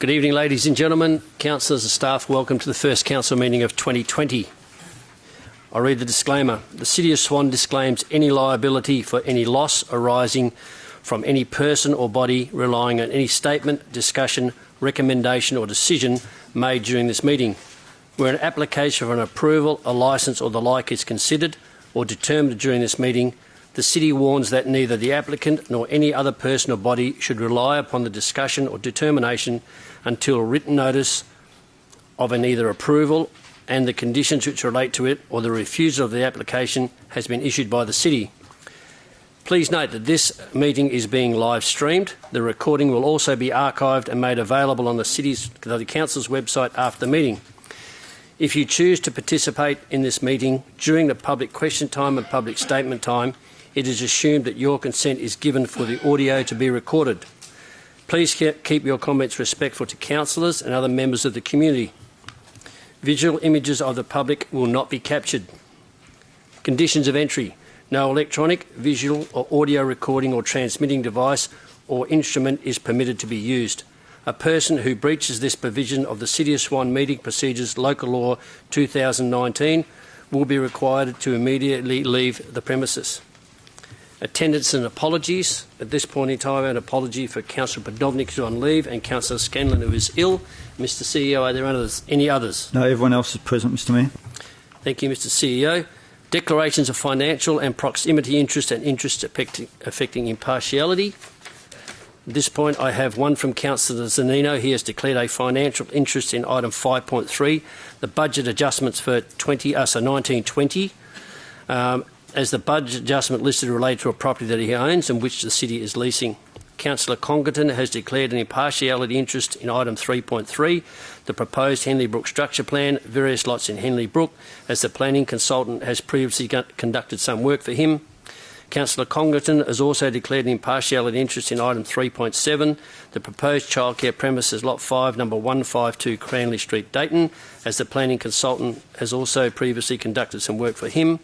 Good evening, ladies and gentlemen, councillors and staff. Welcome to the first council meeting of 2020. I read the disclaimer. The City of Swan disclaims any liability for any loss arising from any person or body relying on any statement, discussion, recommendation or decision made during this meeting. Where an application for an approval, a licence or the like is considered or determined during this meeting, the City warns that neither the applicant nor any other person or body should rely upon the discussion or determination until written notice of an either approval and the conditions which relate to it or the refusal of the application has been issued by the City. Please note that this meeting is being live streamed. The recording will also be archived and made available on the Council's website after the meeting. If you choose to participate in this meeting during the public question time and public statement time, it is assumed that your consent is given for the audio to be recorded. Please keep your comments respectful to councillors and other members of the community. Visual images of the public will not be captured. Conditions of entry. No electronic, visual or audio recording or transmitting device or instrument is permitted to be used. A person who breaches this provision of the City of Swan Meeting Procedures Local Law 2019 will be required to immediately leave the premises. Attendance and apologies. At this point in time, an apology for Councillor Podovnik, who is on leave, and Councillor Scanlon, who is ill. Mr CEO, are there any others? No, everyone else is present, Mr Mayor. Thank you, Mr CEO. Declarations of financial and proximity interest and interest affecting impartiality. At this point, I have one from Councillor Zanino. He has declared a financial interest in item 5.3, the budget adjustments for 1920. As the budget adjustment listed related to a property that he owns and which the City is leasing. Councillor Congerton has declared an impartiality interest in item 3.3, the proposed Henley Brook structure plan, various lots in Henley Brook, as the planning consultant has previously conducted some work for him. Councillor Congerton has also declared an impartiality interest in item 3.7, the proposed childcare premises lot 5, number 152 Cranley Street, Dayton, as the planning consultant has also previously conducted some work for him.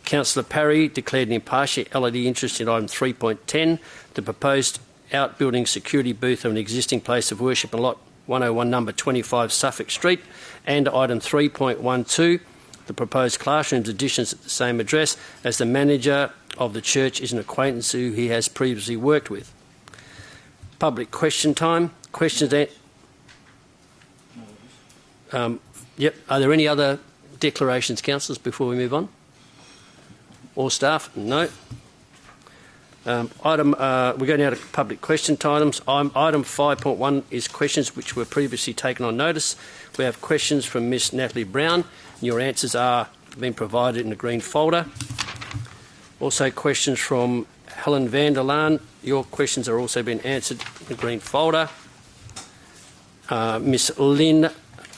Councillor Parry declared an impartiality interest in item 3.10, the proposed outbuilding security booth of an existing place of worship in lot 101 number 25 Suffolk Street, and item 3.12, the proposed classrooms additions at the same address, as the manager of the church is an acquaintance who he has previously worked with. Public question time. Questions. Yep. Are there any other declarations, councillors, before we move on? Or staff? No. We go now to public question items. Item 5.1 is questions which were previously taken on notice. We have questions from Ms Natalie Brown. Your answers are being provided in the green folder. Also questions from Helen van der Laan. Your questions are also being answered in the green folder. Ms Lynn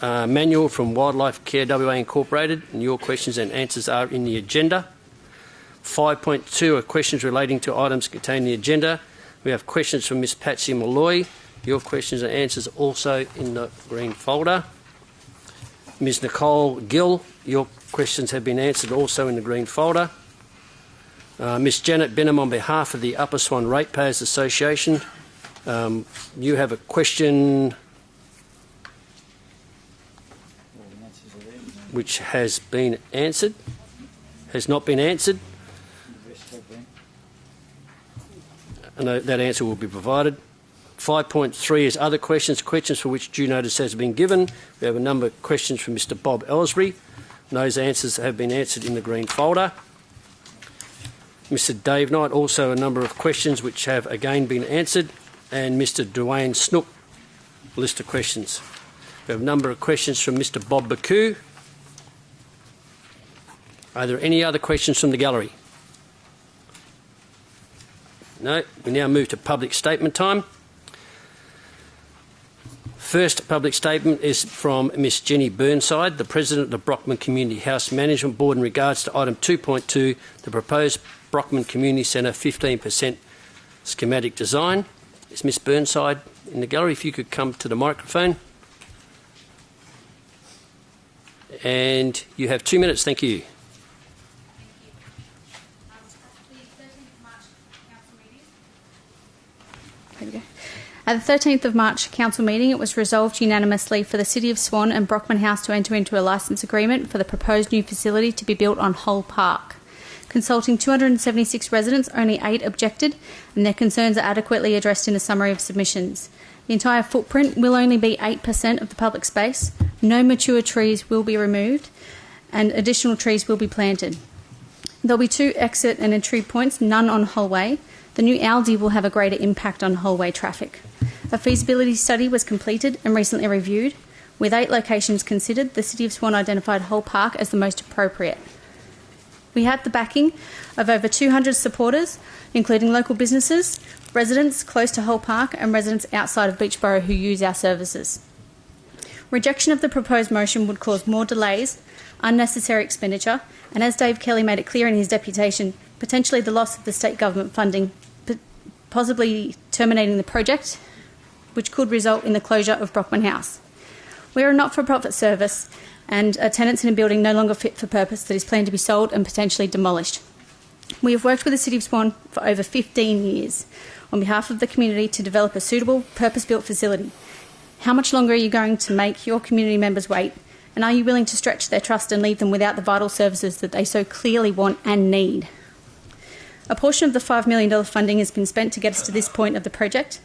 Manuel from Wildlife Care WA Incorporated, and your questions and answers are in the agenda. 5.2 are questions relating to items contained in the agenda. We have questions from Ms Patsy Malloy. Your questions and answers are also in the green folder. Ms Nicole Gill, your questions have been answered also in the green folder. Ms Janet Benham on behalf of the Upper Swan Ratepayers Association. You have a question which has been answered, has not been answered. And that answer will be provided. 5.3 is other questions, questions for which due notice has been given. We have a number of questions from Mr Bob Ellsbury. And those answers have been answered in the green folder. Mr Dave Knight, also a number of questions which have again been answered. And Mr Dwayne Snook, list of questions. We have a number of questions from Mr Bob Baku. Are there any other questions from the gallery? No. We now move to public statement time. First public statement is from Miss Jenny Burnside, the President of the Brockman Community House Management Board, in regards to item 2.2, the proposed Brockman Community Centre 15% schematic design. Is Miss Burnside in the gallery? If you could come to the microphone. And you have 2 minutes. Thank you. There we go. At the 13th of March Council meeting, it was resolved unanimously for the City of Swan and Brockman House to enter into a licence agreement for the proposed new facility to be built on Hull Park. Consulting 276 residents, only 8 objected, and their concerns are adequately addressed in a summary of submissions. The entire footprint will only be 8% of the public space, no mature trees will be removed, and additional trees will be planted. There will be 2 exit and entry points, none on Hull Way. The new Aldi will have a greater impact on Hull Way traffic. A feasibility study was completed and recently reviewed. With 8 locations considered, the City of Swan identified Hull Park as the most appropriate. We have the backing of over 200 supporters, including local businesses, residents close to Hull Park and residents outside of Beachborough who use our services. Rejection of the proposed motion would cause more delays, unnecessary expenditure, and as Dave Kelly made it clear in his deputation, potentially the loss of the state government funding, possibly terminating the project, which could result in the closure of Brockman House. We are a not-for-profit service and are tenants in a building no longer fit for purpose that is planned to be sold and potentially demolished. We have worked with the City of Swan for over 15 years on behalf of the community to develop a suitable, purpose-built facility. How much longer are you going to make your community members wait? And are you willing to stretch their trust and leave them without the vital services that they so clearly want and need? A portion of the $5 million funding has been spent to get us to this point of the project.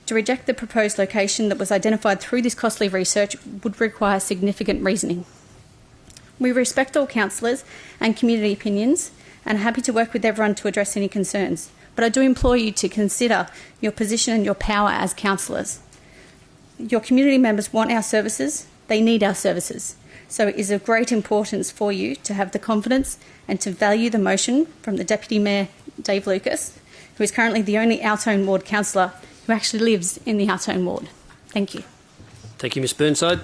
To reject the proposed location that was identified through this costly research would require significant reasoning. We respect all councillors and community opinions and are happy to work with everyone to address any concerns. But I do implore you to consider your position and your power as councillors. Your community members want our services, they need our services. So it is of great importance for you to have the confidence and to value the motion from the Deputy Mayor, Dave Lucas, who is currently the only Altone Ward councillor who actually lives in the Altone Ward. Thank you. Thank you, Ms Burnside.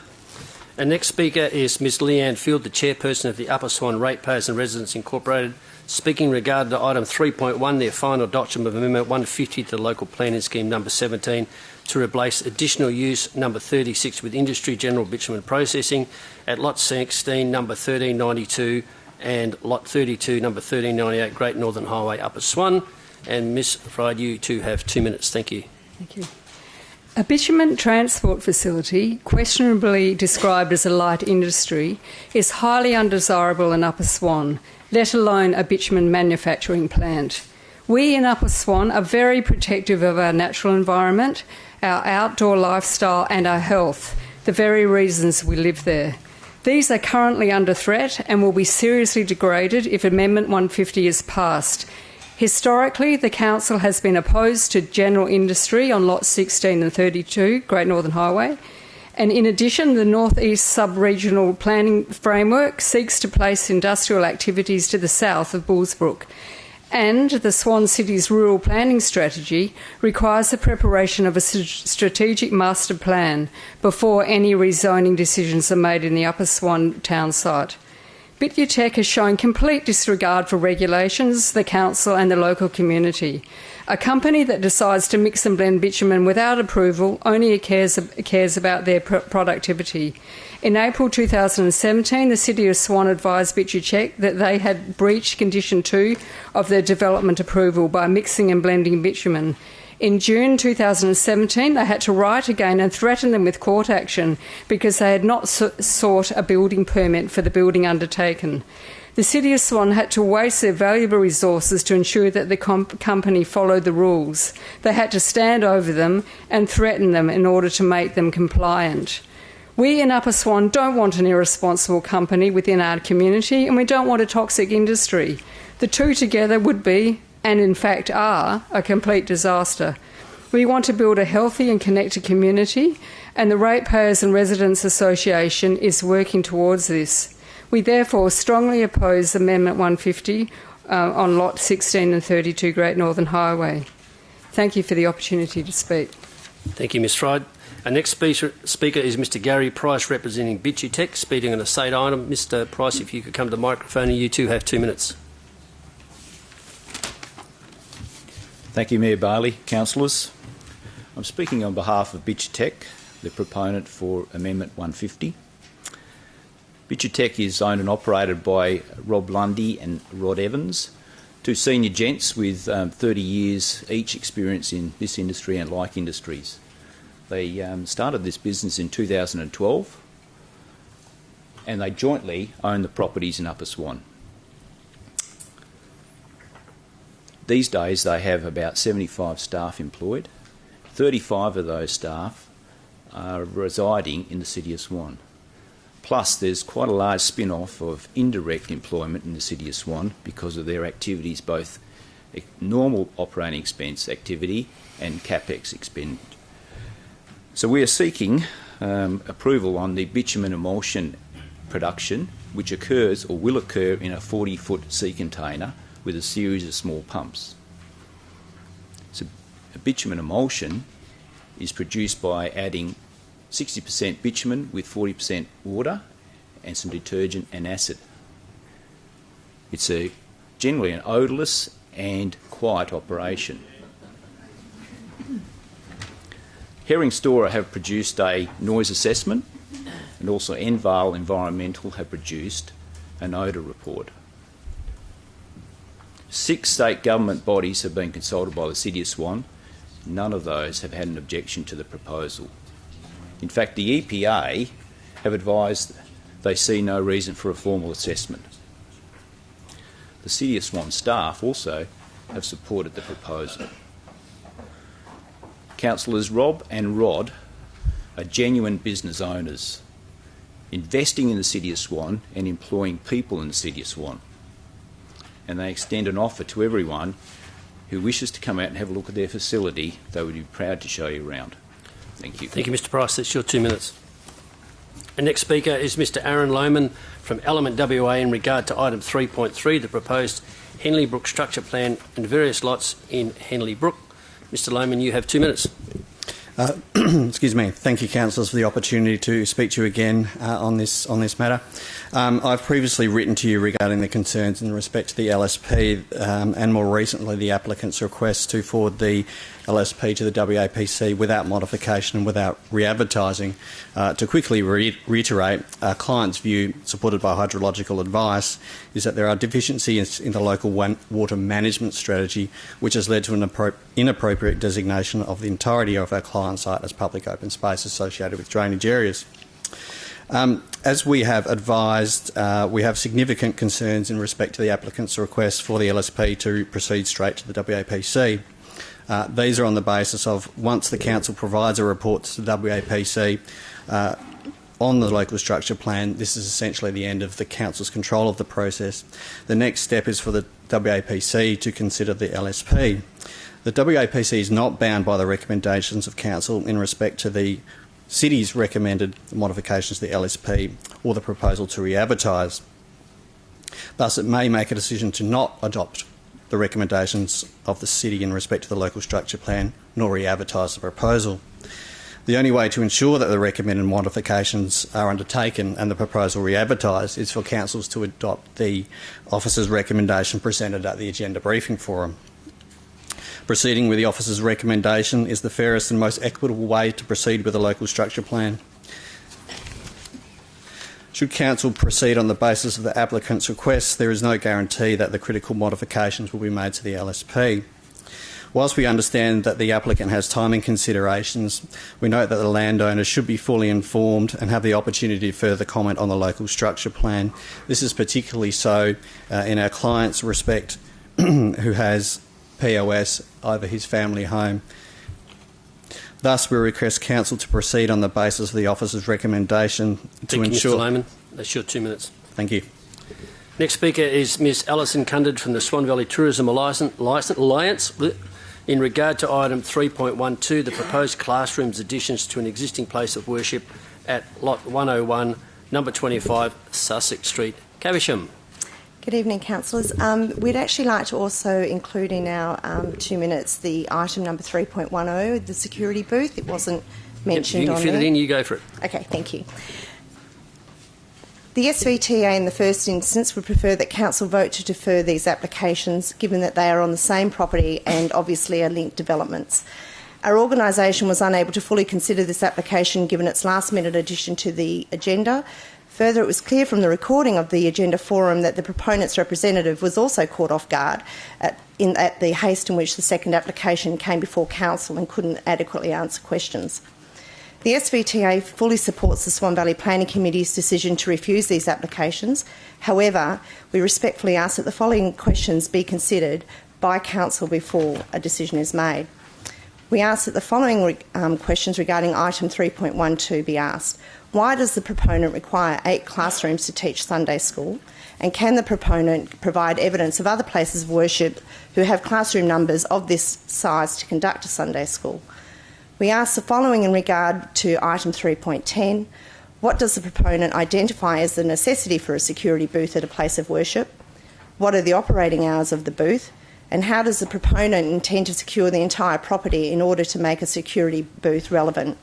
Our next speaker is Ms Leanne Field, the chairperson of the Upper Swan Ratepayers and Residents Incorporated, speaking regarding to item 3.1, their final adoption of Amendment 150 to the Local Planning Scheme number 17 to replace additional use number 36 with industry general bitumen processing at lot 16 number 1392 and lot 32 number 1398 Great Northern Highway, Upper Swan. And Ms Fried, you too have 2 minutes. Thank you. Thank you. A bitumen transport facility, questionably described as a light industry, is highly undesirable in Upper Swan, let alone a bitumen manufacturing plant. We in Upper Swan are very protective of our natural environment, our outdoor lifestyle and our health, the very reasons we live there. These are currently under threat and will be seriously degraded if Amendment 150 is passed. Historically, the Council has been opposed to general industry on lots 16 and 32, Great Northern Highway, and in addition, the North East Sub-Regional Planning Framework seeks to place industrial activities to the south of Bullsbrook, and the Swan City's Rural Planning Strategy requires the preparation of a strategic master plan before any rezoning decisions are made in the Upper Swan town site. Bitutech has shown complete disregard for regulations, the council and the local community. A company that decides to mix and blend bitumen without approval only cares about their productivity. In April 2017, the City of Swan advised Bitutech that they had breached Condition 2 of their development approval by mixing and blending bitumen. In June 2017, they had to write again and threaten them with court action because they had not sought a building permit for the building undertaken. The City of Swan had to waste their valuable resources to ensure that the company followed the rules. They had to stand over them and threaten them in order to make them compliant. We in Upper Swan don't want an irresponsible company within our community, and we don't want a toxic industry. The two together would be, and in fact are, a complete disaster. We want to build a healthy and connected community, and the Ratepayers and Residents Association is working towards this. We therefore strongly oppose Amendment 150 on Lot 16 and 32 Great Northern Highway. Thank you for the opportunity to speak. Thank you, Ms Fried. Our next speaker is Mr Gary Price, representing Bitutech, speaking on the same item. Mr Price, if you could come to the microphone, and you too have 2 minutes. Thank you, Mayor Bailey, councillors. I'm speaking on behalf of Bitutech, the proponent for Amendment 150. Bitutech is owned and operated by Rob Lundy and Rod Evans, two senior gents with 30 years each experience in this industry and like industries. They started this business in 2012, and they jointly own the properties in Upper Swan. These days they have about 75 staff employed. 35 of those staff are residing in the City of Swan. Plus there's quite a large spin-off of indirect employment in the City of Swan because of their activities, both normal operating expense activity and CapEx expend. So we are seeking approval on the bitumen emulsion production, which occurs or will occur in a 40-foot sea container with a series of small pumps. So a bitumen emulsion is produced by adding 60% bitumen with 40% water and some detergent and acid. It's generally an odourless and quiet operation. Herring Storer have produced a noise assessment, and also Enval Environmental have produced an odour report. 6 state government bodies have been consulted by the City of Swan. None of those have had an objection to the proposal. In fact, the EPA have advised they see no reason for a formal assessment. The City of Swan staff also have supported the proposal. Councillors Rob and Rod are genuine business owners, investing in the City of Swan and employing people in the City of Swan. And they extend an offer to everyone who wishes to come out and have a look at their facility. They would be proud to show you around. Thank you. Thank you, Mr Price. That's your 2 minutes. The next speaker is Mr Aaron Lohman from Element WA in regard to item 3.3, the proposed Henley Brook structure plan and various lots in Henley Brook. Mr Lohman, you have 2 minutes. Excuse me. Thank you, councillors, for the opportunity to speak to you again on this matter. I've previously written to you regarding the concerns in respect to the LSP and more recently the applicant's request to forward the LSP to the WAPC without modification and without re-advertising. To quickly reiterate, our client's view, supported by hydrological advice, is that there are deficiencies in the local water management strategy, which has led to an inappropriate designation of the entirety of our client site as public open space associated with drainage areas. As we have advised, we have significant concerns in respect to the applicant's request for the LSP to proceed straight to the WAPC. These are on the basis of once the council provides a report to the WAPC on the local structure plan, this is essentially the end of the council's control of the process. The next step is for the WAPC to consider the LSP. The WAPC is not bound by the recommendations of council in respect to the city's recommended modifications to the LSP or the proposal to re-advertise. Thus, it may make a decision to not adopt the recommendations of the city in respect to the local structure plan, nor re-advertise the proposal. The only way to ensure that the recommended modifications are undertaken and the proposal re-advertised is for councils to adopt the officer's recommendation presented at the agenda briefing forum. Proceeding with the officer's recommendation is the fairest and most equitable way to proceed with a local structure plan. Should council proceed on the basis of the applicant's request, there is no guarantee that the critical modifications will be made to the LSP. Whilst we understand that the applicant has timing considerations, we note that the landowner should be fully informed and have the opportunity to further comment on the local structure plan. This is particularly so in our client's respect who has POS over his family home. Thus, we request council to proceed on the basis of the officer's recommendation to ensure... Thank you, Mr Lohman. That's your 2 minutes. Thank you. Next speaker is Ms Alison Cundard from the Swan Valley Tourism Alliance in regard to item 3.12, the proposed classrooms additions to an existing place of worship at Lot 101, number 25, Sussex Street, Caversham. Good evening, councillors. We'd actually like to also include in our 2 minutes the item number 3.10, the security booth. It wasn't mentioned on there. You can fit it in, you go for it. Okay, thank you. The SVTA in the first instance would prefer that council vote to defer these applications, given that they are on the same property and obviously are linked developments. Our organisation was unable to fully consider this application given its last-minute addition to the agenda. Further, it was clear from the recording of the agenda forum that the proponent's representative was also caught off guard at the haste in which the second application came before council and couldn't adequately answer questions. The SVTA fully supports the Swan Valley Planning Committee's decision to refuse these applications. However, we respectfully ask that the following questions be considered by Council before a decision is made. We ask that the following questions regarding item 3.12 be asked. Why does the proponent require 8 classrooms to teach Sunday school? And can the proponent provide evidence of other places of worship who have classroom numbers of this size to conduct a Sunday school? We ask the following in regard to item 3.10. What does the proponent identify as the necessity for a security booth at a place of worship? What are the operating hours of the booth? And how does the proponent intend to secure the entire property in order to make a security booth relevant?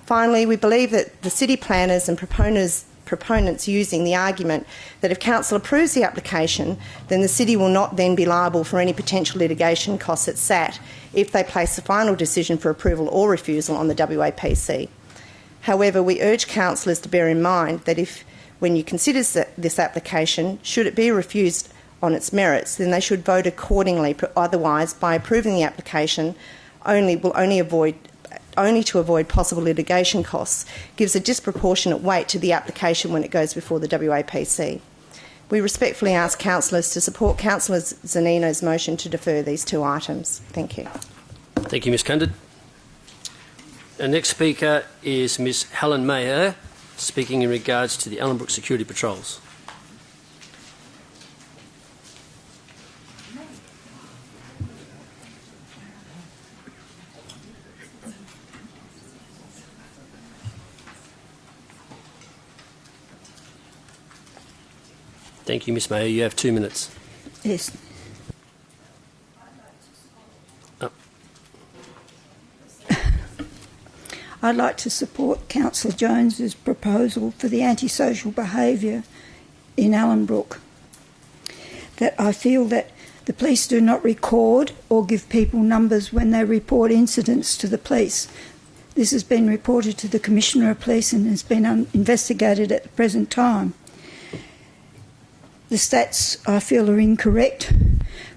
Finally, we believe that the city planners and proponents using the argument that if Council approves the application, then the city will not then be liable for any potential litigation costs at SAT if they place the final decision for approval or refusal on the WAPC. However, we urge councillors to bear in mind that if, when you consider this application, should it be refused on its merits, then they should vote accordingly. Otherwise, by approving the application, only to avoid possible litigation costs, gives a disproportionate weight to the application when it goes before the WAPC. We respectfully ask councillors to support Councillor Zanino's motion to defer these 2 items. Thank you. Thank you, Ms Cunded. Our next speaker is Ms Helen Mayer, speaking in regards to the Ellenbrook Security Patrols. Thank you, Ms Mayer. You have 2 minutes. Yes. Oh. I'd like to support Councillor Jones's proposal for the antisocial behaviour in Ellenbrook. That I feel that the police do not record or give people numbers when they report incidents to the police. This has been reported to the Commissioner of Police and has been investigated at the present time. The stats, I feel, are incorrect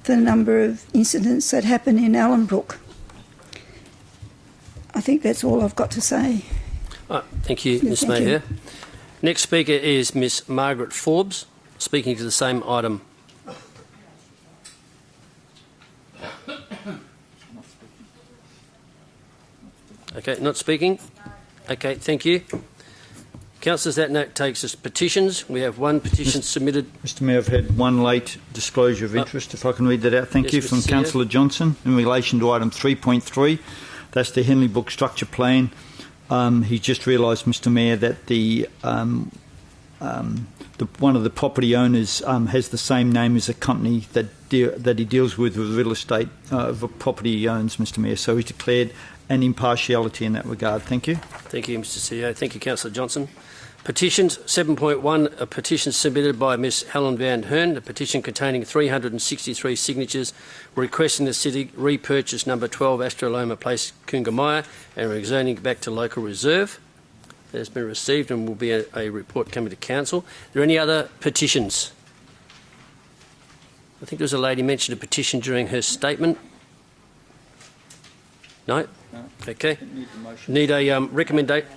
for the number of incidents that happen in Ellenbrook. I think that's all I've got to say. Thank you, Ms Mayer. Next speaker is Ms Margaret Forbes, speaking to the same item. Okay, not speaking? Okay, thank you. Councillors, that note takes us to petitions. We have 1 petition submitted. Mr Mayor, I've had 1 late disclosure of interest, if I can read that out. Thank you, from Councillor Johnson in relation to item 3.3. That's the Henley Brook Structure Plan. He just realised, Mr Mayor, that one of the property owners has the same name as a company that he deals with real estate of a property he owns, Mr Mayor. So he's declared an impartiality in that regard. Thank you. Thank you, Mr CEO. Thank you, Councillor Johnson. Petitions 7.1, a petition submitted by Ms Helen Van Hearn, a petition containing 363 signatures requesting the city repurchase number 12 Astroloma Place, Coongamaya, and rezoning back to local reserve. That has been received and will be a report coming to council. Are there any other petitions? I think there was a lady mentioned a petition during her statement. No? Okay. Need a recommendation.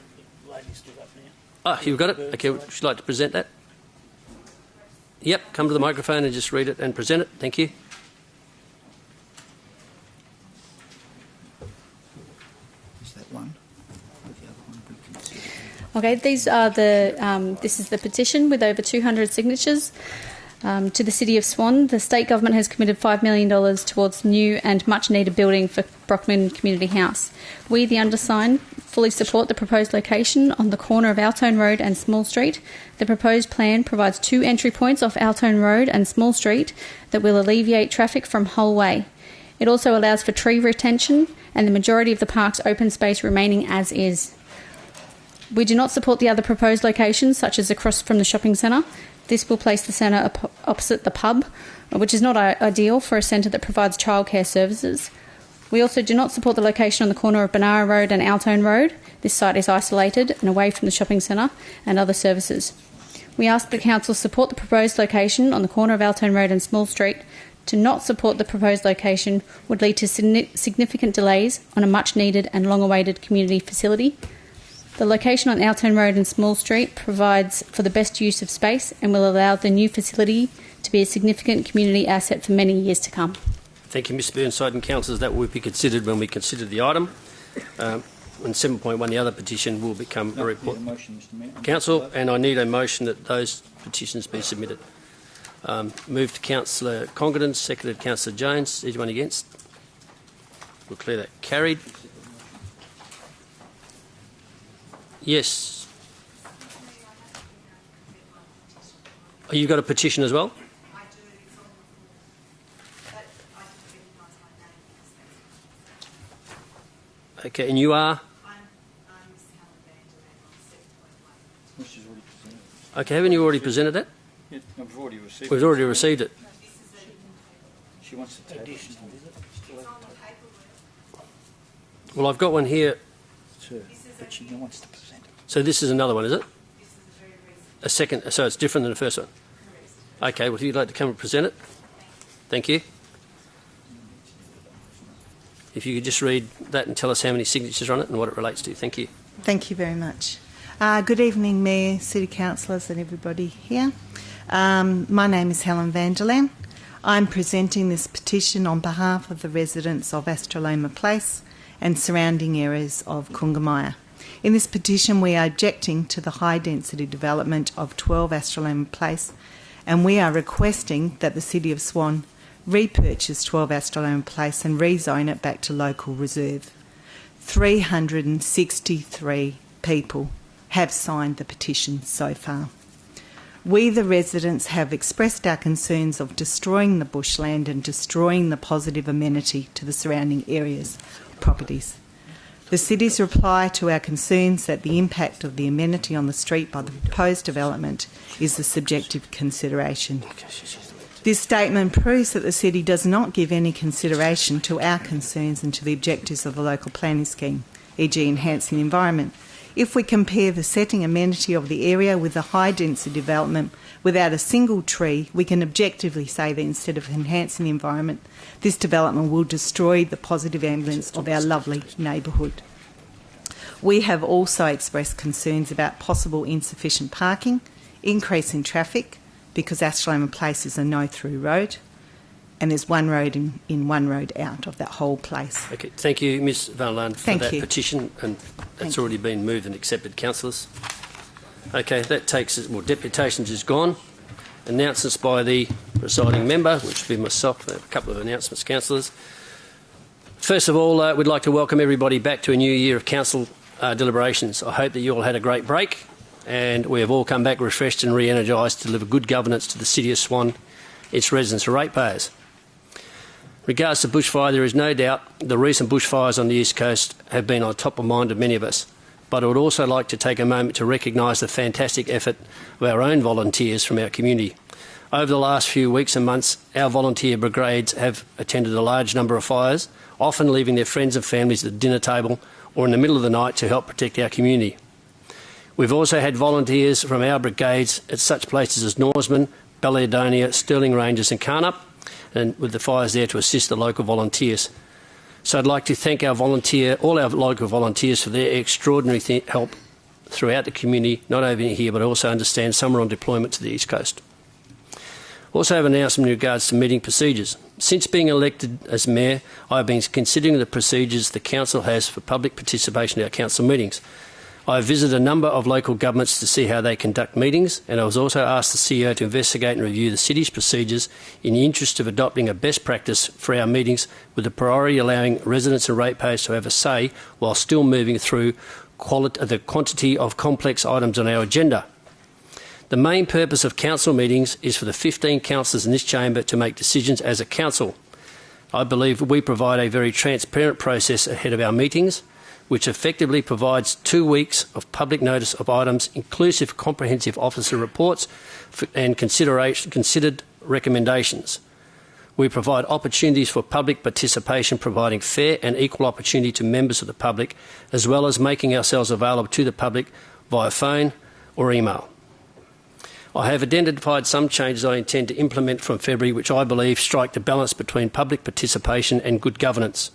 You've got it? Okay, would you like to present that? Yep, come to the microphone and just read it and present it. Thank you. Is that one? Okay, these are this is the petition with over 200 signatures to the City of Swan. The state government has committed $5 million towards new and much-needed building for Brockman Community House. We, the undersigned, fully support the proposed location on the corner of Altone Road and Small Street. The proposed plan provides 2 entry points off Altone Road and Small Street that will alleviate traffic from Hull Way. It also allows for tree retention and the majority of the park's open space remaining as is. We do not support the other proposed locations, such as across from the shopping centre. This will place the centre opposite the pub, which is not ideal for a centre that provides childcare services. We also do not support the location on the corner of Benara Road and Altone Road. This site is isolated and away from the shopping centre and other services. We ask the Council support the proposed location on the corner of Altone Road and Small Street. To not support the proposed location would lead to significant delays on a much-needed and long-awaited community facility. The location on Alton Road and Small Street provides for the best use of space and will allow the new facility to be a significant community asset for many years to come. Thank you, Mr Burnside, and councillors. That will be considered when we consider the item. And 7.1, the other petition, will become a report. Council, and I need a motion that those petitions be submitted. Moved to Councillor Congdon, seconded Councillor Jones. Anyone against? We'll clear that. Carried. Yes. Oh, you've got a petition as well? Okay, and you are? Okay, haven't you already presented that? Yeah, I've already received We've already received it. She wants to take it. Well, I've got one here. But she wants to present it. So this is another one, is it? A second, so it's different than the first one? Okay, well, if you'd like to come and present it. Thank you. If you could just read that and tell us how many signatures are on it and what it relates to. Thank you. Thank you very much. Good evening, Mayor, City Councillors and everybody here. My name is Helen Vanderland. I'm presenting this petition on behalf of the residents of Astroloma Place and surrounding areas of Kungamaya. In this petition, we are objecting to the high-density development of 12 Astroloma Place, and we are requesting that the City of Swan repurchase 12 Astroloma Place and rezone it back to local reserve. 363 people have signed the petition so far. We, the residents, have expressed our concerns of destroying the bushland and destroying the positive amenity to the surrounding areas, properties. The city's reply to our concerns that the impact of the amenity on the street by the proposed development is a subjective consideration. This statement proves that the city does not give any consideration to our concerns and to the objectives of the local planning scheme, e.g. enhancing the environment. If we compare the setting amenity of the area with the high-density development without a single tree, we can objectively say that instead of enhancing the environment, this development will destroy the positive ambience of our lovely neighbourhood. We have also expressed concerns about possible insufficient parking, increase in traffic, because Astroloma Place is a no-through road, and there's one road in, one road out of that whole place. Okay, thank you, Ms Vanderland, for that you. petition, and that's already been moved and accepted, councillors. Okay, that takes us, well, deputations is gone. Announcements by the presiding member, which will be myself, a couple of announcements, councillors. First of all, we'd like to welcome everybody back to a new year of council deliberations. I hope that you all had a great break, and we have all come back refreshed and re-energised to deliver good governance to the City of Swan, its residents and ratepayers. Regards to bushfire, there is no doubt the recent bushfires on the East Coast have been on top of mind of many of us, but I would also like to take a moment to recognise the fantastic effort of our own volunteers from our community. Over the last few weeks and months, our volunteer brigades have attended a large number of fires, often leaving their friends and families at the dinner table or in the middle of the night to help protect our community. We've also had volunteers from our brigades at such places as Norseman, Belledonia, Stirling Ranges and Carnup, and with the fires there to assist the local volunteers. So I'd like to thank all our local volunteers for their extraordinary help throughout the community, not only here but also understand some are on deployment to the East Coast. Also have an announcement in regards to meeting procedures. Since being elected as Mayor, I have been considering the procedures the Council has for public participation in our Council meetings. I have visited a number of local governments to see how they conduct meetings, and I was also asked the CEO to investigate and review the City's procedures in the interest of adopting a best practice for our meetings, with the priority allowing residents and ratepayers to have a say while still moving through the quantity of complex items on our agenda. The main purpose of Council meetings is for the 15 councillors in this chamber to make decisions as a Council. I believe we provide a very transparent process ahead of our meetings, which effectively provides 2 weeks of public notice of items, inclusive comprehensive officer reports and considered recommendations. We provide opportunities for public participation, providing fair and equal opportunity to members of the public, as well as making ourselves available to the public via phone or email. I have identified some changes I intend to implement from February, which I believe strike the balance between public participation and good governance.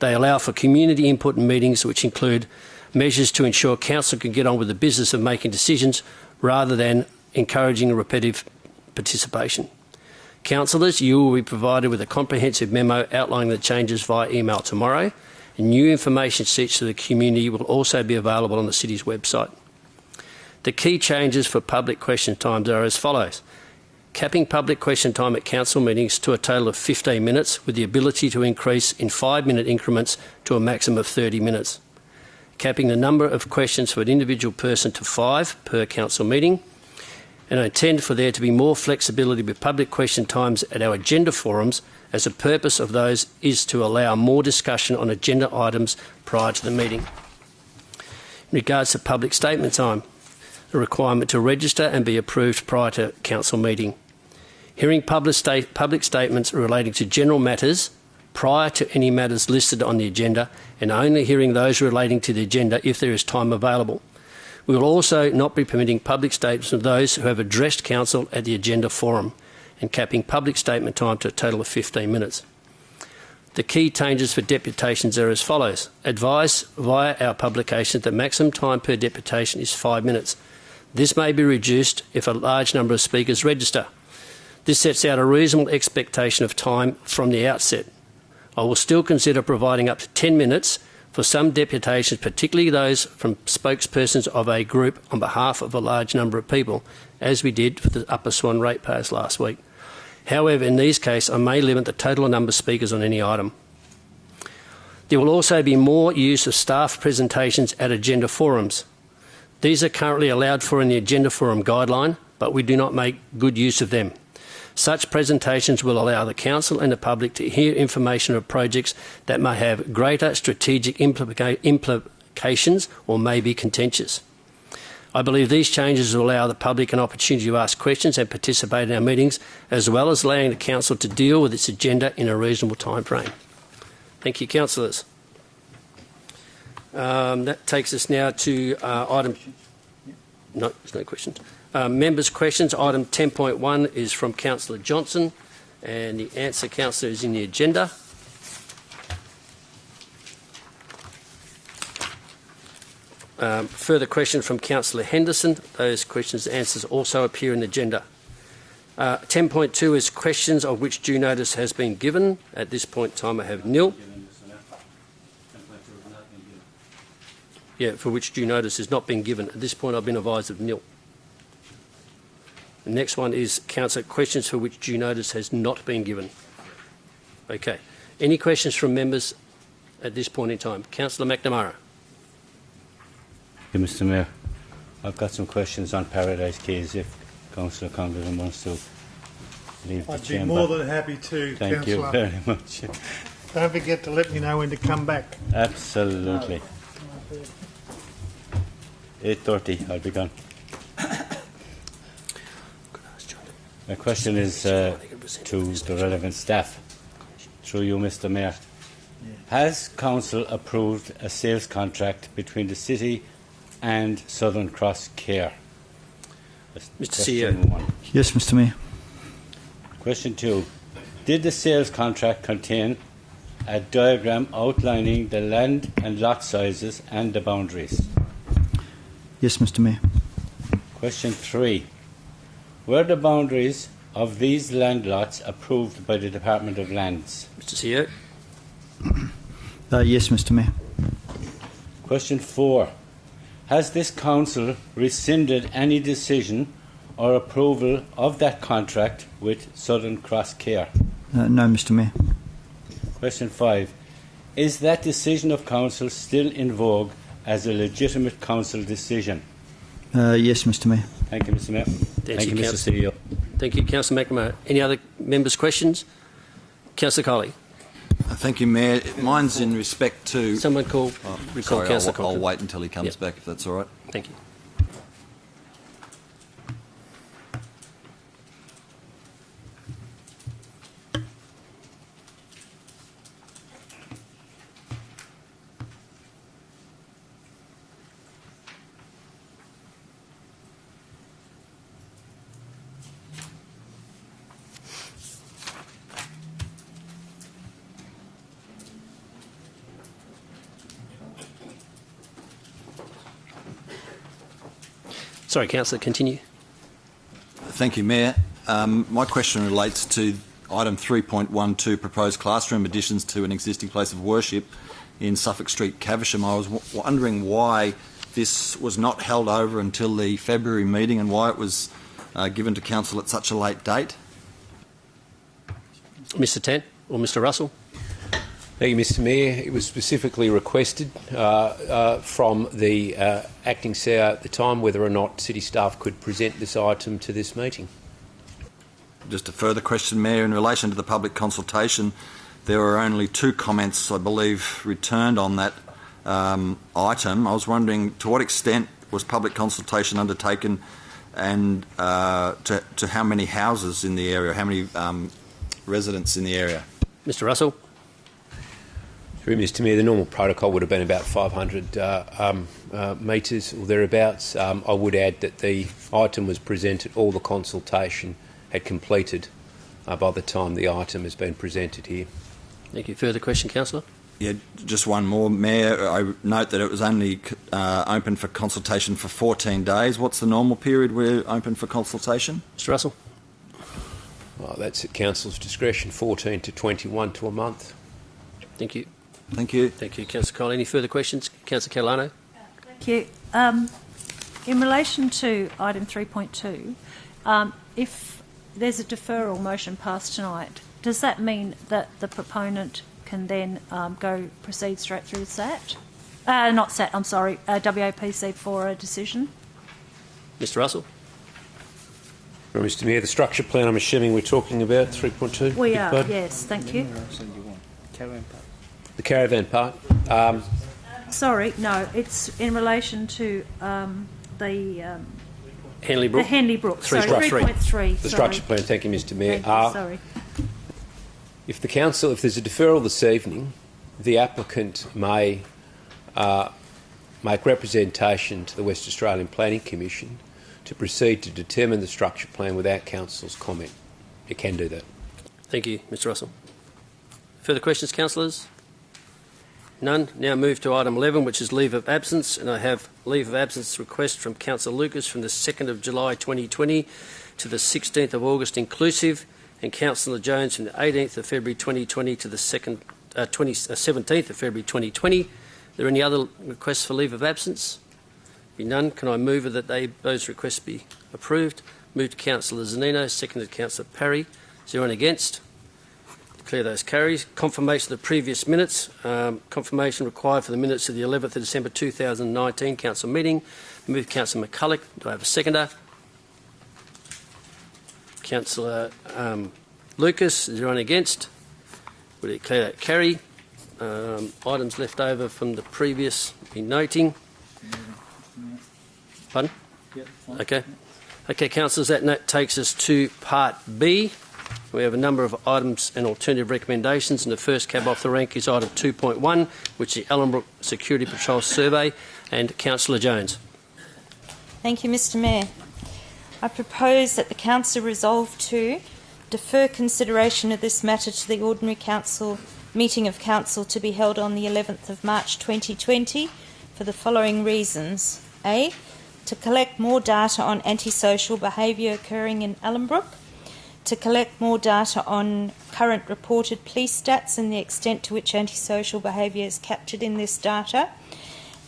They allow for community input in meetings, which include measures to ensure Council can get on with the business of making decisions rather than encouraging repetitive participation. Councillors, you will be provided with a comprehensive memo outlining the changes via email tomorrow, and new information sheets to the community will also be available on the City's website. The key changes for public question times are as follows. Capping public question time at Council meetings to a total of 15 minutes with the ability to increase in 5-minute increments to a maximum of 30 minutes. Capping the number of questions for an individual person to 5 per Council meeting. And I intend for there to be more flexibility with public question times at our agenda forums, as the purpose of those is to allow more discussion on agenda items prior to the meeting. In regards to public statement time, a requirement to register and be approved prior to Council meeting. Hearing public statements relating to general matters prior to any matters listed on the agenda, and only hearing those relating to the agenda if there is time available. We will also not be permitting public statements of those who have addressed Council at the agenda forum, and capping public statement time to a total of 15 minutes. The key changes for deputations are as follows. Advise via our publication that the maximum time per deputation is 5 minutes. This may be reduced if a large number of speakers register. This sets out a reasonable expectation of time from the outset. I will still consider providing up to 10 minutes for some deputations, particularly those from spokespersons of a group on behalf of a large number of people, as we did for the Upper Swan ratepayers last week. However, in these cases, I may limit the total number of speakers on any item. There will also be more use of staff presentations at agenda forums. These are currently allowed for in the Agenda Forum guideline, but we do not make good use of them. Such presentations will allow the Council and the public to hear information of projects that may have greater strategic implications or may be contentious. I believe these changes will allow the public an opportunity to ask questions and participate in our meetings, as well as allowing the Council to deal with its agenda in a reasonable time frame. Thank you, councillors. That takes us now to item... No, there's no questions. Members' questions. Item 10.1 is from Councillor Johnson, and the answer, councillor, is in the agenda. Further question from Councillor Henderson. Those questions and answers also appear in the agenda. 10.2 is questions of which due notice has been given. At this point in time, I have nil. Yeah, for which due notice has not been given. At this point, I've been advised of nil. The next one is councillor questions for which due notice has not been given. Okay. Any questions from members at this point in time? Councillor McNamara. Yeah, Mr. Mayor, I've got some questions on Paradise Keys if Councillor Congdon wants to leave the chamber. I'd be more than happy to, Thank you very much. Don't forget to let me know when to come back. Absolutely. 8:30, I'll be gone. My question is to the relevant staff, through you, Mr. Mayor. Has Council approved a sales contract between the City and Southern Cross Care? Mr. CEO. Yes, Mr. Mayor. Question 2. Did the sales contract contain a diagram outlining the land and lot sizes and the boundaries? Yes, Mr. Mayor. Question 3. Were the boundaries of these land lots approved by the Department of Lands? Mr. CEO. Yes, Mr. Mayor. Question 4. Has this Council rescinded any decision or approval of that contract with Southern Cross Care? No, Mr. Mayor. Question 5. Is that decision of Council still in vogue as a legitimate Council decision? Yes, Mr. Mayor. Thank you, Mr. Mayor. Thank you, Mr. CEO. Thank you, Councillor McNamara. Any other members' questions? Councillor Coley. Thank you, Mayor. Mine's in respect to... Someone call. Sorry, Councillor I'll wait until he comes back, if that's all right. Thank you. Sorry, Councillor, continue. Thank you, Mayor. My question relates to item 3.12, proposed classroom additions to an existing place of worship in Suffolk Street, Caversham. I was wondering why this was not held over until the February meeting and why it was given to Council at such a late date. Mr Tent or Mr Russell? Thank you, Mr Mayor. It was specifically requested from the acting CEO at the time whether or not city staff could present this item to this meeting. Just a further question, Mayor, in relation to the public consultation, there were only 2 comments, I believe, returned on that item. I was wondering to what extent was public consultation undertaken and to how many houses in the area, how many residents in the area? Mr Russell? Through Mr Mayor, the normal protocol would have been about 500 metres or thereabouts. I would add that the item was presented, all the consultation had completed by the time the item has been presented here. Thank you. Further question, Councillor? Yeah, just one more, Mayor. I note that it was only open for consultation for 14 days. What's the normal period we're open for consultation? Mr Russell? Well, that's at Council's discretion, 14 to 21 to a month. Thank you. Thank you. Thank you, Councillor Cole. Any further questions? Councillor Catalano? Thank you. In relation to item 3.2, if there's a deferral motion passed tonight, does that mean that the proponent can then proceed straight through SAT? Not SAT, I'm sorry, WAPC for a decision? Mr Russell? Well, Mr Mayor, the structure plan I'm assuming we're talking about, 3.2? We are, yes, thank you. The caravan park. Sorry, no, it's in relation to the Henley Brook? The Henley Brook, sorry, 3.3. The structure plan, thank you, Mr Mayor. Sorry. If there's a deferral this evening, the applicant may make representation to the West Australian Planning Commission to proceed to determine the structure plan without Council's comment. You can do that. Thank you, Mr Russell. Further questions, councillors? None. Now move to item 11, which is leave of absence, and I have leave of absence request from Councillor Lucas from the 2nd of July 2020 to the 16th of August inclusive, and Councillor Jones from the 18th of February 2020 to the 17th of February 2020. Are there any other requests for leave of absence? Be none. Can I move that those requests be approved? Move to Councillor Zanino, seconded Councillor Parry. Is there anyone against? Declare those carries. Confirmation of the previous minutes. Confirmation required for the minutes of the 11th of December 2019 council meeting. Move Councillor McCulloch. Do I have a seconder? Councillor Lucas. Is there anyone against? Would you declare that carry? Items left over from the previous be noting. Pardon? Okay. Okay, councillors, that takes us to Part B. We have a number of items and alternative recommendations, and the first cab off the rank is item 2.1, which is the Ellenbrook Security Patrol Survey, and Councillor Jones. Thank you, Mr Mayor. I propose that the Council resolve to defer consideration of this matter to the ordinary Council meeting of Council to be held on the 11th of March 2020 for the following reasons. A, to collect more data on antisocial behaviour occurring in Ellenbrook, to collect more data on current reported police stats and the extent to which antisocial behaviour is captured in this data,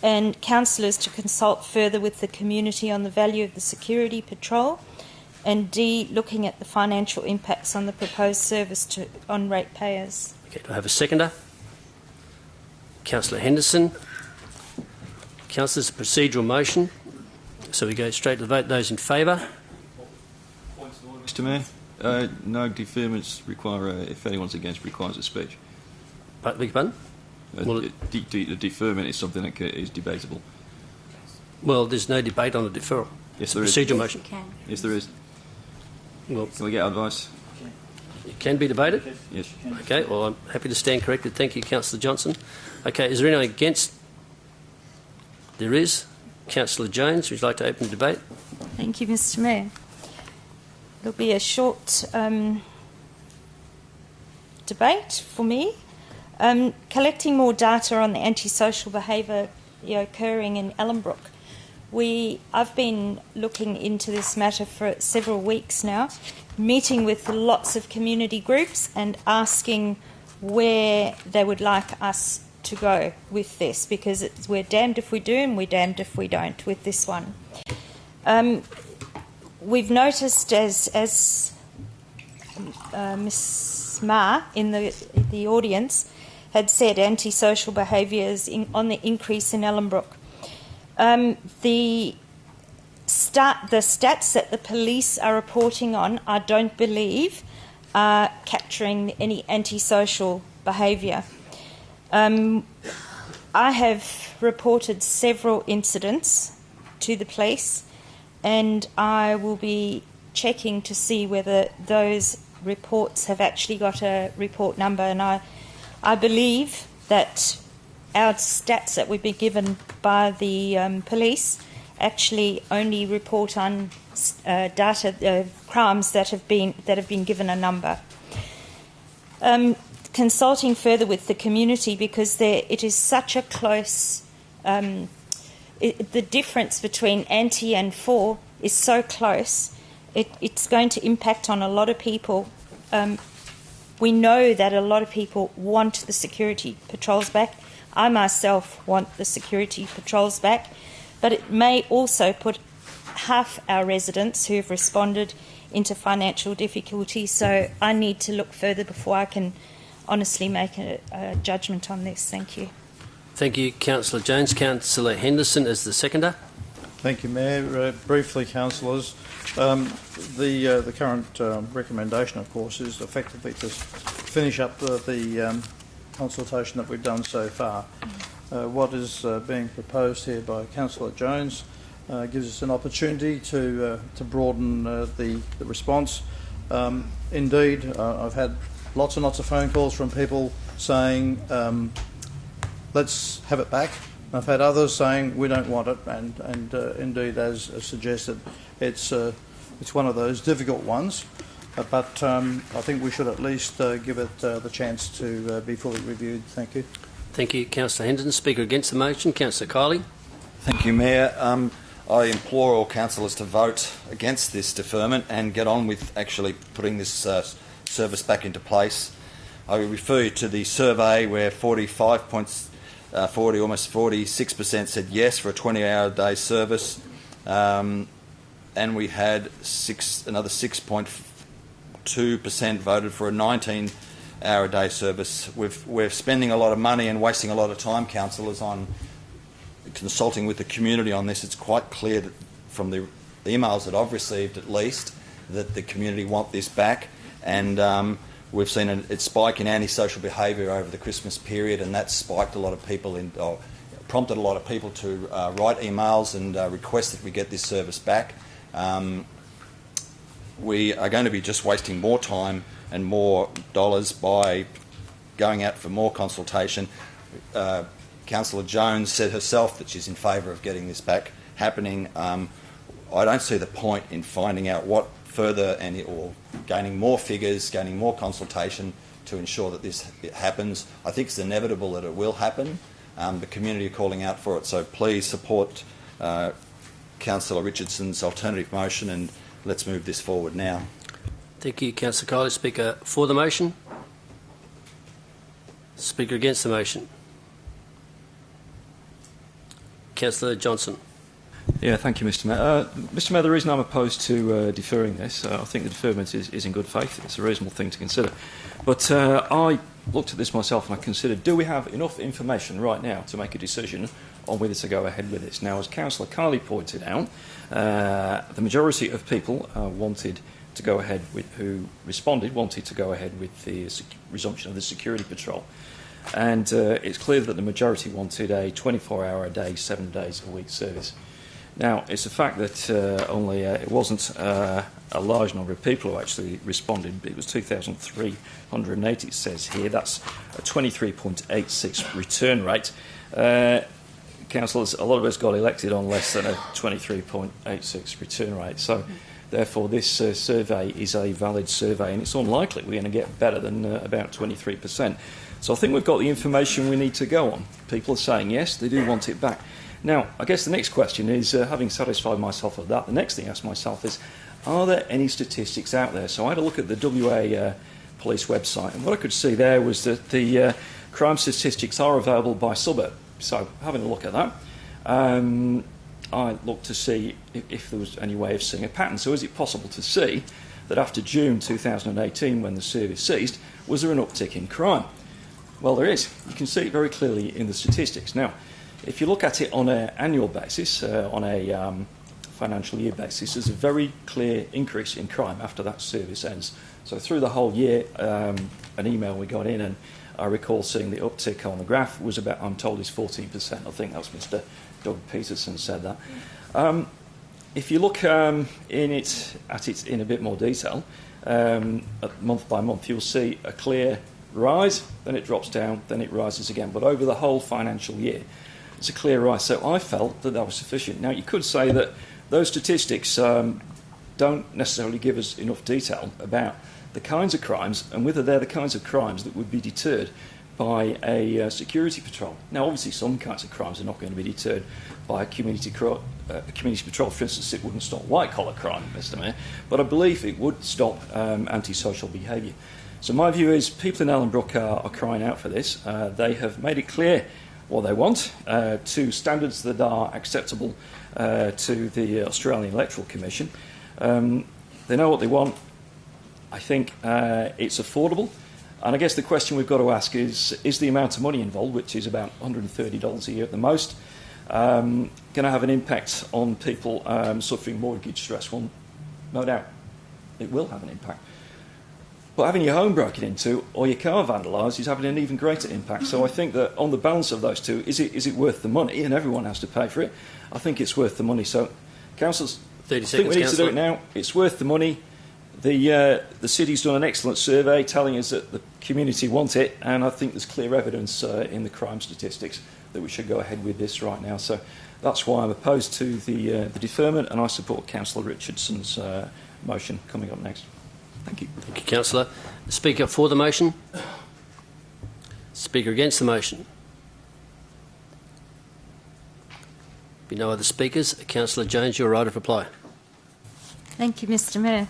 and councillors to consult further with the community on the value of the security patrol, and D, looking at the financial impacts on the proposed service on ratepayers. Okay, do I have a seconder? Councillor Henderson. Councillors, a procedural motion, so we go straight to the vote. Those in favour? Mr Mayor, no deferments require, if anyone's against, requires a speech. Beg your pardon? The deferment is something that is debatable. Well, there's no debate on the deferral. Yes, it's a procedural motion. Yes, there is. Well, can we get advice? It can be debated? Yes. Okay, well, I'm happy to stand corrected. Thank you, Councillor Johnson. Okay, is there anyone against? There is. Councillor Jones, would you like to open the debate? Thank you, Mr Mayor. There'll be a short debate for me. Collecting more data on the antisocial behaviour occurring in Ellenbrook. I've been looking into this matter for several weeks now, meeting with lots of community groups and asking where they would like us to go with this, because we're damned if we do and we're damned if we don't with this one. We've noticed, as Ms Ma in the audience had said, antisocial behaviours on the increase in Ellenbrook. The stats that the police are reporting on, I don't believe, are capturing any antisocial behaviour. I have reported several incidents to the police, and I will be checking to see whether those reports have actually got a report number. And I believe that our stats that we've been given by the police actually only report on crimes that have been given a number. Consulting further with the community, because it is such a close. The difference between anti and for is so close. It's going to impact on a lot of people. We know that a lot of people want the security patrols back. I myself want the security patrols back, but it may also put half our residents who have responded into financial difficulty. So I need to look further before I can honestly make a judgment on this. Thank you. Thank you, Councillor Jones. Councillor Henderson as the seconder. Thank you, Mayor. Briefly, councillors, the current recommendation, of course, is effectively to finish up the consultation that we've done so far. What is being proposed here by Councillor Jones gives us an opportunity to broaden the response. Indeed, I've had lots and lots of phone calls from people saying, let's have it back. I've had others saying we don't want it, and indeed, as suggested, it's one of those difficult ones. But I think we should at least give it the chance to be fully reviewed. Thank you. Thank you, Councillor Henderson. Speaker against the motion, Councillor Kiley. Thank you, Mayor. I implore all councillors to vote against this deferment and get on with actually putting this service back into place. I refer you to the survey where 46% said yes for a 20-hour-a-day service, and we had another 6.2% voted for a 19-hour-a-day service. We're spending a lot of money and wasting a lot of time, councillors, on consulting with the community on this. It's quite clear that from the emails that I've received, at least, that the community want this back, and we've seen it spike in antisocial behaviour over the Christmas period, and that spiked a lot of people prompted a lot of people to write emails and request that we get this service back. We are going to be just wasting more time and more dollars by going out for more consultation. Councillor Jones said herself that she's in favour of getting this back happening. I don't see the point in finding out what further or gaining more figures, gaining more consultation to ensure that this happens. I think it's inevitable that it will happen. The community are calling out for it, so please support Councillor Richardson's alternative motion, and let's move this forward now. Thank you, Councillor Kiley. Speaker for the motion. Speaker against the motion. Councillor Johnson. Yeah, thank you, Mr Mayor. Mr Mayor, the reason I'm opposed to deferring this, I think the deferment is in good faith. It's a reasonable thing to consider. But I looked at this myself and I considered, do we have enough information right now to make a decision on whether to go ahead with this? Now, as Councillor Carley pointed out, the majority of people wanted to go ahead with the resumption of the security patrol. And it's clear that the majority wanted a 24-hour-a-day, 7 days a week service. Now, it's a fact that it wasn't a large number of people who actually responded. It was 2,380, it says here. That's a 23.86 return rate. Councillors, a lot of us got elected on less than a 23.86 return rate. So, therefore, this survey is a valid survey, and it's unlikely we're going to get better than about 23%. So I think we've got the information we need to go on. People are saying yes, they do want it back. Now, I guess the next question is, having satisfied myself of that, the next thing I ask myself is, are there any statistics out there? So I had a look at the WA police website, and what I could see there was that the crime statistics are available by suburb. So having a look at that, I looked to see if there was any way of seeing a pattern. So is it possible to see that after June 2018, when the service ceased, was there an uptick in crime? Well, there is. You can see it very clearly in the statistics. Now, if you look at it on an annual basis, on a financial year basis, there's a very clear increase in crime after that service ends. So through the whole year, an email we got in, and I recall seeing the uptick on the graph was about, I'm told, is 14%. I think that was Mr. Doug Peterson said that. If you look at it in a bit more detail, month by month, you'll see a clear rise, then it drops down, then it rises again. But over the whole financial year, it's a clear rise. So I felt that that was sufficient. Now, you could say that those statistics don't necessarily give us enough detail about the kinds of crimes and whether they're the kinds of crimes that would be deterred by a security patrol. Now, obviously, some kinds of crimes are not going to be deterred by a community patrol. For instance, it wouldn't stop white-collar crime, Mr. Mayor, but I believe it would stop antisocial behaviour. So my view is people in Ellenbrook are crying out for this. They have made it clear what they want to standards that are acceptable to the Australian Electoral Commission. They know what they want. I think it's affordable. And I guess the question we've got to ask is the amount of money involved, which is about $130 a year at the most, going to have an impact on people suffering mortgage stress? Well, no doubt it will have an impact. But having your home broken into or your car vandalised is having an even greater impact. So I think that on the balance of those two, is it worth the money? And everyone has to pay for it. I think it's worth the money. So, councillors, 30 I seconds, think we need Councillor. to do it now. It's worth the money. The city's done an excellent survey telling us that the community want it, and I think there's clear evidence in the crime statistics that we should go ahead with this right now. So that's why I'm opposed to the deferment, and I support Councillor Richardson's motion coming up next. Thank you. Thank you, Councillor. Speaker for the motion? Speaker against the motion? Be no other speakers. Councillor Jones, your right of reply. Thank you, Mr. Mayor.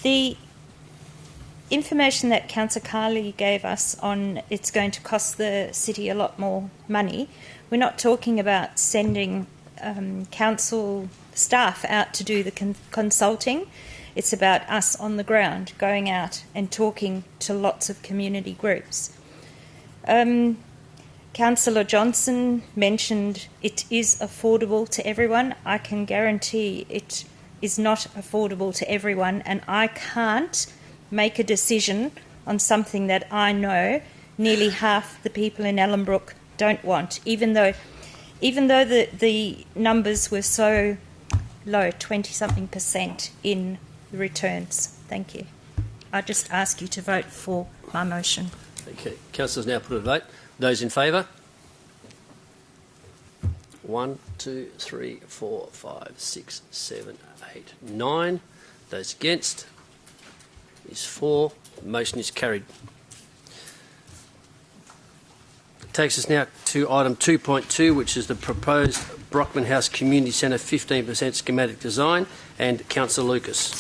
The information that Councillor Carley gave us on it's going to cost the city a lot more money, we're not talking about sending council staff out to do the consulting. It's about us on the ground going out and talking to lots of community groups. Councillor Johnson mentioned it is affordable to everyone. I can guarantee it is not affordable to everyone, and I can't make a decision on something that I know nearly half the people in Ellenbrook don't want, even though the numbers were so low, 20-something% in the returns. Thank you. I just ask you to vote for my motion. Okay. Councillors now put it to vote. Those in favour? 1, 2, 3, 4, 5, 6, 7, 8, 9. Those against is 4. The motion is carried. Takes us now to item 2.2, which is the proposed Brockman House Community Centre 15% schematic design, and Councillor Lucas.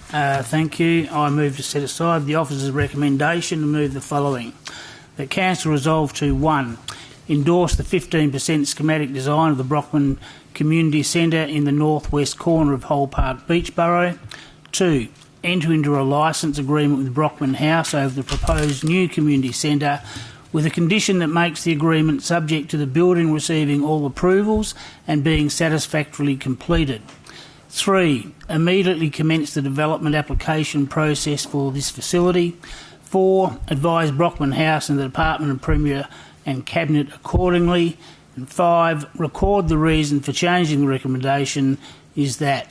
Thank you. I move to set aside the officer's recommendation and move the following. That Council resolve to 1. Endorse the 15% schematic design of the Brockman Community Centre in the northwest corner of Hole Park Beachborough. 2. Enter into a licence agreement with Brockman House over the proposed new community centre with a condition that makes the agreement subject to the building receiving all approvals and being satisfactorily completed. 3. Immediately commence the development application process for this facility. 4. Advise Brockman House and the Department of Premier and Cabinet accordingly. And 5. Record the reason for changing the recommendation is that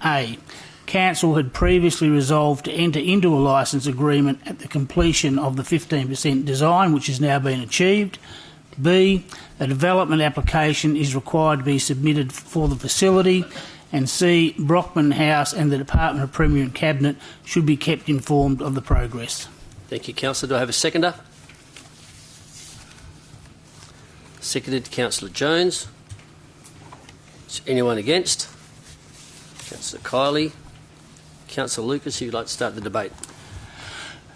A. Council had previously resolved to enter into a licence agreement at the completion of the 15% design, which has now been achieved. B. A development application is required to be submitted for the facility. And C. Brockman House and the Department of Premier and Cabinet should be kept informed of the progress. Thank you, Councillor. Do I have a seconder? Seconded, Councillor Jones. Is anyone against? Councillor Kiley. Councillor Lucas, who would like to start the debate?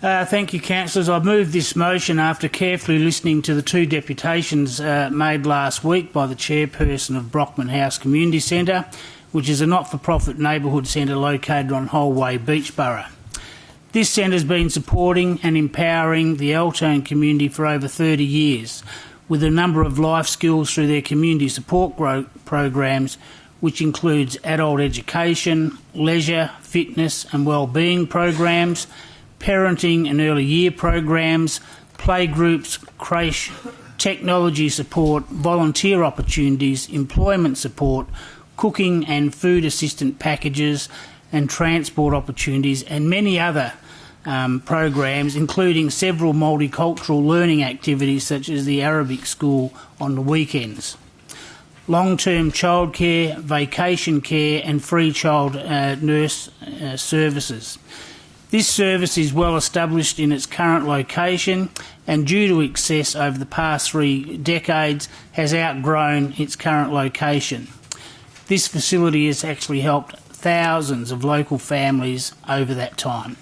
Thank you, councillors. I've moved this motion after carefully listening to the two deputations made last week by the chairperson of Brockman House Community Centre, which is a not-for-profit neighbourhood centre located on Holway, Beachborough. This centre has been supporting and empowering the Altone community for over 30 years, with a number of life skills through their community support programs, which includes adult education, leisure, fitness and wellbeing programs, parenting and early year programs, playgroups, creche, technology support, volunteer opportunities, employment support, cooking and food assistant packages and transport opportunities, and many other programs, including several multicultural learning activities such as the Arabic school on the weekends, long-term childcare, vacation care and free child nurse services. This service is well established in its current location and, due to excess over the past 3 decades, has outgrown its current location. This facility has actually helped thousands of local families over that time.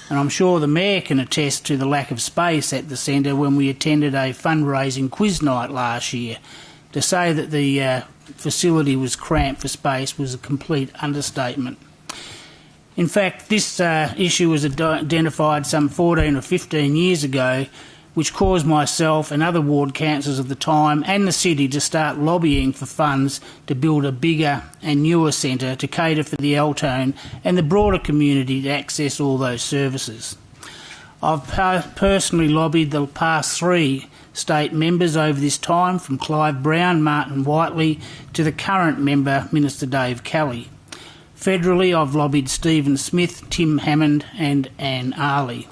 And I'm sure the Mayor can attest to the lack of space at the centre when we attended a fundraising quiz night last year. To say that the facility was cramped for space was a complete understatement. In fact, this issue was identified some 14 or 15 years ago, which caused myself and other ward councillors of the time and the city to start lobbying for funds to build a bigger and newer centre to cater for the Altone and the broader community to access all those services. I've personally lobbied the past 3 state members over this time, from Clive Brown, Martin Whiteley to the current member, Minister Dave Kelly. Federally, I've lobbied Stephen Smith, Tim Hammond and Anne Arley.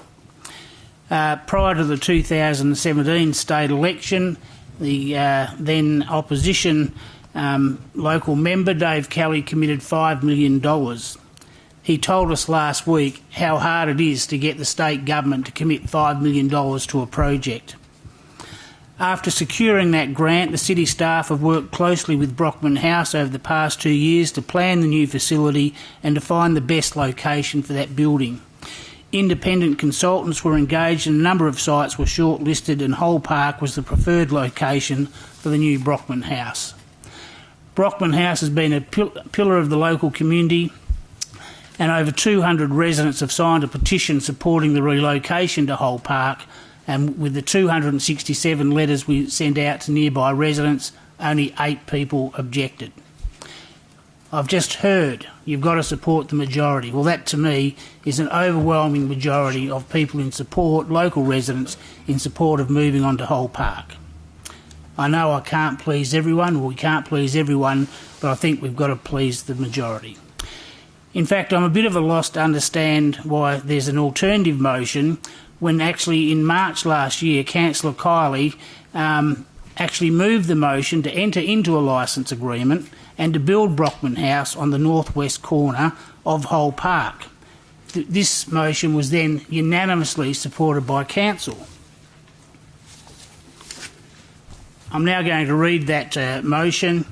Prior to the 2017 state election, the then opposition local member, Dave Kelly, committed $5 million. He told us last week how hard it is to get the state government to commit $5 million to a project. After securing that grant, the city staff have worked closely with Brockman House over the past 2 years to plan the new facility and to find the best location for that building. Independent consultants were engaged and a number of sites were shortlisted, and Hull Park was the preferred location for the new Brockman House. Brockman House has been a pillar of the local community, and over 200 residents have signed a petition supporting the relocation to Hull Park, and with the 267 letters we sent out to nearby residents, only 8 people objected. I've just heard you've got to support the majority. Well, that to me is an overwhelming majority of people in support, local residents, in support of moving on to Hull Park. I know I can't please everyone, or we can't please everyone, but I think we've got to please the majority. In fact, I'm a bit of a loss to understand why there's an alternative motion when actually in March last year, Councillor Kiley actually moved the motion to enter into a licence agreement and to build Brockman House on the northwest corner of Hull Park. This motion was then unanimously supported by Council. I'm now going to read that motion.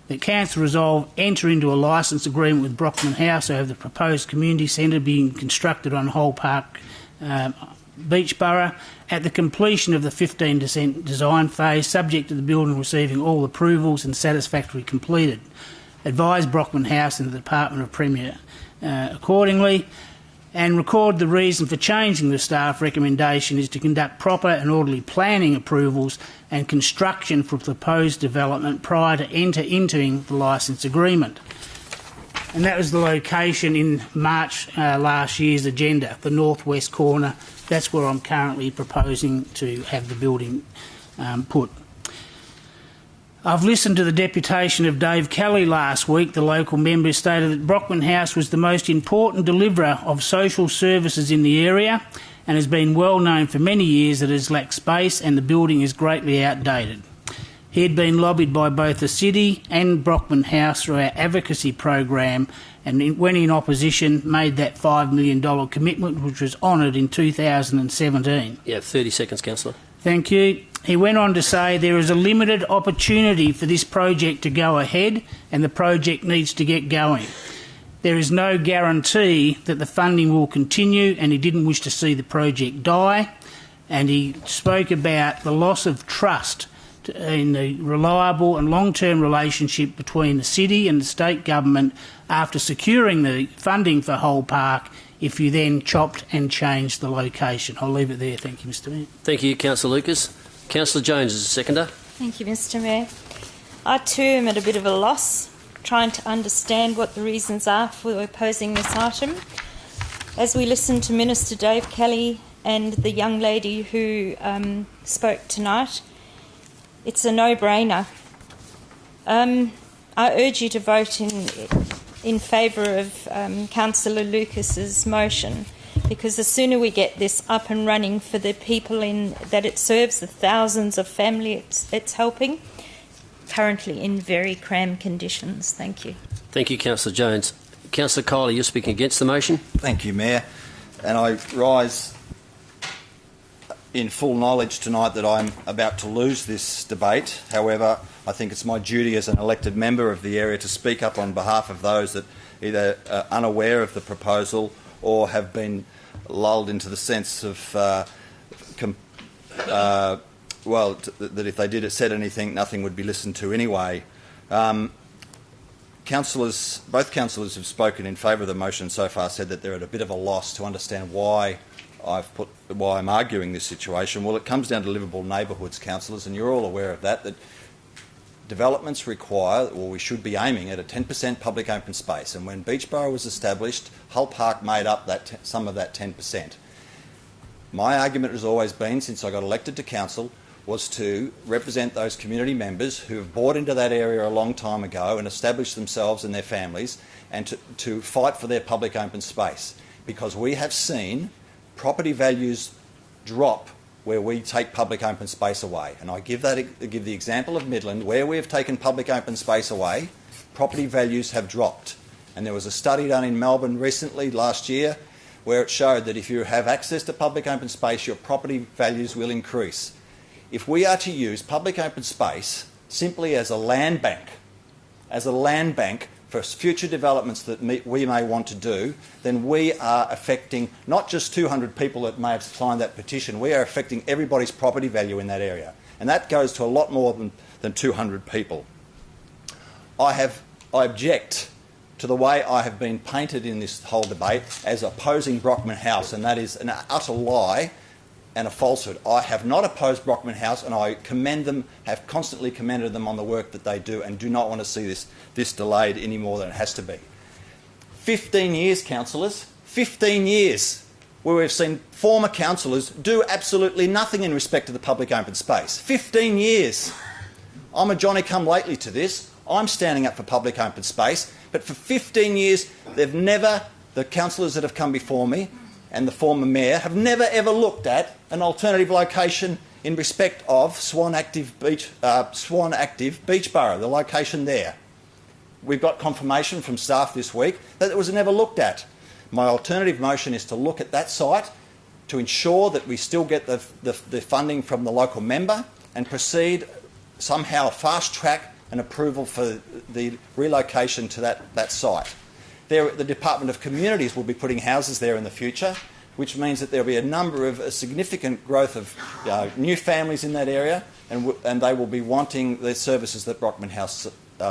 That Council resolve enter into a licence agreement with Brockman House over the proposed community centre being constructed on Hull Park, Beachborough, at the completion of the 15% design phase, subject to the building receiving all approvals and satisfactorily completed. Advise Brockman House and the Department of Premier accordingly, and record the reason for changing the staff recommendation is to conduct proper and orderly planning approvals and construction for proposed development prior to entering the licence agreement. And that was the location in March last year's agenda, the northwest corner. That's where I'm currently proposing to have the building put. I've listened to the deputation of Dave Kelly last week. The local member stated that Brockman House was the most important deliverer of social services in the area and has been well known for many years that it has lacked space and the building is greatly outdated. He had been lobbied by both the city and Brockman House through our advocacy program, and when in opposition made that $5 million commitment, which was honoured in 2017. Yeah, 30 seconds, Councillor. Thank you. He went on to say there is a limited opportunity for this project to go ahead and the project needs to get going. There is no guarantee that the funding will continue, and he didn't wish to see the project die. And he spoke about the loss of trust in the reliable and long-term relationship between the city and the state government after securing the funding for Whole Park, if you then chopped and changed the location. I'll leave it there. Thank you, Mr Mayor. Thank you, Councillor Lucas. Councillor Jones is a seconder. Thank you, Mr Mayor. I too am at a bit of a loss, trying to understand what the reasons are for opposing this item. As we listen to Minister Dave Kelly and the young lady who spoke tonight, it's a no-brainer. I urge you to vote in favour of Councillor Lucas's motion, because the sooner we get this up and running for the people that it serves, the thousands of families it's helping, currently in very cramped conditions. Thank you. Thank you, Councillor Jones. Councillor Kiley, you're speaking against the motion. Thank you, Mayor. And I rise in full knowledge tonight that I'm about to lose this debate. However, I think it's my duty as an elected member of the area to speak up on behalf of those that either are unaware of the proposal or have been lulled into the sense of, that if they said anything, nothing would be listened to anyway. Both councillors who've spoken in favour of the motion so far said that they're at a bit of a loss to understand why I'm arguing this situation. Well, it comes down to livable neighbourhoods, councillors, and you're all aware of that developments require, or we should be aiming at, a 10% public open space. And when Beachborough was established, Hull Park made up some of that 10%. My argument has always been, since I got elected to council, was to represent those community members who have bought into that area a long time ago and established themselves and their families, and to fight for their public open space. Because we have seen property values drop where we take public open space away. And I give the example of Midland, where we have taken public open space away, property values have dropped. And there was a study done in Melbourne recently, last year, where it showed that if you have access to public open space, your property values will increase. If we are to use public open space simply as a land bank for future developments that we may want to do, then we are affecting not just 200 people that may have signed that petition, we are affecting everybody's property value in that area. And that goes to a lot more than 200 people. I object to the way I have been painted in this whole debate as opposing Brockman House, and that is an utter lie and a falsehood. I have not opposed Brockman House, and I commend them, have constantly commended them on the work that they do, and do not want to see this delayed any more than it has to be. 15 years, councillors, 15 years, where we've seen former councillors do absolutely nothing in respect to the public open space. 15 years. I'm a Johnny-come-lately to this. I'm standing up for public open space, but for 15 years, the councillors that have come before me and the former mayor have never ever looked at an alternative location in respect of Swan Active Beachborough, the location there. We've got confirmation from staff this week that it was never looked at. My alternative motion is to look at that site to ensure that we still get the funding from the local member and proceed somehow fast-track an approval for the relocation to that site. The Department of Communities will be putting houses there in the future, which means that there will be a significant growth of new families in that area, and they will be wanting the services that Brockman House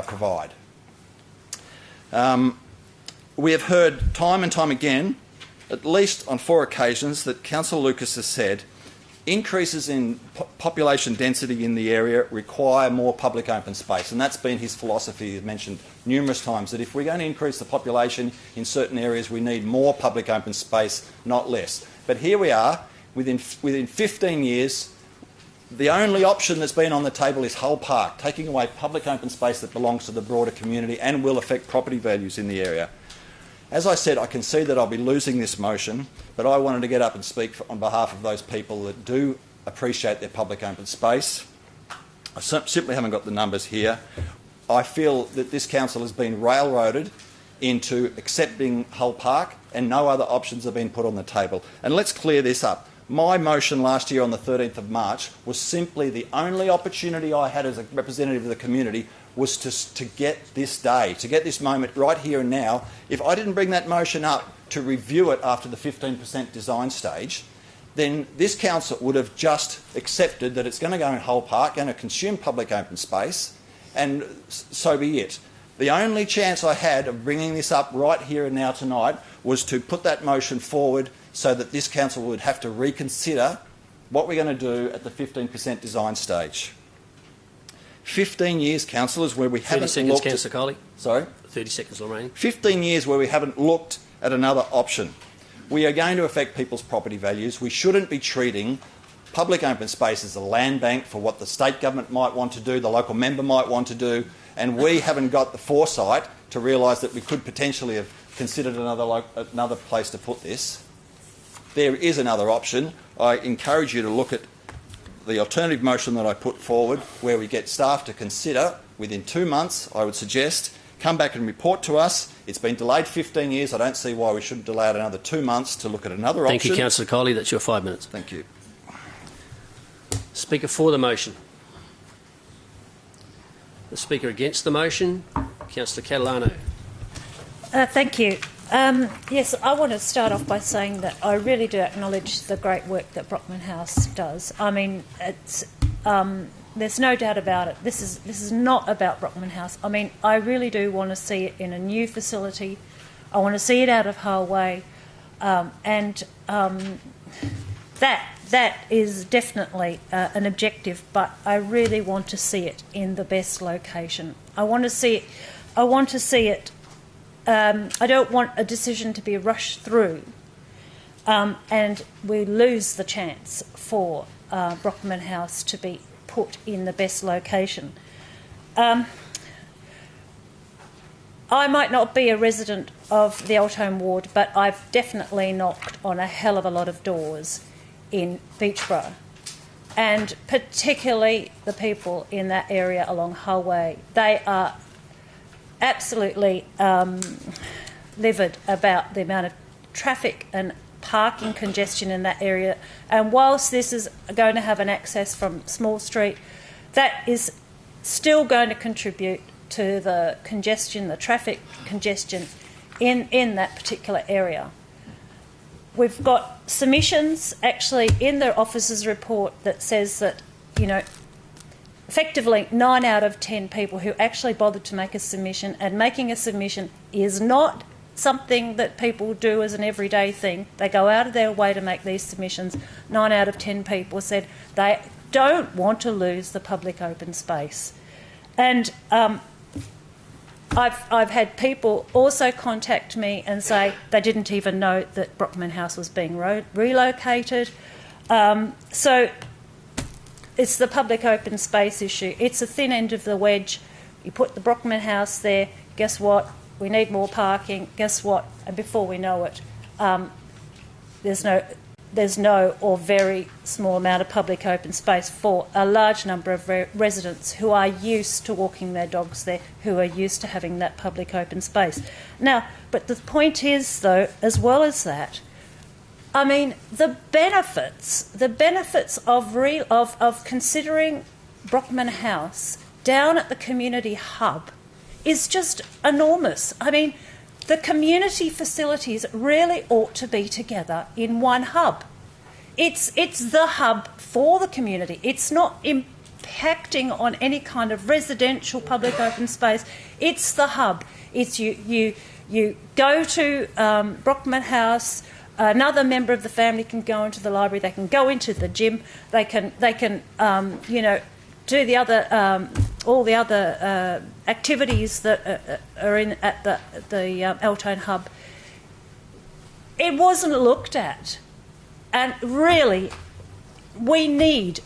provide. We have heard time and time again, at least on 4 occasions, that Councillor Lucas has said increases in population density in the area require more public open space, and that's been his philosophy. He's mentioned numerous times that if we're going to increase the population in certain areas, we need more public open space, not less. But here we are, within 15 years, the only option that's been on the table is Hull Park, taking away public open space that belongs to the broader community and will affect property values in the area. As I said, I can see that I'll be losing this motion, but I wanted to get up and speak on behalf of those people that do appreciate their public open space. I simply haven't got the numbers here. I feel that this council has been railroaded into accepting Hull Park and no other options have been put on the table. And let's clear this up. My motion last year on the 13th of March was simply the only opportunity I had as a representative of the community was to get this day, to get this moment right here and now. If I didn't bring that motion up to review it after the 15% design stage, then this council would have just accepted that it's going to go in Hull Park, going to consume public open space, and so be it. The only chance I had of bringing this up right here and now tonight was to put that motion forward so that this council would have to reconsider what we're going to do at the 15% design stage. 15 years, councillors, where we haven't 30 seconds, looked... Councillor Coley. Sorry? 30 seconds remaining. 15 years where we haven't looked at another option. We are going to affect people's property values. We shouldn't be treating public open space as a land bank for what the state government might want to do, the local member might want to do, and we haven't got the foresight to realise that we could potentially have considered another place to put this. There is another option. I encourage you to look at the alternative motion that I put forward, where we get staff to consider within 2 months, I would suggest, come back and report to us. It's been delayed 15 years. I don't see why we shouldn't delay it another 2 months to look at another option. Thank you, Councillor Coley. That's your 5 minutes. Thank you. Speaker for the motion. The Speaker against the motion, Councillor Catalano. Thank you. Yes, I want to start off by saying that I really do acknowledge the great work that Brockman House does. I mean, it's, there's no doubt about it. This is not about Brockman House. I mean, I really do want to see it in a new facility. I want to see it out of Hull Way, that is definitely an objective. But I really want to see it in the best location. I want to see it. I don't want a decision to be rushed through and we lose the chance for Brockman House to be put in the best location. I might not be a resident of the Old Home Ward, but I've definitely knocked on a hell of a lot of doors in Beachborough, and particularly the people in that area along Hull Way. They are absolutely livid about the amount of traffic and parking congestion in that area. And whilst this is going to have an access from Small Street, that is still going to contribute to the congestion, the traffic congestion in that particular area. We've got submissions actually in the officer's report that says that, you know, effectively 9 out of 10 people who actually bothered to make a submission, and making a submission is not something that people do as an everyday thing. They go out of their way to make these submissions. 9 out of 10 people said they don't want to lose the public open space. And I've had people also contact me and say they didn't even know that Brockman House was being relocated. So it's the public open space issue. It's a thin end of the wedge. You put the Brockman House there, guess what? We need more parking. Guess what? And before we know it, there's no or very small amount of public open space for a large number of residents who are used to walking their dogs there, who are used to having that public open space. Now, but the point is, though, as well as that, I mean, the benefits of considering Brockman House down at the community hub is just enormous. I mean, the community facilities really ought to be together in one hub. It's the hub for the community. It's not impacting on any kind of residential public open space. It's the hub. It's you go to Brockman House. Another member of the family can go into the library. They can go into the gym. They can do the other all the other activities that are in at the Eltone hub. It wasn't looked at, and really, we need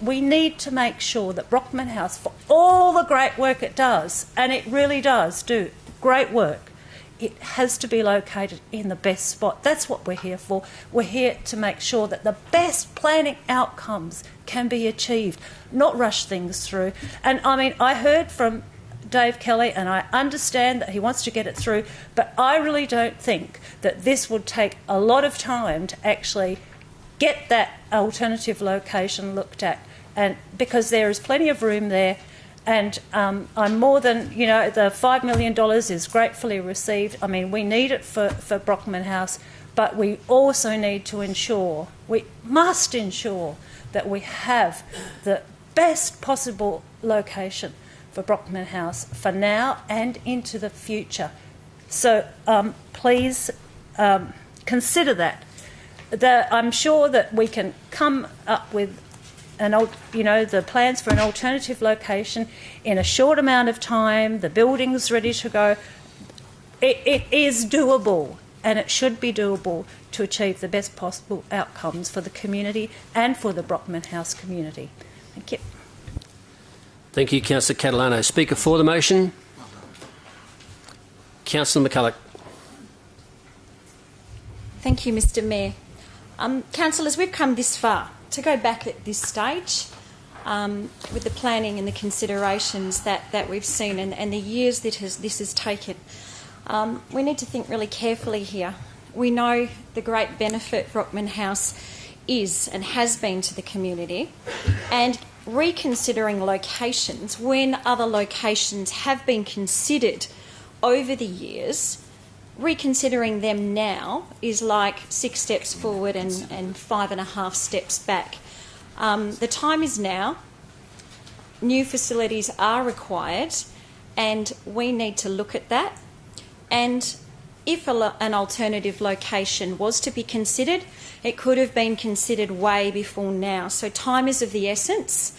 to make sure that Brockman House, for all the great work it does, and it really does do great work, it has to be located in the best spot. That's what we're here for. We're here to make sure that the best planning outcomes can be achieved, not rush things through. And I mean, I heard from Dave Kelly, and I understand that he wants to get it through, but I really don't think that this would take a lot of time to actually get that alternative location looked at, and because there is plenty of room there. And I'm more than, the $5 million is gratefully received. I mean, we need it for Brockman House, but we also need to ensure, we must ensure that we have the best possible location for Brockman House for now and into the future. So please consider that. I'm sure that we can come up with the plans for an alternative location in a short amount of time. The building's ready to go. It is doable, and it should be doable to achieve the best possible outcomes for the community and for the Brockman House community. Thank you. Thank you, Councillor Catalano. Speaker for the motion, Councillor McCulloch. Thank you, Mr Mayor. Councillors, we've come this far. To go back at this stage, with the planning and the considerations that we've seen and the years that this has taken, we need to think really carefully here. We know the great benefit Brockman House is and has been to the community, and reconsidering locations when other locations have been considered over the years, reconsidering them now is like 6 steps forward and 5.5 steps back. The time is now. New facilities are required, and we need to look at that. And if an alternative location was to be considered, it could have been considered way before now. So time is of the essence,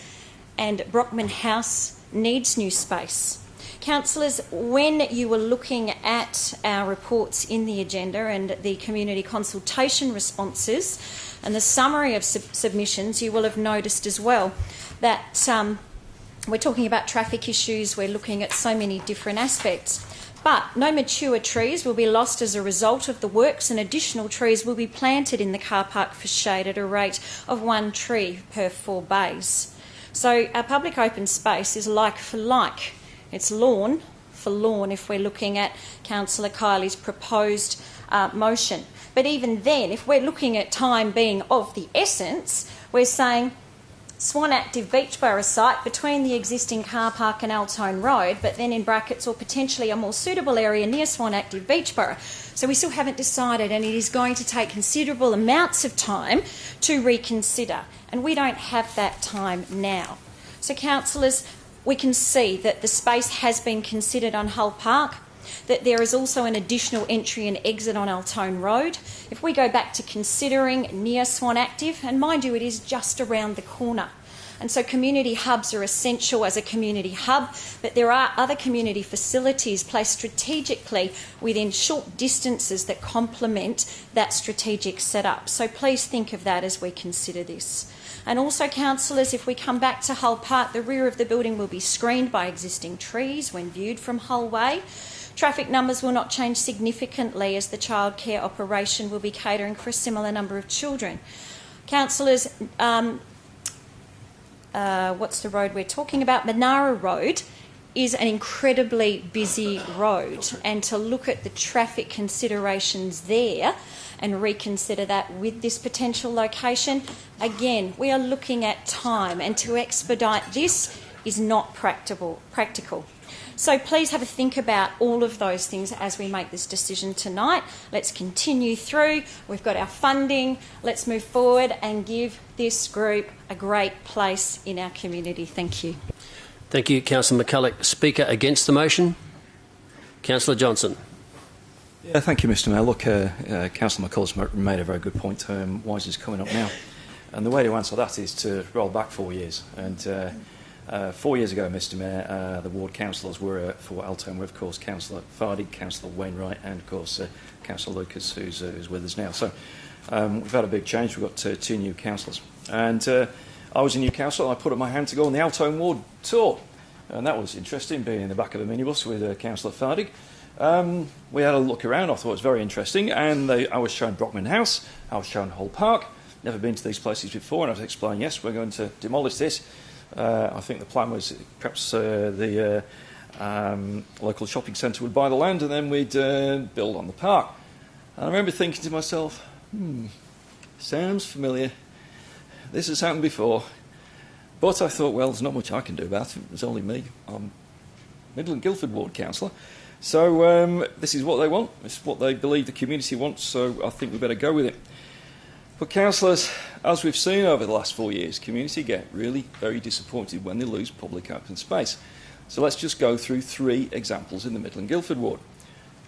and Brockman House needs new space. Councillors, when you were looking at our reports in the agenda and the community consultation responses and the summary of submissions, you will have noticed as well that we're talking about traffic issues, we're looking at so many different aspects. But no mature trees will be lost as a result of the works, and additional trees will be planted in the car park for shade at a rate of 1 tree per 4 bays. So our public open space is like for like. It's lawn for lawn if we're looking at Councillor Kiley's proposed motion. But even then, if we're looking at time being of the essence, we're saying Swan Active Beachborough site between the existing car park and Altone Road, but then in brackets or potentially a more suitable area near Swan Active Beachborough. So we still haven't decided, and it is going to take considerable amounts of time to reconsider, and we don't have that time now. So councillors, we can see that the space has been considered on Hull Park, that there is also an additional entry and exit on Altone Road. If we go back to considering near Swan Active, and mind you, it is just around the corner. And so community hubs are essential as a community hub, but there are other community facilities placed strategically within short distances that complement that strategic setup. So please think of that as we consider this. And also, councillors, if we come back to Hull Park, the rear of the building will be screened by existing trees when viewed from Hull Way. Traffic numbers will not change significantly as the childcare operation will be catering for a similar number of children. Councillors, what's the road we're talking about? Monara Road is an incredibly busy road, and to look at the traffic considerations there and reconsider that with this potential location, again, we are looking at time, and to expedite this is not practical. So please have a think about all of those things as we make this decision tonight. Let's continue through. We've got our funding. Let's move forward and give this group a great place in our community. Thank you. Thank you, Councillor McCulloch. Speaker against the motion, Councillor Johnson. Yeah, thank you, Mr Mayor. Look, Councillor McCulloch's made a very good point. Why is this coming up now? And the way to answer that is to roll back 4 years. And 4 years ago, Mr Mayor, the ward councillors were for Altone were, of course, Councillor Fardig, Councillor Wainwright, and, of course, Councillor Lucas, who's with us now. So we've had a big change. We've got 2 new councillors. And I was a new councillor. I put up my hand to go on the Altone ward tour. And that was interesting, being in the back of a minibus with Councillor Fardig. We had a look around. I thought it was very interesting. And I was shown Brockman House. I was shown Hull Park. Never been to these places before. And I was explaining, yes, we're going to demolish this. I think the plan was perhaps the local shopping centre would buy the land and then we'd build on the park. And I remember thinking to myself, Sounds familiar. This has happened before. But I thought, well, there's not much I can do about it. It's only me. I'm Midland Guildford Ward Councillor. So this is what they want. It's what they believe the community wants, so I think we better go with it. But councillors, as we've seen over the last 4 years, community get really very disappointed when they lose public open space. So let's just go through 3 examples in the Midland Guildford Ward.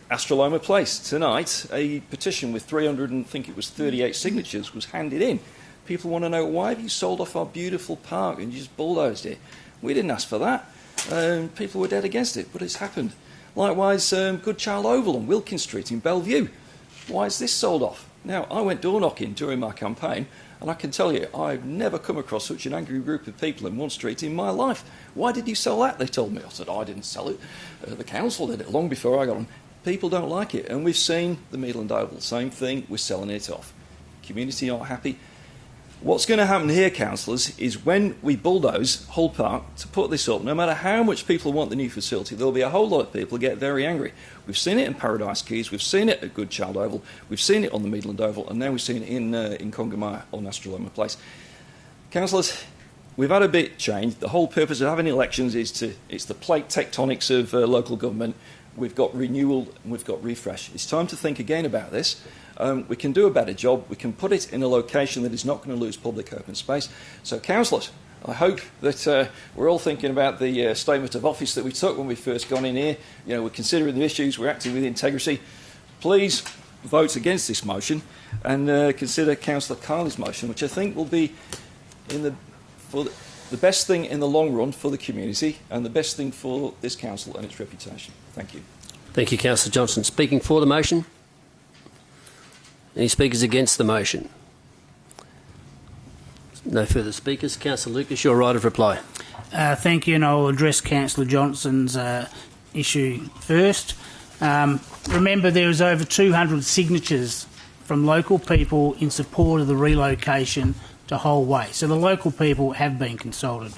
Astroloma Place. Tonight, a petition with 338 signatures was handed in. People want to know, why have you sold off our beautiful park and you just bulldozed it? We didn't ask for that. People were dead against it, but it's happened. Likewise, Good Child Oval on Wilkins Street in Bellevue. Why is this sold off? Now, I went door knocking during my campaign, and I can tell you, I've never come across such an angry group of people in one street in my life. Why did you sell that? They told me. I said, I didn't sell it. The council did it long before I got on. People don't like it, and we've seen the Midland Oval, same thing, we're selling it off. Community aren't happy. What's going to happen here, councillors, is when we bulldoze Hull Park to put this up, no matter how much people want the new facility, there'll be a whole lot of people who get very angry. We've seen it in Paradise Keys, we've seen it at Good Child Oval, we've seen it on the Midland Oval, and now we've seen it in Congamaya on Astroloma Place. Councillors, we've had a bit change. The whole purpose of having elections is it's the plate tectonics of local government. We've got renewal and we've got refresh. It's time to think again about this. We can do a better job. We can put it in a location that is not going to lose public open space. So, councillors, I hope that we're all thinking about the statement of office that we took when we first got in here. You know, we're considering the issues, we're acting with integrity. Please vote against this motion and consider Councillor Carley's motion, which I think will be for the best thing in the long run for the community and the best thing for this council and its reputation. Thank you. Thank you, Councillor Johnson. Speaking for the motion? Any speakers against the motion? No further speakers. Councillor Lucas, your right of reply. Thank you, and I'll address Councillor Johnson's issue first. Remember, there is over 200 signatures from local people in support of the relocation to Whole Way. So the local people have been consulted.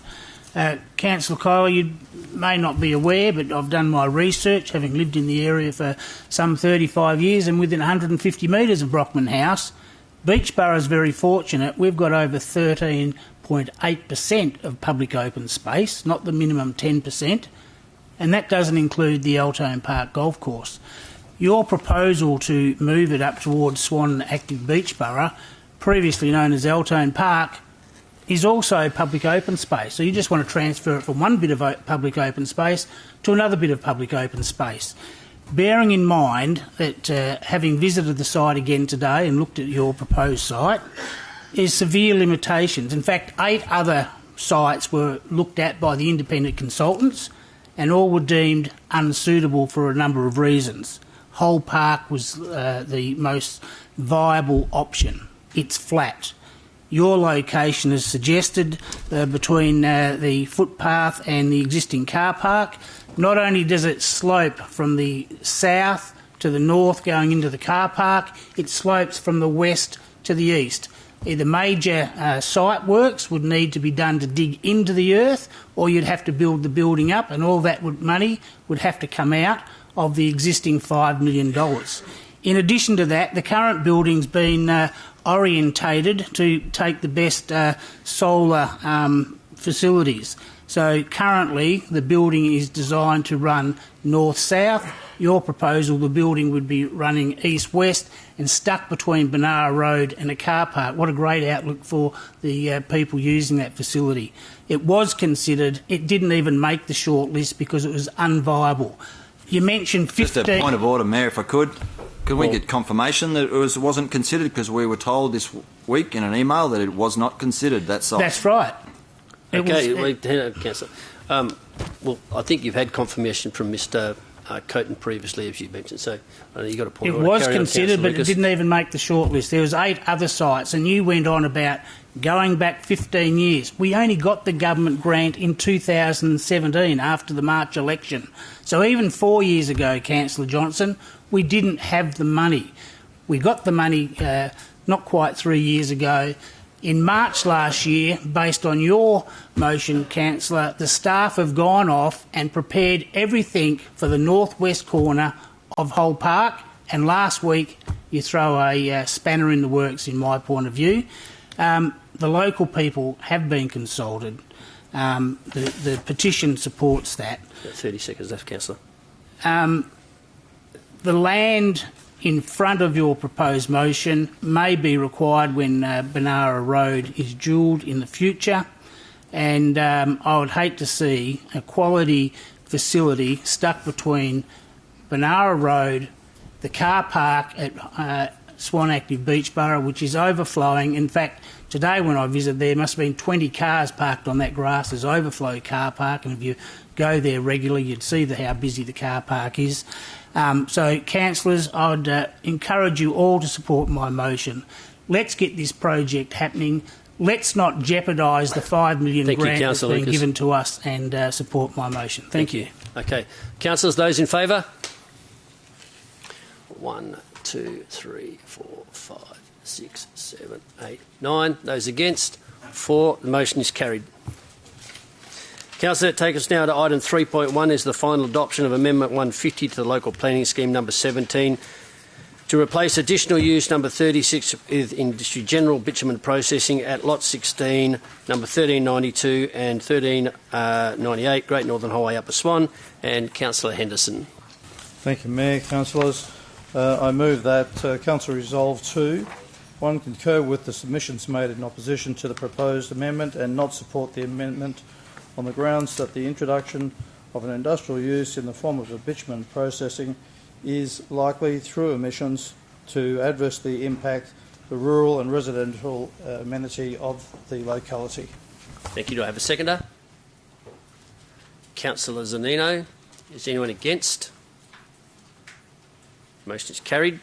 Councillor Kyle, you may not be aware, but I've done my research, having lived in the area for some 35 years, and within 150 metres of Brockman House, Beachborough is very fortunate. We've got over 13.8% of public open space, not the minimum 10%, and that doesn't include the Altone Park Golf Course. Your proposal to move it up towards Swan Active Beachborough, previously known as Altone Park, is also public open space. So you just want to transfer it from one bit of public open space to another bit of public open space. Bearing in mind that having visited the site again today and looked at your proposed site, there's severe limitations. In fact, 8 other sites were looked at by the independent consultants and all were deemed unsuitable for a number of reasons. Whole Park was the most viable option. It's flat. Your location is suggested between the footpath and the existing car park. Not only does it slope from the south to the north going into the car park, it slopes from the west to the east. Either major site works would need to be done to dig into the earth, or you'd have to build the building up, and all that money would have to come out of the existing $5 million. In addition to that, the current building's been orientated to take the best solar facilities. So currently the building is designed to run north-south. Your proposal, the building would be running east-west and stuck between Benara Road and a car park. What a great outlook for the people using that facility. It was considered, it didn't even make the short list because it was unviable. You mentioned 15... Just a point of order, Mayor, if I could. Could we get confirmation that it wasn't considered? Because we were told this week in an email that it was not considered, that site. That's right. Councillor. Well, I think you've had confirmation from Mr Coaten previously, as you mentioned, so you've got a point. It was considered, but it didn't even make the short list. There was 8 other sites, and you went on about going back 15 years. We only got the government grant in 2017 after the March election. So even 4 years ago, Councillor Johnson, we didn't have the money. We got the money not quite 3 years ago. In March last year, based on your motion, Councillor, the staff have gone off and prepared everything for the northwest corner of Hull Park, and last week you throw a spanner in the works in my point of view. The local people have been consulted. The petition supports that. 30 seconds left, Councillor. The land in front of your proposed motion may be required when Benara Road is dualled in the future, and I would hate to see a quality facility stuck between Benara Road, the car park at Swan Active Beachborough, which is overflowing. In fact, today when I visited, there must have been 20 cars parked on that grass as overflow car park, and if you go there regularly, you'd see how busy the car park is. So, councillors, I'd encourage you all to support my motion. Let's get this project happening. Let's not jeopardise the $5 million grant that's been given to us, and support my motion. Thank you. Okay. Councillors, those in favour? 1, 2, 3, 4, 5, 6, 7, 8, 9. Those against? 4. The motion is carried. Councillor, take us now to item 3.1 is the final adoption of Amendment 150 to the Local Planning Scheme number 17 to replace additional use number 36 with industry general bitumen processing at lot 16, number 1392 and 1398 Great Northern Highway, Upper Swan. And Councillor Henderson. Thank you, Mayor, councillors. I move that Council resolve 2, 1, concur with the submissions made in opposition to the proposed amendment and not support the amendment on the grounds that the introduction of an industrial use in the form of a bitumen processing is likely, through emissions, to adversely impact the rural and residential amenity of the locality. Thank you. Do I have a seconder? Councillor Zanino. Is anyone against? Motion is carried.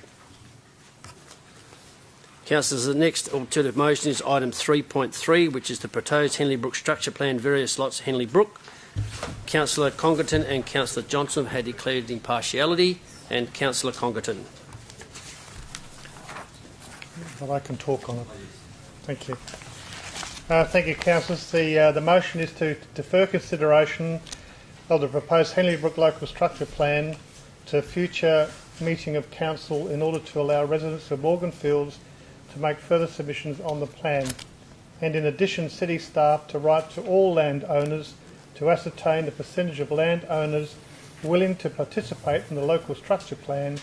Councillors, the next alternative motion is item 3.3, which is the proposed Henley Brook structure plan, various lots of Henley Brook. Councillor Congerton and Councillor Johnson have declared impartiality, and Councillor Congerton. But I can talk on it. Thank you. Thank you, councillors. The motion is to defer consideration of the proposed Henley Brook local structure plan to a future meeting of council in order to allow residents of Morganfields to make further submissions on the plan, and in addition city staff to write to all landowners to ascertain the percentage of landowners willing to participate in the local structure plan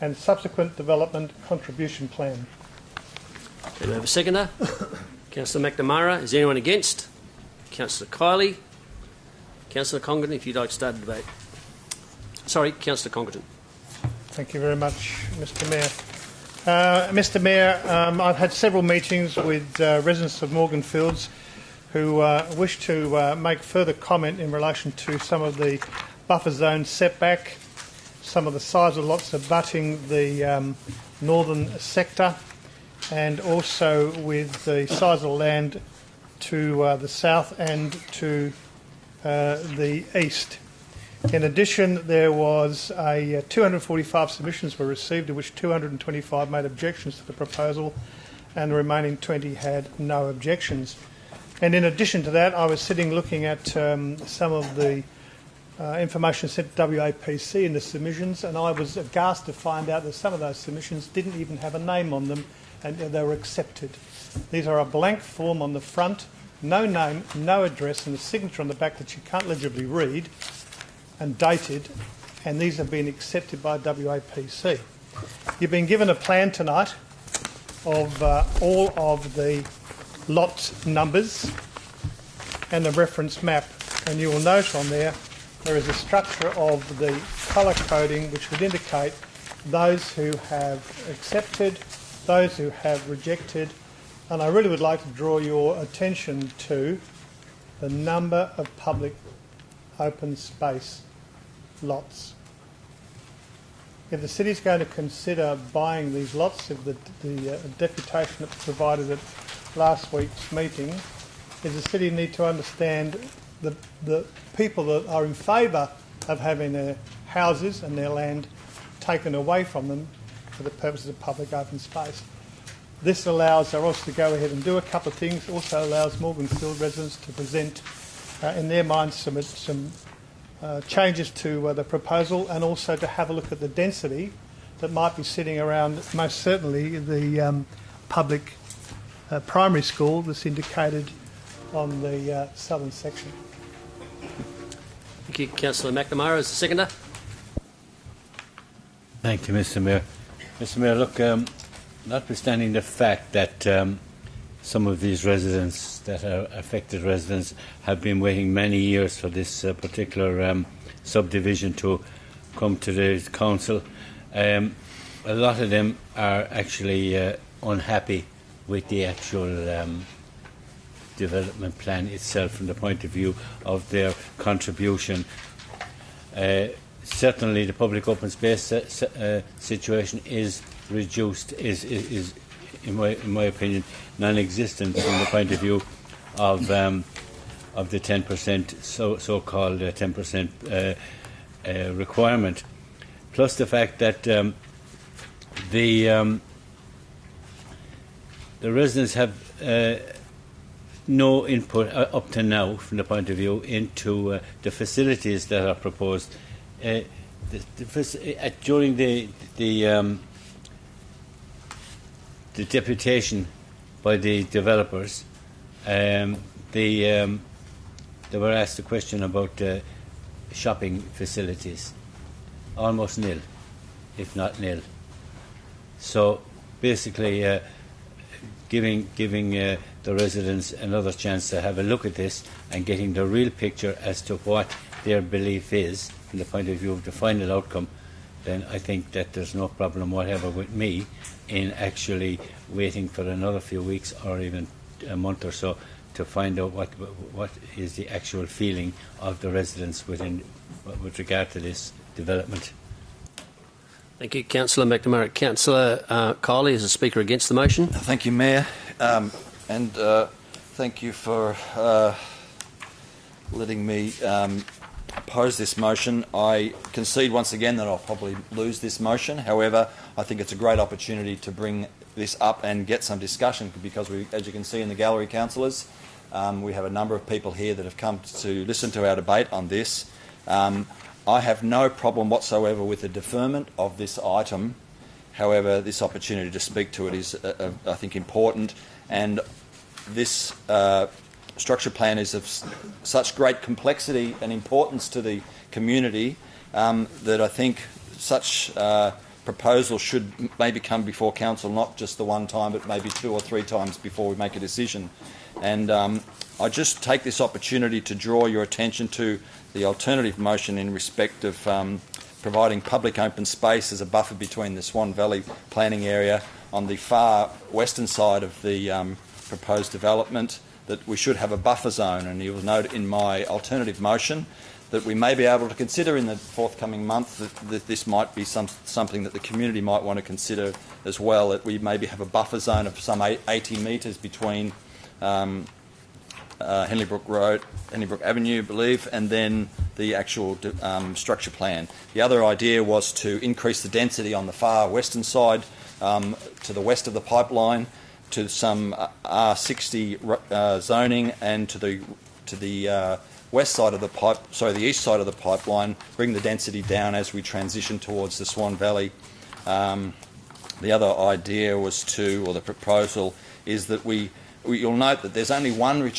and subsequent development contribution plan. Do we have a seconder? Councillor McNamara. Is anyone against? Councillor Kiley. Councillor Congerton, if you'd like to start the debate. Sorry, Councillor Congerton. Thank you very much, Mr Mayor. Mr Mayor, I've had several meetings with residents of Morganfields who wish to make further comment in relation to some of the buffer zone setback, some of the size of lots abutting the northern sector, and also with the size of land to the south and to the east. In addition, there was 245 submissions were received, of which 225 made objections to the proposal, and the remaining 20 had no objections. And in addition to that, I was sitting looking at some of the information sent to WAPC in the submissions, and I was aghast to find out that some of those submissions didn't even have a name on them, and they were accepted. These are a blank form on the front, no name, no address, and a signature on the back that you can't legibly read, and dated, and these have been accepted by WAPC. You've been given a plan tonight of all of the lot numbers and the reference map, and you will note on there is a structure of the colour coding which would indicate those who have accepted, those who have rejected, and I really would like to draw your attention to the number of public open space lots. If the city is going to consider buying these lots, if the deputation that was provided at last week's meeting, is the city need to understand the people that are in favour of having their houses and their land taken away from them for the purposes of public open space. This allows us to go ahead and do a couple of things. Also allows Morganfield residents to present in their minds some changes to the proposal, and also to have a look at the density that might be sitting around, most certainly the public primary school that's indicated on the southern section. Thank you, Councillor McNamara. As the seconder. Thank you, Mr. Mayor. Mr. Mayor, look, notwithstanding the fact that some of these residents that are affected residents have been waiting many years for this particular subdivision to come to the council, a lot of them are actually unhappy with the actual development plan itself from the point of view of their contribution. Certainly the public open space situation is reduced, is in my opinion non-existent from the point of view of the 10% so-called 10% requirement, plus the fact that the residents have no input up to now from the point of view into the facilities that are proposed. During the deputation by the developers, they were asked a question about shopping facilities. Almost nil, if not nil. So basically, giving the residents another chance to have a look at this and getting the real picture as to what their belief is from the point of view of the final outcome, then I think that there's no problem whatever with me in actually waiting for another few weeks or even a month or so to find out what is the actual feeling of the residents with regard to this development. Thank you, Councillor McNamara. Councillor Kiley is a speaker against the motion. Thank you, Mayor, and thank you for letting me oppose this motion. I concede once again that I'll probably lose this motion. However, I think it's a great opportunity to bring this up and get some discussion because, as you can see in the gallery, councillors, we have a number of people here that have come to listen to our debate on this. I have no problem whatsoever with the deferment of this item. However, this opportunity to speak to it is, I think, important. And this structure plan is of such great complexity and importance to the community that I think such proposal should maybe come before council, not just the one time, but maybe 2 or 3 times before we make a decision. And I just take this opportunity to draw your attention to the alternative motion in respect of providing public open space as a buffer between the Swan Valley planning area on the far western side of the proposed development, that we should have a buffer zone. And you will note in my alternative motion that we may be able to consider in the forthcoming month that this might be something that the community might want to consider as well, that we maybe have a buffer zone of some 80 metres between Henley Brook Avenue, I believe, and then the actual structure plan. The other idea was to increase the density on the far western side to the west of the pipeline to some R60 zoning, and to the west side of the the east side of the pipeline, bring the density down as we transition towards the Swan Valley. The other idea was the proposal is that you'll note that there's only one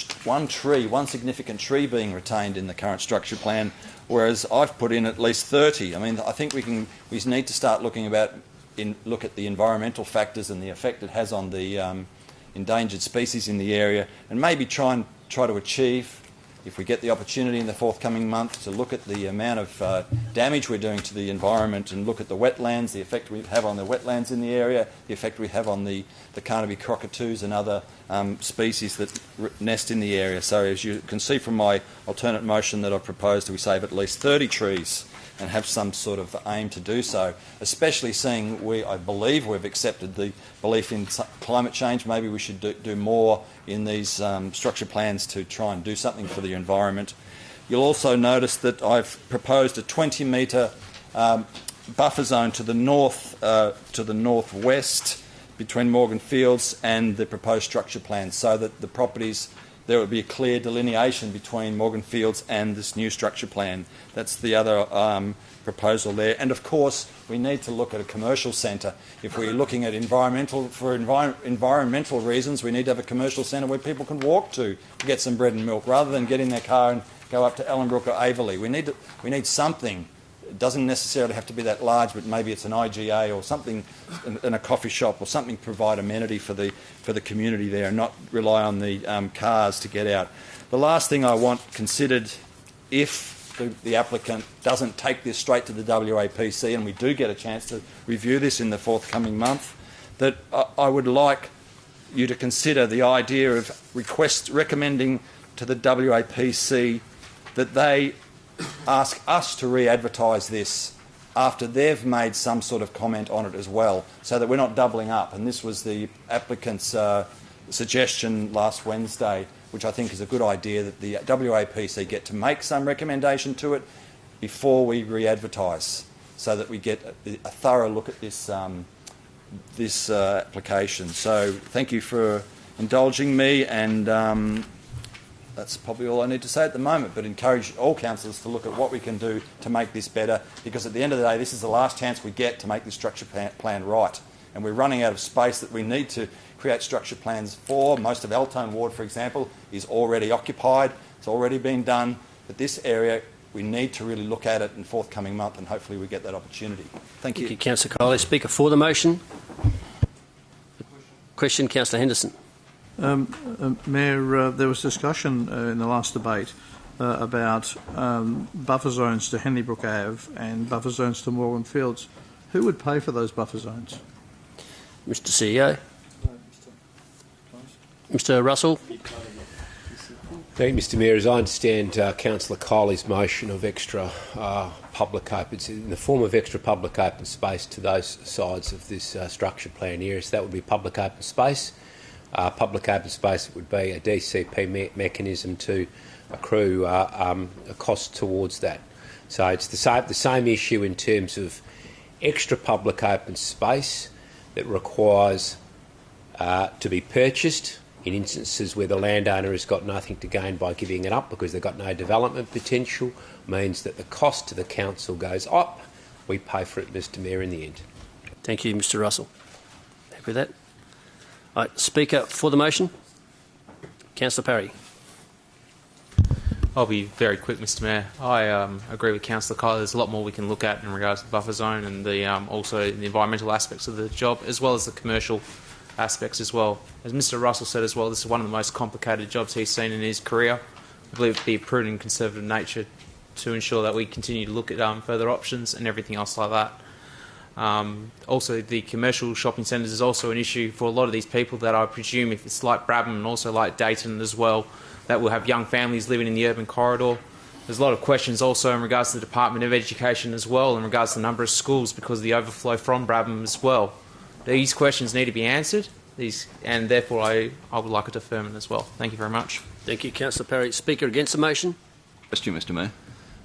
significant tree being retained in the current structure plan, whereas I've put in at least 30. I mean, I think we need to start look at the environmental factors and the effect it has on the endangered species in the area, and maybe try to achieve, if we get the opportunity in the forthcoming month, to look at the amount of damage we're doing to the environment, and look at the wetlands, the effect we have on the wetlands in the area, the effect we have on the Carnaby cockatoos and other species that nest in the area. So as you can see from my alternate motion that I've proposed, we save at least 30 trees and have some sort of aim to do so, especially seeing I believe we've accepted the belief in climate change. Maybe we should do more in these structure plans to try and do something for the environment. You'll also notice that I've proposed a 20-metre buffer zone to the northwest between Morgan Fields and the proposed structure plan, so that the properties there would be a clear delineation between Morgan Fields and this new structure plan. That's the other proposal there. And of course, we need to look at a commercial centre. If we're looking at environmental reasons, we need to have a commercial centre where people can walk to get some bread and milk, rather than get in their car and go up to Ellenbrook or Averley. We need something. It doesn't necessarily have to be that large, but maybe it's an IGA or something in a coffee shop or something to provide amenity for the community there, and not rely on the cars to get out. The last thing I want considered, if the applicant doesn't take this straight to the WAPC, and we do get a chance to review this in the forthcoming month, that I would like you to consider the idea of recommending to the WAPC that they ask us to re-advertise this after they've made some sort of comment on it as well, so that we're not doubling up. And this was the applicant's suggestion last Wednesday, which I think is a good idea, that the WAPC get to make some recommendation to it before we re-advertise, so that we get a thorough look at this application. So thank you for indulging me, and that's probably all I need to say at the moment, but encourage all councillors to look at what we can do to make this better, because at the end of the day, this is the last chance we get to make this structure plan right. And we're running out of space that we need to create structure plans for. Most of Altone Ward, for example, is already occupied. It's already been done. But this area, we need to really look at it in forthcoming month, and hopefully we get that opportunity. Thank you. Thank you, Councillor Kiley. Speaker for the motion. Question, Councillor Henderson. Mayor, there was discussion in the last debate about buffer zones to Henley Brook Ave and buffer zones to Morgan Fields. Who would pay for those buffer zones? Mr CEO. Mr Russell. Thank you, Mr Mayor. As I understand Councillor Kiley's motion of extra public open, in the form of extra public open space to those sides of this structure plan areas, that would be public open space. Public open space would be a DCP mechanism to accrue a cost towards that. So it's the same issue in terms of extra public open space that requires to be purchased in instances where the landowner has got nothing to gain by giving it up because they've got no development potential, means that the cost to the council goes up. We pay for it, Mr Mayor, in the end. Thank you, Mr Russell. Happy with that? Right, Speaker for the motion. Councillor Parry. I'll be very quick, Mr Mayor. I agree with Councillor Kiley. There's a lot more we can look at in regards to the buffer zone and the also the environmental aspects of the job, as well as the commercial aspects as well. As Mr Russell said as well, this is one of the most complicated jobs he's seen in his career. I believe it to be a prudent and conservative nature to ensure that we continue to look at further options and everything else like that. Also, the commercial shopping centres is also an issue for a lot of these people that I presume, if it's like Brabham and also like Dayton as well, that will have young families living in the urban corridor. There's a lot of questions also in regards to the Department of Education as well, in regards to the number of schools because of the overflow from Brabham as well. These questions need to be answered, and therefore I would like a deferment as well. Thank you very much. Thank you, Councillor Parry. Speaker against the motion. Question, Mr Mayor.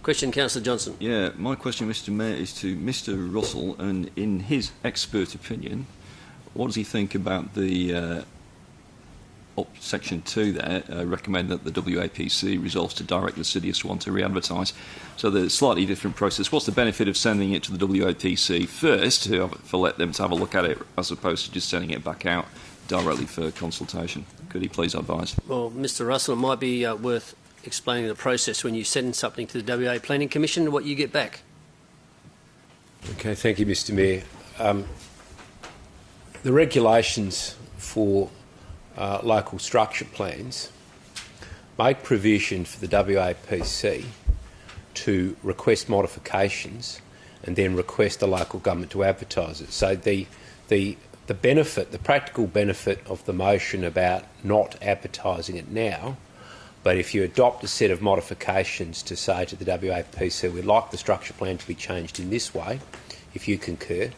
Question, Councillor Johnson. Yeah, my question, Mr Mayor, is to Mr Russell, and in his expert opinion, what does he think about the section 2 there, recommend that the WAPC resolves to direct the City of Swan to re-advertise. So the slightly different process. What's the benefit of sending it to the WAPC first for let them to have a look at it, as opposed to just sending it back out directly for consultation? Could he please advise? Well, Mr Russell, it might be worth explaining the process when you send something to the WA Planning Commission and what you get back. Okay, thank you, Mr Mayor. The regulations for local structure plans make provision for the WAPC to request modifications and then request the local government to advertise it. So the benefit, the practical benefit of the motion about not advertising it now, but if you adopt a set of modifications to say to the WAPC, we'd like the structure plan to be changed in this way, if you concur,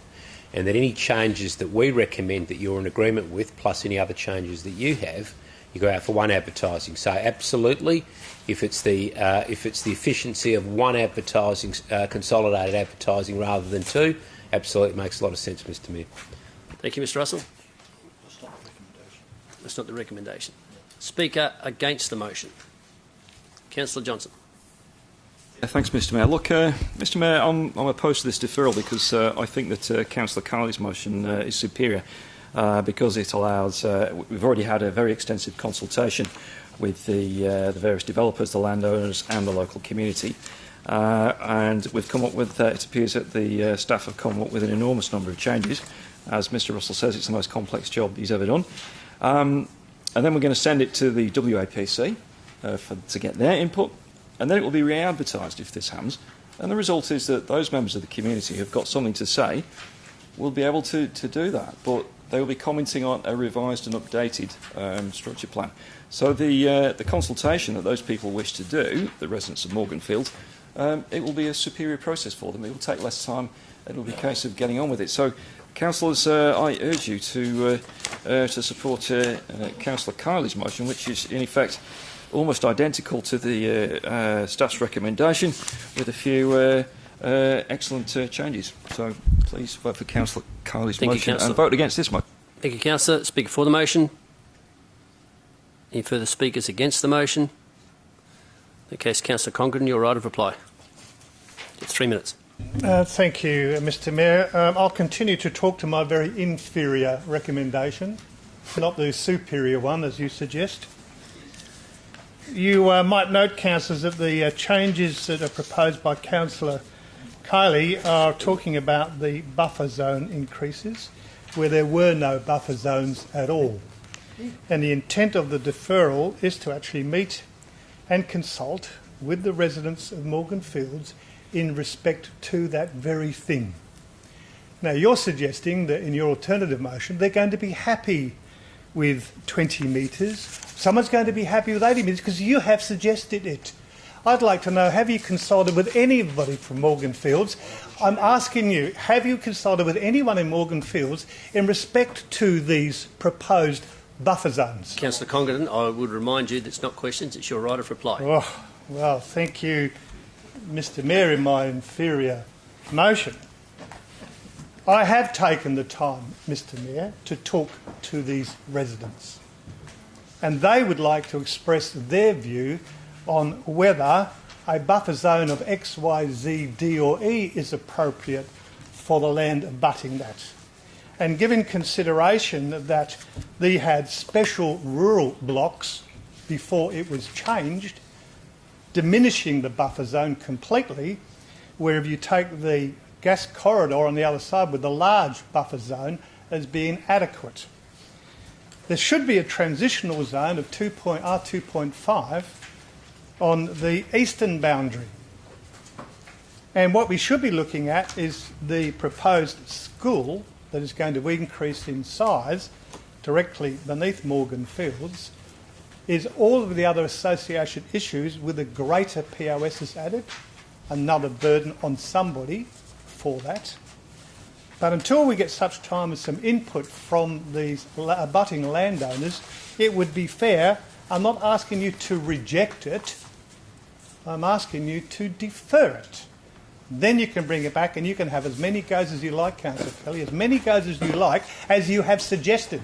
and that any changes that we recommend that you're in agreement with, plus any other changes that you have, you go out for one advertising. So absolutely, if it's the efficiency of one advertising, consolidated advertising rather than two, absolutely makes a lot of sense, Mr Mayor. Thank you, Mr Russell. That's not the recommendation. Speaker against the motion. Councillor Johnson. Thanks, Mr Mayor. Look, Mr Mayor, I'm opposed to this deferral because I think that Councillor Carley's motion is superior because it allows... we've already had a very extensive consultation with the various developers, the landowners and the local community. And we've come up with, it appears that the staff have come up with an enormous number of changes. As Mr Russell says, it's the most complex job he's ever done. And then we're going to send it to the WAPC to get their input. And then it will be re-advertised if this happens. And the result is that those members of the community who've got something to say will be able to do that. But they will be commenting on a revised and updated structure plan. So the consultation that those people wish to do, the residents of Morganfield, it will be a superior process for them. It will take less time. It will be a case of getting on with it. So, councillors, I urge you to support Councillor Kiley's motion, which is in effect almost identical to the staff's recommendation, with a few excellent changes. So, please vote for Councillor Kiley's motion and vote against this motion. Thank you, Councillor. Speaker for the motion. Any further speakers against the motion? In the case, Councillor Congren, your right of reply. It's 3 minutes. Thank you, Mr Mayor. I'll continue to talk to my very inferior recommendation, not the superior one, as you suggest. You might note, councillors, that the changes that are proposed by Councillor Kiley are talking about the buffer zone increases, where there were no buffer zones at all. And the intent of the deferral is to actually meet and consult with the residents of Morganfields in respect to that very thing. Now, you're suggesting that in your alternative motion they're going to be happy with 20 metres. Someone's going to be happy with 80 metres because you have suggested it. I'd like to know, have you consulted with anybody from Morganfields? I'm asking you, have you consulted with anyone in Morganfields in respect to these proposed buffer zones? Councillor Congren, I would remind you that it's not questions, it's your right of reply. Oh, well, thank you, Mr Mayor, in my inferior motion. I have taken the time, Mr Mayor, to talk to these residents. And they would like to express their view on whether a buffer zone of X, Y, Z, D or E is appropriate for the land abutting that. And given consideration that they had special rural blocks before it was changed, diminishing the buffer zone completely, where if you take the gas corridor on the other side with the large buffer zone as being adequate. There should be a transitional zone of R2.5 on the eastern boundary. And what we should be looking at is the proposed school that is going to increase in size directly beneath Morganfields is all of the other association issues with a greater POS is added, another burden on somebody for that. But until we get such time as some input from these abutting landowners, it would be fair. I'm not asking you to reject it. I'm asking you to defer it. Then you can bring it back and you can have as many goes as you like, Councillor Kelly, as many goes as you like, as you have suggested.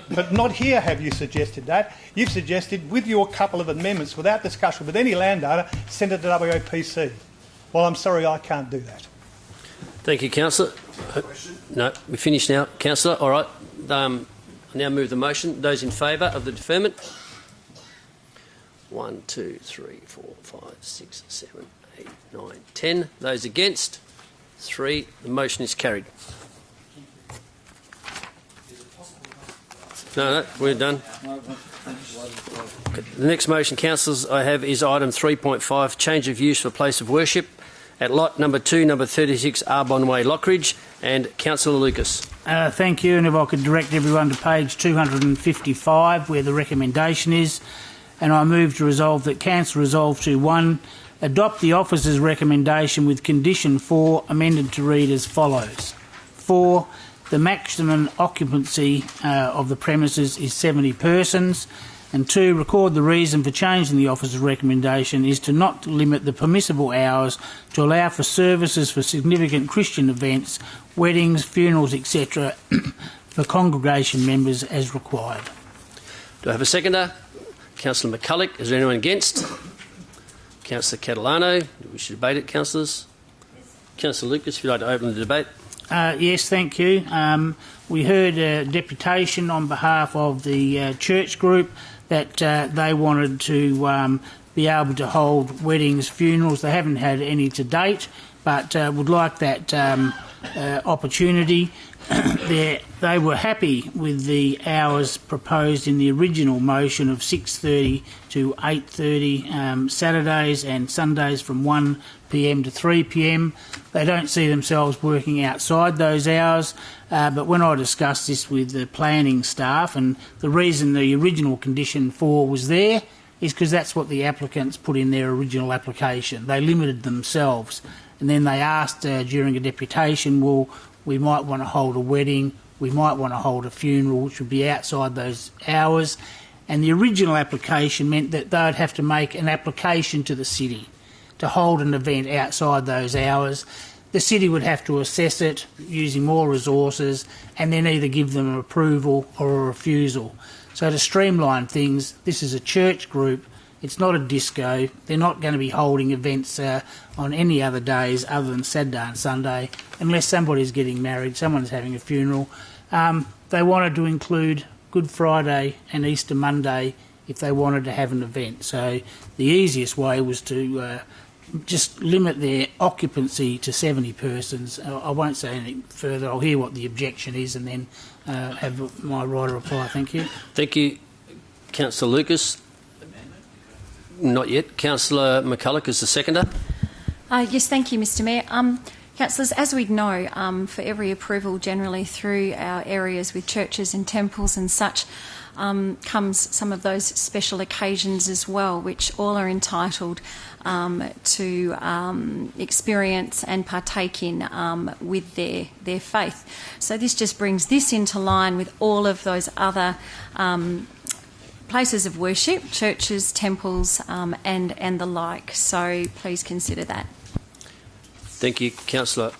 But not here have you suggested that. You've suggested, with your couple of amendments, without discussion with any landowner, send it to WAPC. Well, I'm sorry, I can't do that. Thank you, Councillor. No, we're finished now. Councillor, all right. I now move the motion. Those in favour of the deferment? 1, 2, 3, 4, 5, 6, 7, 8, 9, 10. Those against? 3. The motion is carried. No, we're done. The next motion, councillors, I have is item 3.5, change of use for place of worship at lot number 2, number 36, Arbonne Way, Lockridge. And Councillor Lucas. Thank you, and if I could direct everyone to page 255 where the recommendation is, and I move to resolve that Council resolve to 1, adopt the officer's recommendation with condition 4 amended to read as follows. 4, the maximum occupancy of the premises is 70 persons. And 2, record the reason for changing the officer's recommendation is to not limit the permissible hours to allow for services for significant Christian events, weddings, funerals, etc. for congregation members as required. Do I have a seconder? Councillor McCulloch. Is there anyone against? Councillor Catalano. Do you wish to debate it, councillors? Councillor Lucas, if you'd like to open the debate. Yes, thank you. We heard a deputation on behalf of the church group that they wanted to be able to hold weddings, funerals. They haven't had any to date, but would like that opportunity. They were happy with the hours proposed in the original motion of 6:30 to 8:30 Saturdays and Sundays from 1 p.m. to 3 p.m. They don't see themselves working outside those hours, but when I discussed this with the planning staff, and the reason the original condition 4 was there is because that's what the applicants put in their original application. They limited themselves, and then they asked during a deputation, well, we might want to hold a wedding, we might want to hold a funeral, which would be outside those hours. And the original application meant that they would have to make an application to the city to hold an event outside those hours. The city would have to assess it using more resources and then either give them an approval or a refusal. So to streamline things, this is a church group. It's not a disco. They're not going to be holding events on any other days other than Saturday and Sunday, unless somebody's getting married, someone's having a funeral. They wanted to include Good Friday and Easter Monday if they wanted to have an event. So the easiest way was to just limit their occupancy to 70 persons. I won't say anything further. I'll hear what the objection is and then have my right to reply. Thank you. Thank you, Councillor Lucas. Not yet. Councillor McCulloch is the seconder. Yes, thank you, Mr Mayor. Councillors, as we know, for every approval generally through our areas with churches and temples and such, comes some of those special occasions as well, which all are entitled to experience and partake in with their faith. So this just brings this into line with all of those other places of worship, churches, temples, and the like. So please consider that. Thank you, Councillor.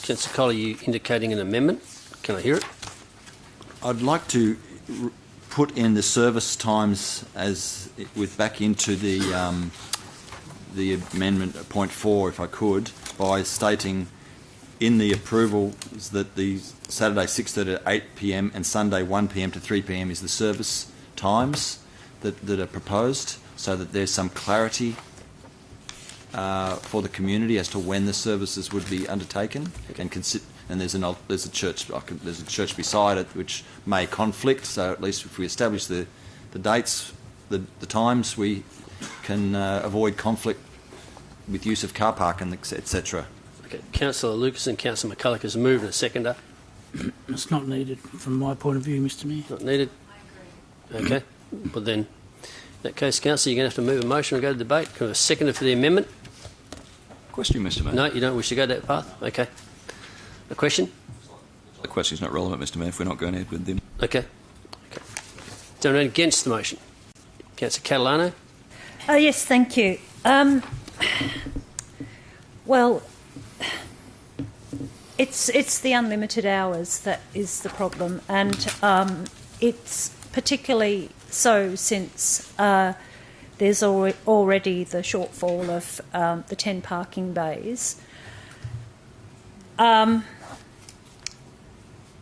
Councillor Cole, are you indicating an amendment? Can I hear it? I'd like to put in the service times back into the amendment at point 4, if I could, by stating in the approval that the Saturday 6:30 to 8 p.m. and Sunday 1 p.m. to 3 p.m. is the service times that are proposed, so that there's some clarity for the community as to when the services would be undertaken. And there's a church beside it which may conflict. So at least if we establish the dates, the times, we can avoid conflict with use of car park and etc. Okay, Councillor Lucas and Councillor McCulloch has moved and a seconder. It's not needed from my point of view, Mr Mayor. Not needed. Okay, but then in that case, Councillor, you're going to have to move a motion and go to debate. Can I have a seconder for the amendment? Question, Mr Mayor. No, you don't wish to go that path? Okay. A question? The question's not relevant, Mr Mayor, if we're not going ahead with them. Okay. Is there anyone against the motion? Councillor Catalano? Yes, thank you. Well, it's the unlimited hours that is the problem, and it's particularly so since there's already the shortfall of the 10 parking bays.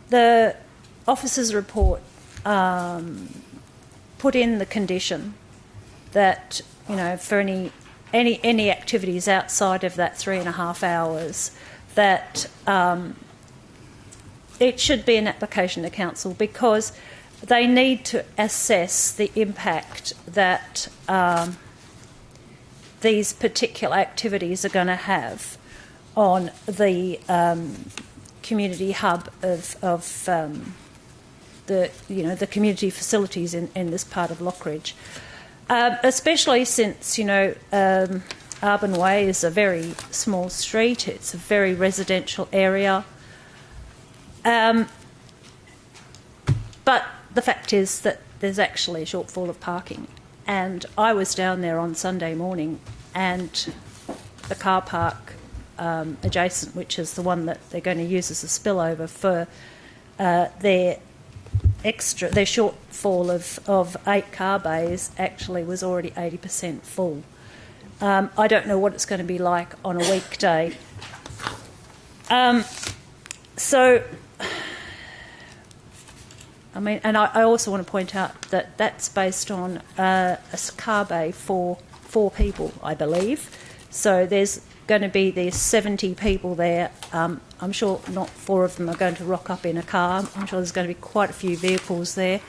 The officer's report put in the condition that, you know, for any activities outside of that 3.5 hours, that it should be an application to council, because they need to assess the impact that these particular activities are going to have on the community hub of the community facilities in this part of Lockridge, especially since Arbon Way is a very small street. It's a very residential area, but the fact is that there's actually a shortfall of parking. And I was down there on Sunday morning, and the car park adjacent, which is the one that they're going to use as a spillover for their their shortfall of 8 car bays actually was already 80% full. I don't know what it's going to be like on a weekday. So, I mean, and I also want to point out that that's based on a car bay for 4 people, I believe. So there's going to be these 70 people there. I'm sure not 4 of them are going to rock up in a car. I'm sure there's going to be quite a few vehicles there.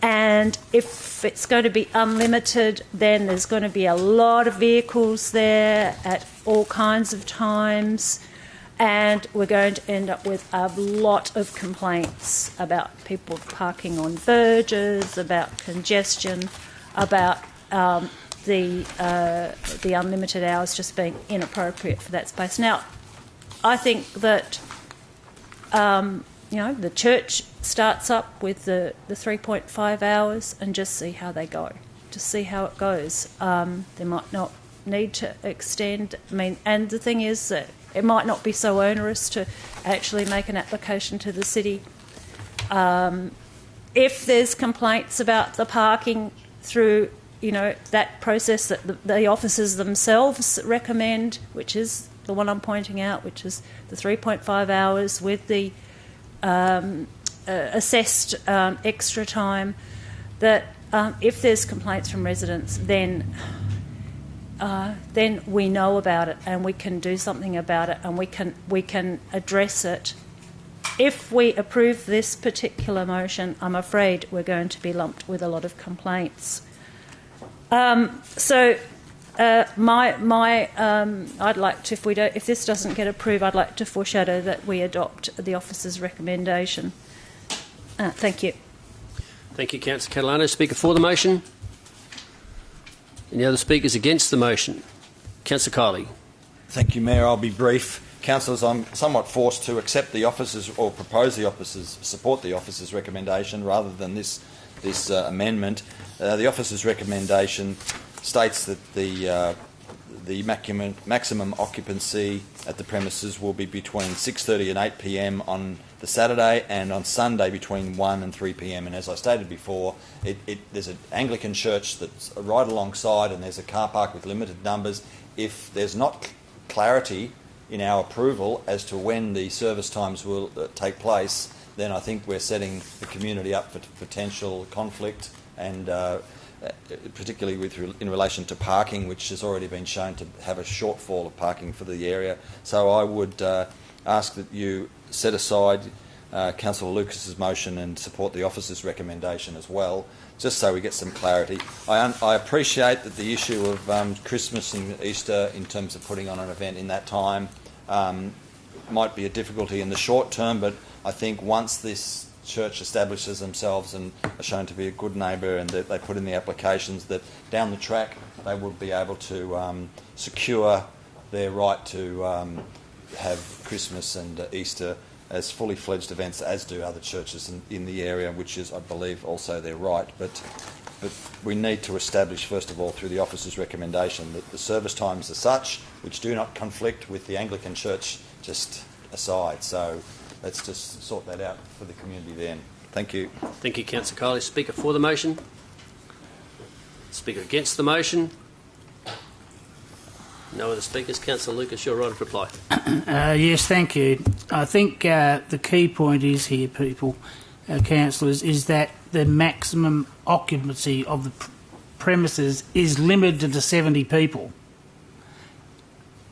And if it's going to be unlimited, then there's going to be a lot of vehicles there at all kinds of times. And we're going to end up with a lot of complaints about people parking on verges, about congestion, about the unlimited hours just being inappropriate for that space. Now, I think that the church starts up with the 3.5 hours and just see how they go. Just see how it goes. They might not need to extend. I mean, and the thing is that it might not be so onerous to actually make an application to the city. If there's complaints about the parking through, that process that the officers themselves recommend, which is the one I'm pointing out, which is the 3.5 hours with the assessed extra time, that if there's complaints from residents, then we know about it and we can do something about it and we can address it. If we approve this particular motion, I'm afraid we're going to be lumped with a lot of complaints. I'd like to, if this doesn't get approved, I'd like to foreshadow that we adopt the officer's recommendation. Thank you. Thank you, Councillor Catalano. Speaker for the motion. Any other speakers against the motion? Councillor Kiley. Thank you, Mayor. I'll be brief. Councillors, I'm somewhat forced to accept the officer's or support the officer's recommendation rather than this amendment. The officer's recommendation states that the maximum occupancy at the premises will be between 6:30 and 8 p.m. on the Saturday, and on Sunday between 1 and 3 p.m. And as I stated before, there's an Anglican church that's right alongside, and there's a car park with limited numbers. If there's not clarity in our approval as to when the service times will take place, then I think we're setting the community up for potential conflict, and particularly in relation to parking, which has already been shown to have a shortfall of parking for the area. So I would ask that you set aside Councillor Lucas's motion and support the officer's recommendation as well, just so we get some clarity. I appreciate that the issue of Christmas and Easter in terms of putting on an event in that time might be a difficulty in the short term, but I think once this church establishes themselves and are shown to be a good neighbour and that they put in the applications, that down the track they would be able to secure their right to have Christmas and Easter as fully fledged events, as do other churches in the area, which is, I believe, also their right. But we need to establish, first of all, through the officer's recommendation, that the service times are such which do not conflict with the Anglican Church just aside. So let's just sort that out for the community then. Thank you. Thank you, Councillor Kiley. Speaker for the motion. Speaker against the motion. No other speakers. Councillor Lucas, your right of reply. Yes, thank you. I think the key point is here, people, councillors, is that the maximum occupancy of the premises is limited to 70 people.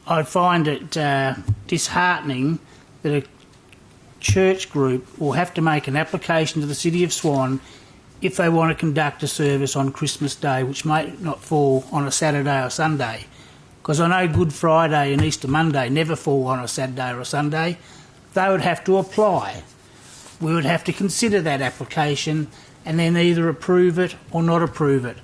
I find it disheartening that a church group will have to make an application to the City of Swan if they want to conduct a service on Christmas Day, which may not fall on a Saturday or Sunday. Because I know Good Friday and Easter Monday never fall on a Saturday or a Sunday. They would have to apply. We would have to consider that application and then either approve it or not approve it.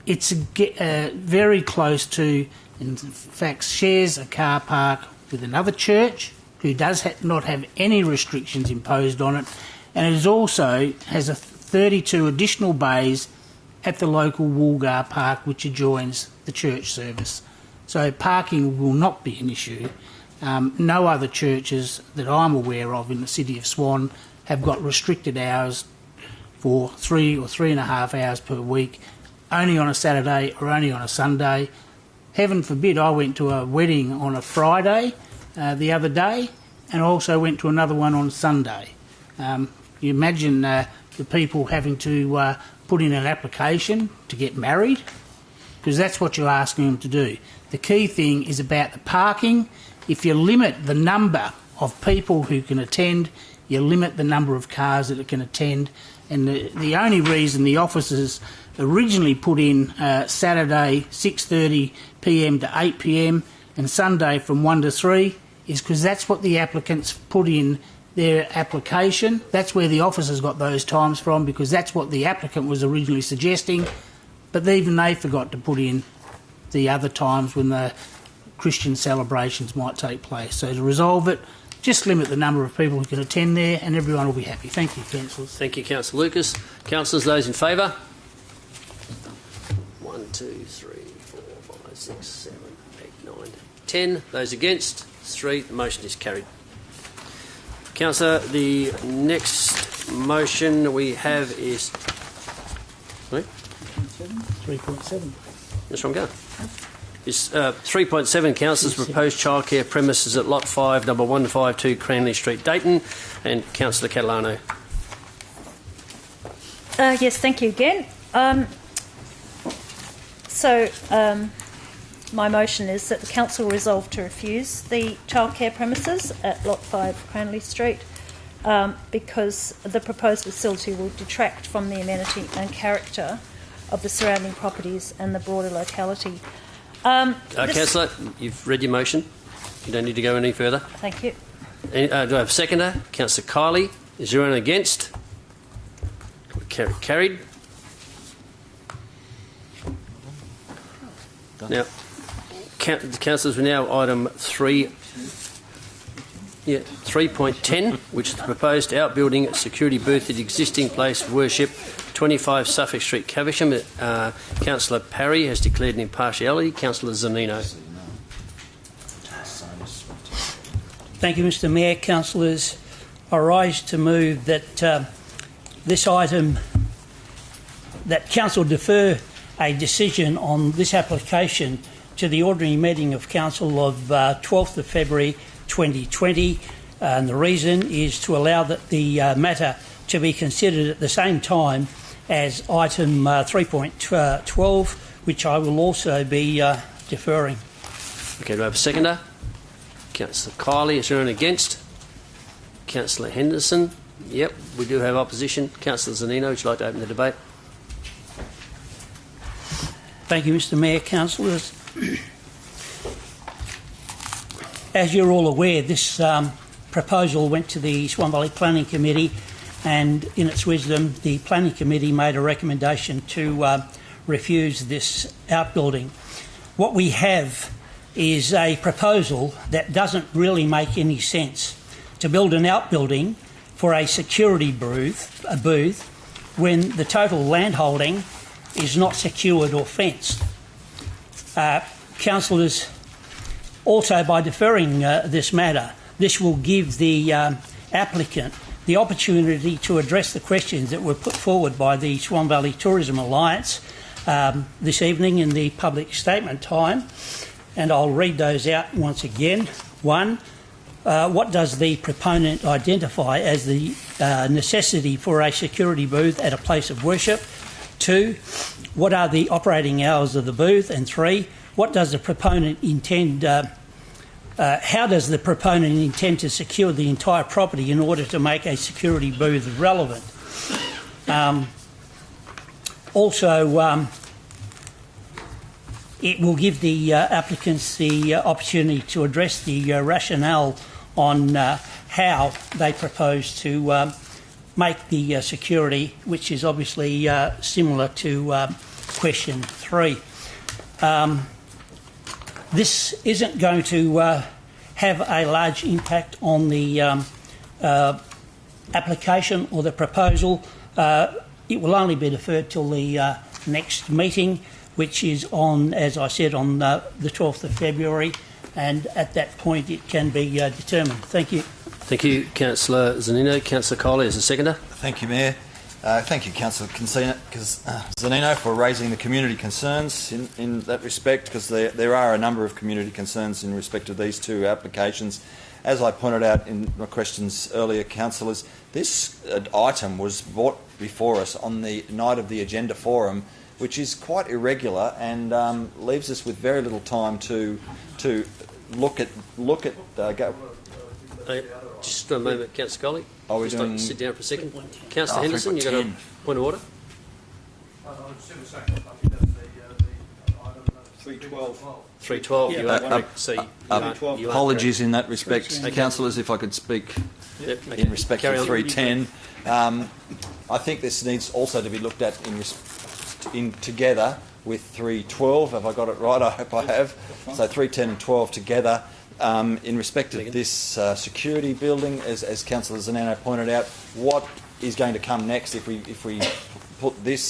It's very close to, in fact, shares a car park with another church who does not have any restrictions imposed on it, and it also has 32 additional bays at the local Woolgar Park, which adjoins the church service. So parking will not be an issue. No other churches that I'm aware of in the City of Swan have got restricted hours for 3 or 3.5 hours per week, only on a Saturday or only on a Sunday. Heaven forbid, I went to a wedding on a Friday the other day, and I also went to another one on Sunday. You imagine the people having to put in an application to get married, because that's what you're asking them to do. The key thing is about the parking. If you limit the number of people who can attend, you limit the number of cars that can attend. And the only reason the officers originally put in Saturday 6:30pm to 8pm and Sunday from 1 to 3 is because that's what the applicants put in their application. That's where the officers got those times from, because that's what the applicant was originally suggesting. But even they forgot to put in the other times when the Christian celebrations might take place. So to resolve it, just limit the number of people who can attend there and everyone will be happy. Thank you, councillors. Thank you, Councillor Lucas. Councillors, those in favour? 1, 2, 3, 4, 5, 6, 7, 8, 9, 10. Those against? 3. The motion is carried. Councillor, the next motion we have is... Sorry? 3.7. That's where I'm going. Is 3.7, councillors, proposed childcare premises at Lot 5, number 152 Cranley Street, Dayton. And Councillor Catalano. Yes, thank you again. My motion is that the council resolve to refuse the childcare premises at Lot 5 Cranley Street because the proposed facility will detract from the amenity and character of the surrounding properties and the broader locality. Councillor, you've read your motion. You don't need to go any further. Thank you. Do I have a seconder? Councillor Kiley. Is there anyone against? Carried. Now, councillors, we're now item 3.10, which is the proposed outbuilding security booth at existing place of worship, 25 Suffolk Street, Caversham. Councillor Parry has declared an impartiality. Councillor Zanino. Thank you, Mr Mayor. Councillors, I rise to move that this item, that Council defer a decision on this application to the ordinary meeting of Council of 12th of February 2020, and the reason is to allow the matter to be considered at the same time as item 3.12, which I will also be deferring. Okay, do I have a seconder? Councillor Kiley, is there anyone against? Councillor Henderson? Yep, we do have opposition. Councillor Zanino, would you like to open the debate? Thank you, Mr Mayor. Councillors, as you're all aware, this proposal went to the Swan Valley Planning Committee, and in its wisdom, the Planning Committee made a recommendation to refuse this outbuilding. What we have is a proposal that doesn't really make any sense, to build an outbuilding for a security booth when the total landholding is not secured or fenced. Councillors, also by deferring this matter, this will give the applicant the opportunity to address the questions that were put forward by the Swan Valley Tourism Alliance this evening in the public statement time, and I'll read those out once again. 1, what does the proponent identify as the necessity for a security booth at a place of worship? 2, what are the operating hours of the booth? And 3, what does the proponent intend? How does the proponent intend to secure the entire property in order to make a security booth relevant? It will give the applicants the opportunity to address the rationale on how they propose to make the security, which is obviously similar to question 3. This isn't going to have a large impact on the application or the proposal. It will only be deferred till the next meeting, which is on, as I said, on the 12th of February, and at that point it can be determined. Thank you. Thank you, Councillor Zanino. Councillor Kiley as a seconder. Thank you, Mayor. Thank you, Councillor Zanino, for raising the community concerns in that respect, because there are a number of community concerns in respect of these two applications. As I pointed out in my questions earlier, councillors, this item was brought before us on the night of the agenda forum, which is quite irregular and leaves us with very little time to look at. Just a moment, Councillor Colley. Are we just doing... sit down for a second. Councillor Henderson, you've got a point of order? 312. Apologies in that respect, councillors, if I could speak in respect of 310. I think this needs also to be looked at in together with 312. Have I got it right? I hope I have. So 310 and 12 together. In respect of this security building, as Councillor Zanino pointed out, what is going to come next if we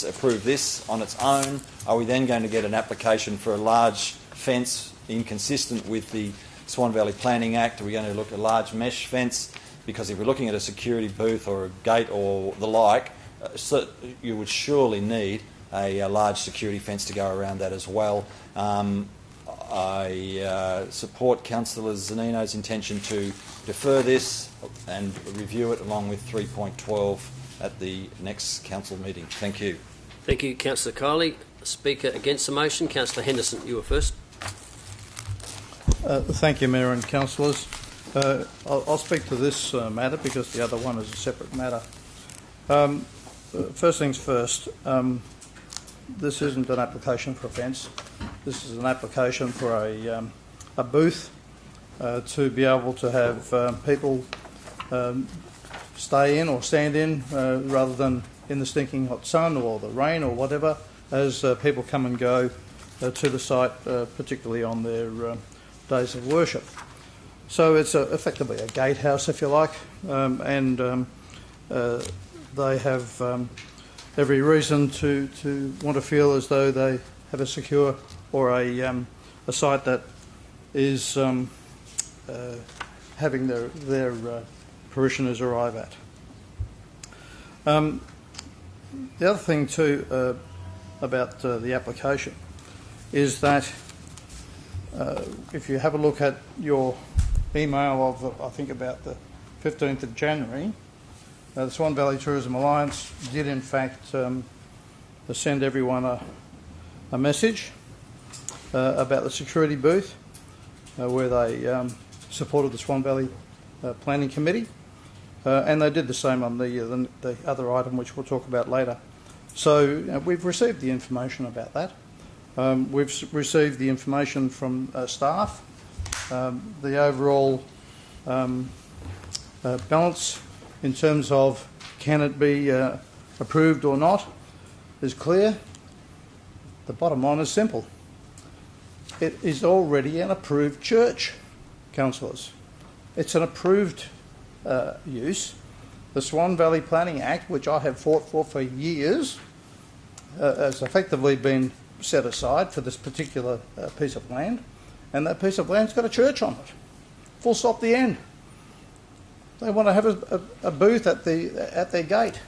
approve this on its own? Are we then going to get an application for a large fence inconsistent with the Swan Valley Planning Act? Are we going to look at a large mesh fence? Because if we're looking at a security booth or a gate or the like, you would surely need a large security fence to go around that as well. I support Councillor Zanino's intention to defer this and review it along with 3.12 at the next council meeting. Thank you. Thank you, Councillor Kiley. Speaker against the motion, Councillor Henderson, you were first. Thank you, Mayor and councillors. I'll speak to this matter because the other one is a separate matter. First things first, this isn't an application for a fence. This is an application for a booth to be able to have people stay in or stand in rather than in the stinking hot sun or the rain or whatever, as people come and go to the site, particularly on their days of worship. So it's effectively a gatehouse, if you like, and they have every reason to want to feel as though they have a secure or a site that is having their parishioners arrive at. The other thing too about the application is that if you have a look at your email of I think about the 15th of January, the Swan Valley Tourism Alliance did in fact send everyone a message about the security booth where they supported the Swan Valley Planning Committee, and they did the same on the other item which we'll talk about later. So we've received the information about that. We've received the information from staff. The overall balance in terms of can it be approved or not is clear. The bottom line is simple. It is already an approved church, councillors. It's an approved use. The Swan Valley Planning Act, which I have fought for years, has effectively been set aside for this particular piece of land, and that piece of land's got a church on it. Full stop, the end. They want to have a booth at their gate.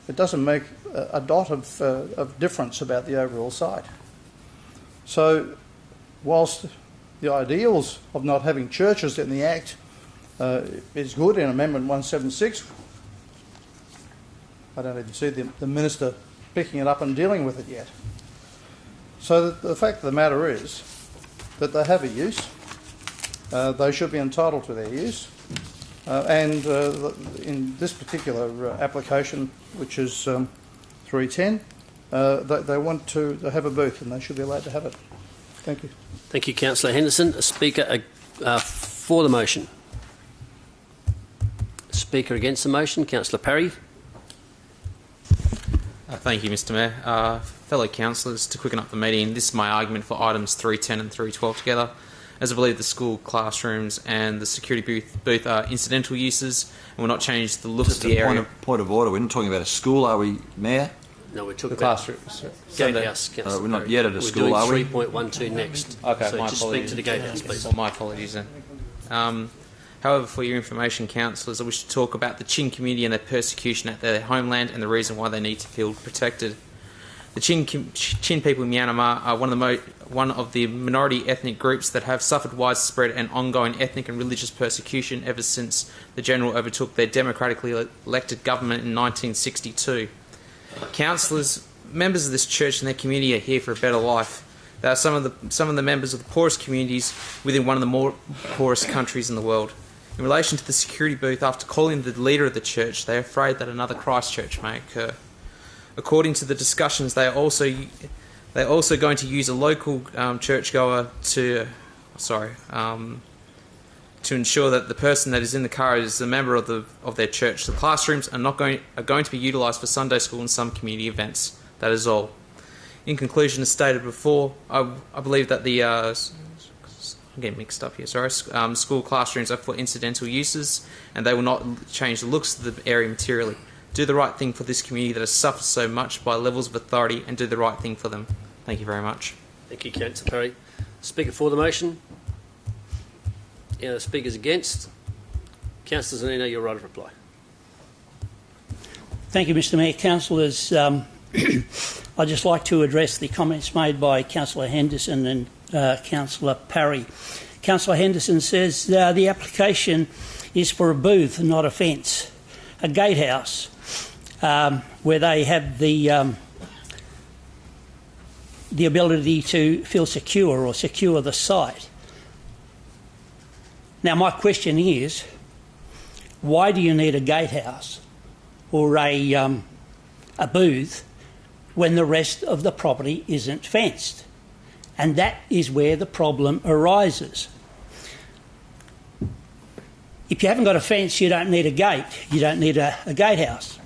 It doesn't make a dot of difference about the overall site. So, whilst the ideals of not having churches in the Act is good in Amendment 176, I don't even see the Minister picking it up and dealing with it yet. So the fact of the matter is that they have a use. They should be entitled to their use. And in this particular application, which is 310, they want to have a booth and they should be allowed to have it. Thank you. Thank you, Councillor Henderson. A speaker for the motion. Speaker against the motion, Councillor Parry. Thank you, Mr Mayor. Fellow councillors, to quicken up the meeting, this is my argument for items 310 and 312 together, as I believe the school classrooms and the security booth are incidental uses and will not change the look of the area. Point of order, we're not talking about a school, are we, Mayor? No, we're talking the about classrooms. Gatehouse, Councillor. We're not yet at a school, are we? We're doing 3.12 next. Okay, so my just apologies. speak to the gatehouse, please. Well, my apologies then. However, for your information, councillors, I wish to talk about the Chin community and their persecution at their homeland and the reason why they need to feel protected. The Chin people in Myanmar are one of the minority ethnic groups that have suffered widespread and ongoing ethnic and religious persecution ever since the General overtook their democratically elected government in 1962. Councillors, members of this church and their community are here for a better life. They are some of the members of the poorest communities within one of the more poorest countries in the world. In relation to the security booth, after calling the leader of the church, they are afraid that another Christchurch may occur. According to the discussions, they are also going to use a local churchgoer to ensure that the person that is in the car is a member of their church. The classrooms are going to be utilised for Sunday school and some community events. That is all. In conclusion, as stated before, I believe that the I'm getting mixed up here. Sorry, school classrooms are for incidental uses, and they will not change the looks of the area materially. Do the right thing for this community that has suffered so much by levels of authority, and do the right thing for them. Thank you very much. Thank you, Councillor Perry. Speaker for the motion. Any other speakers against? Councillor Zanino, your right of reply. Thank you, Mr Mayor. Councillors, I'd just like to address the comments made by Councillor Henderson and Councillor Parry. Councillor Henderson says the application is for a booth, not a fence, a gatehouse, where they have the ability to feel secure or secure the site. Now, my question is, why do you need a gatehouse or a booth when the rest of the property isn't fenced? And that is where the problem arises. If you haven't got a fence, you don't need a gate. You don't need a gatehouse.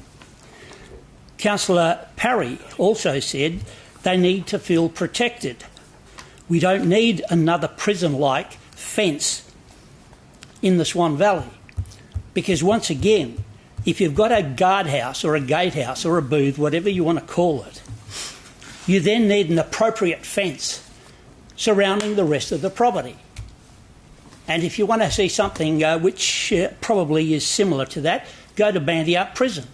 Councillor Parry also said they need to feel protected. We don't need another prison-like fence in the Swan Valley, because once again, if you've got a guardhouse or a gatehouse or a booth, whatever you want to call it, you then need an appropriate fence surrounding the rest of the property. And if you want to see something which probably is similar to that, go to Bandiat Prison.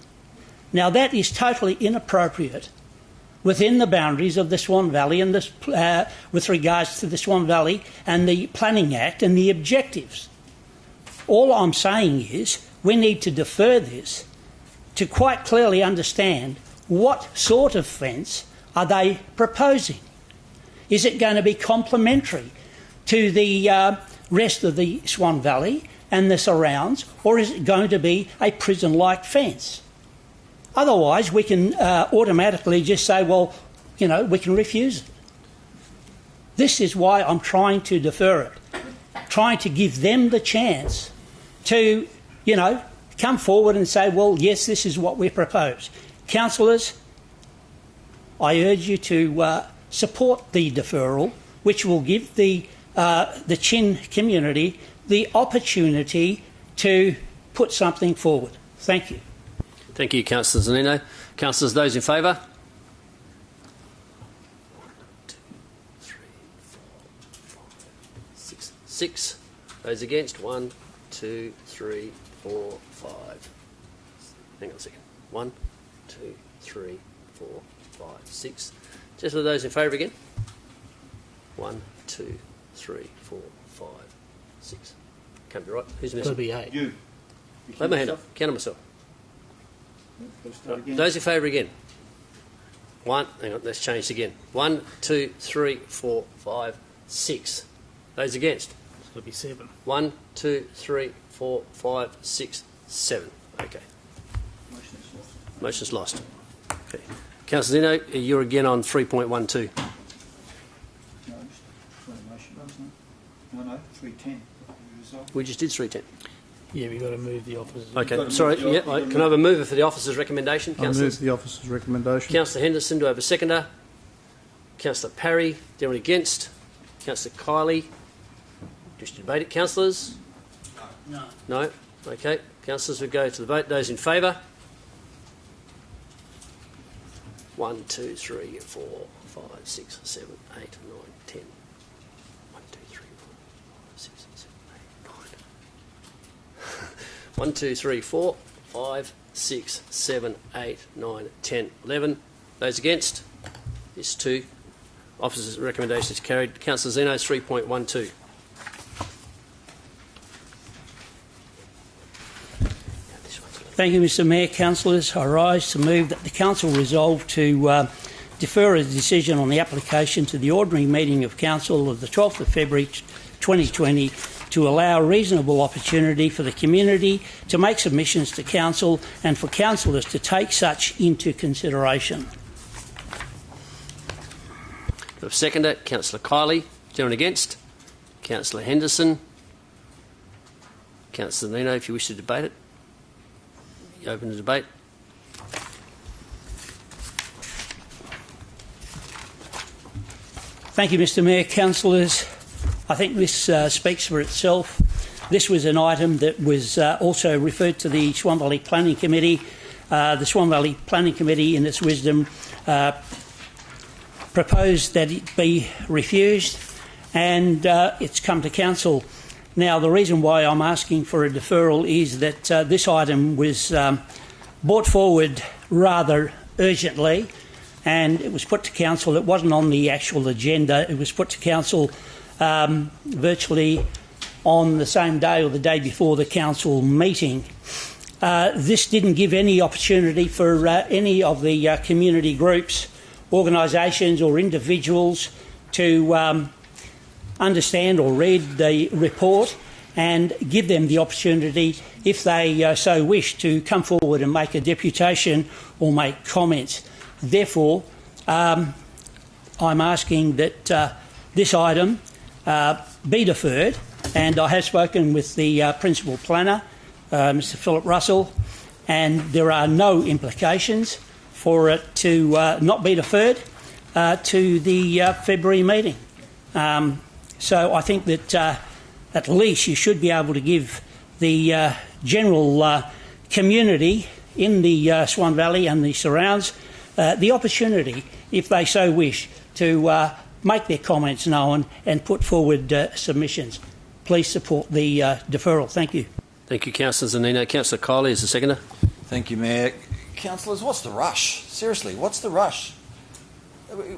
Now, that is totally inappropriate within the boundaries of the Swan Valley and with regards to the Swan Valley and the Planning Act and the objectives. All I'm saying is we need to defer this to quite clearly understand what sort of fence are they proposing. Is it going to be complementary to the rest of the Swan Valley and the surrounds, or is it going to be a prison-like fence? Otherwise, we can automatically just say, well, you know, we can refuse it. This is why I'm trying to defer it, trying to give them the chance to, you know, come forward and say, well, yes, this is what we propose. Councillors, I urge you to support the deferral, which will give the Chin community the opportunity to put something forward. Thank you. Thank you, Councillor Zanino. Councillors, those in favour? 1, 2, 3, 4, 5, 6, 6. Those against? 1, 2, 3, 4, 5. Hang on a second. 1, 2, 3, 4, 5, 6. Just for those in favour again? 1, 2, 3, 4, 5, 6. Can't be right. Who's missing? Got to be 8. You. Let my hand up. Count on myself. Right. Those in favour again? 1. Hang on. Let's change again. 1, 2, 3, 4, 5, 6. Those against? It's got to be 7. 1, 2, 3, 4, 5, 6, 7. Okay. Motion's lost. Okay. Councillor Zeno, you're again on 3.12. No, 310. We just did 310. Yeah, we've got to move the officers. Okay, sorry. Yeah, can I have a mover for the officer's recommendation? I move the officer's recommendation. Councillor Henderson, do I have a seconder? Councillor Parry, anyone against? Councillor Kiley, just debate it. Councillors? No. No? Okay. Councillors, we go to the vote. Those in favour? 1, 2, 3, 4, 5, 6, 7, 8, 9, 10. 1, 2, 3, 4, 5, 6, 7, 8, 9. 1, 2, 3, 4, 5, 6, 7, 8, 9, 10, 11. Those against? This 2. Officer's recommendation is carried. Councillor Zeno's 3.12. Thank you, Mr Mayor. Councillors, I rise to move that the Council resolve to defer a decision on the application to the ordinary meeting of Council of the 12th of February 2020 to allow reasonable opportunity for the community to make submissions to Council and for councillors to take such into consideration. Seconder, Councillor Kiley. Gentleman against? Councillor Henderson. Councillor Nino, if you wish to debate it. You open the debate. Thank you, Mr Mayor. Councillors, I think this speaks for itself. This was an item that was also referred to the Swan Valley Planning Committee. The Swan Valley Planning Committee, in its wisdom, proposed that it be refused, and it's come to Council. Now, the reason why I'm asking for a deferral is that this item was brought forward rather urgently, and it was put to Council. It wasn't on the actual agenda. It was put to Council virtually on the same day or the day before the Council meeting. This didn't give any opportunity for any of the community groups, organisations or individuals to understand or read the report and give them the opportunity, if they so wish, to come forward and make a deputation or make comments. Therefore, I'm asking that this item be deferred, and I have spoken with the Principal Planner, Mr Philip Russell, and there are no implications for it to not be deferred to the February meeting. So I think that at least you should be able to give the general community in the Swan Valley and the surrounds the opportunity, if they so wish, to make their comments known and put forward submissions. Please support the deferral. Thank you. Thank you, Councillor Zanino. Councillor Kiley is the seconder. Thank you, Mayor. Councillors, what's the rush? Seriously, what's the rush?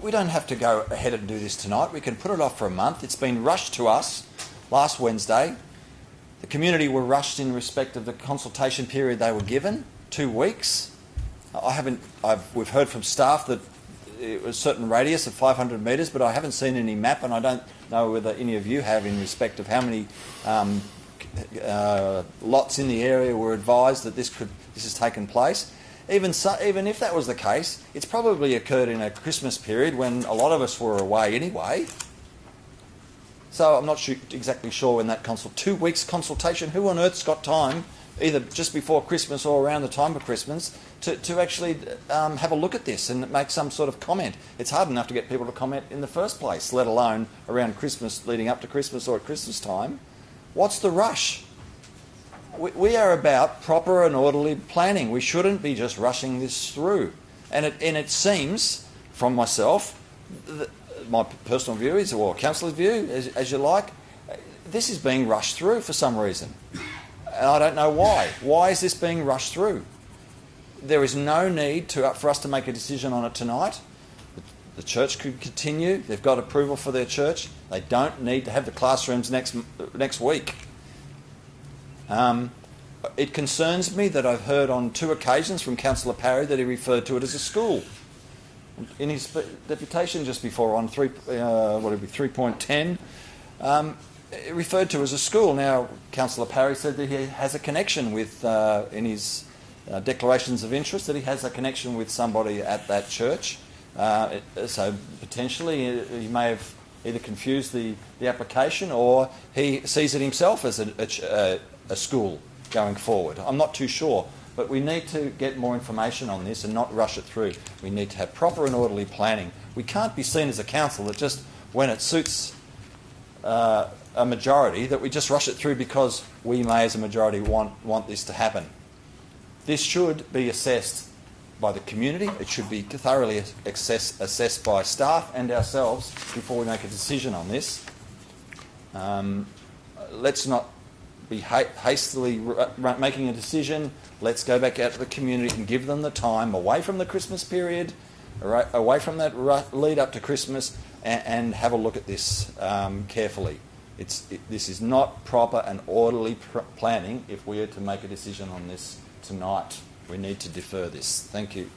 We don't have to go ahead and do this tonight. We can put it off for a month. It's been rushed to us last Wednesday. The community were rushed in respect of the consultation period they were given, 2 weeks. We've heard from staff that it was a certain radius of 500 metres, but I haven't seen any map, and I don't know whether any of you have, in respect of how many lots in the area were advised that this has taken place. Even if that was the case, it's probably occurred in a Christmas period when a lot of us were away anyway. So I'm not exactly sure when that 2 weeks consultation, who on earth's got time, either just before Christmas or around the time of Christmas, to actually have a look at this and make some sort of comment. It's hard enough to get people to comment in the first place, let alone around Christmas, leading up to Christmas or at Christmas time. What's the rush? We are about proper and orderly planning. We shouldn't be just rushing this through. And it seems, from myself, my personal view is, or councillor's view, as you like, this is being rushed through for some reason. And I don't know why. Why is this being rushed through? There is no need for us to make a decision on it tonight. The church could continue. They've got approval for their church. They don't need to have the classrooms next week. It concerns me that I've heard on 2 occasions from Councillor Parry that he referred to it as a school. In his deputation just before, on 3.10, it referred to as a school. Now, Councillor Parry said that he has a connection with, in his declarations of interest, that he has a connection with somebody at that church. So potentially he may have either confused the application, or he sees it himself as a school going forward. I'm not too sure, but we need to get more information on this and not rush it through. We need to have proper and orderly planning. We can't be seen as a council that just, when it suits a majority, that we just rush it through because we may as a majority want this to happen. This should be assessed by the community. It should be thoroughly assessed by staff and ourselves before we make a decision on this. Let's not be hastily making a decision. Let's go back out to the community and give them the time away from the Christmas period, away from that lead up to Christmas, and have a look at this carefully. This is not proper and orderly planning if we are to make a decision on this tonight. We need to defer this. Thank you.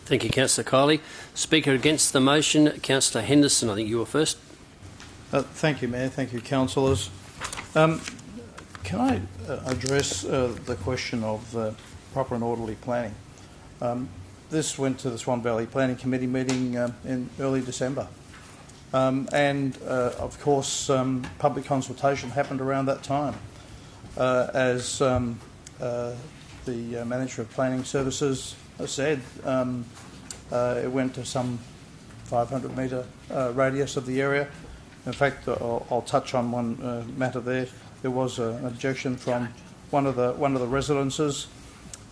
Thank you, Councillor Kiley. Speaker against the motion, Councillor Henderson. I think you were first. Thank you, Mayor. Thank you, councillors. Can I address the question of proper and orderly planning? This went to the Swan Valley Planning Committee meeting in early December. Of course, public consultation happened around that time. As the Manager of Planning Services said, it went to some 500-metre radius of the area. In fact, I'll touch on one matter there. There was an objection from one of the residences.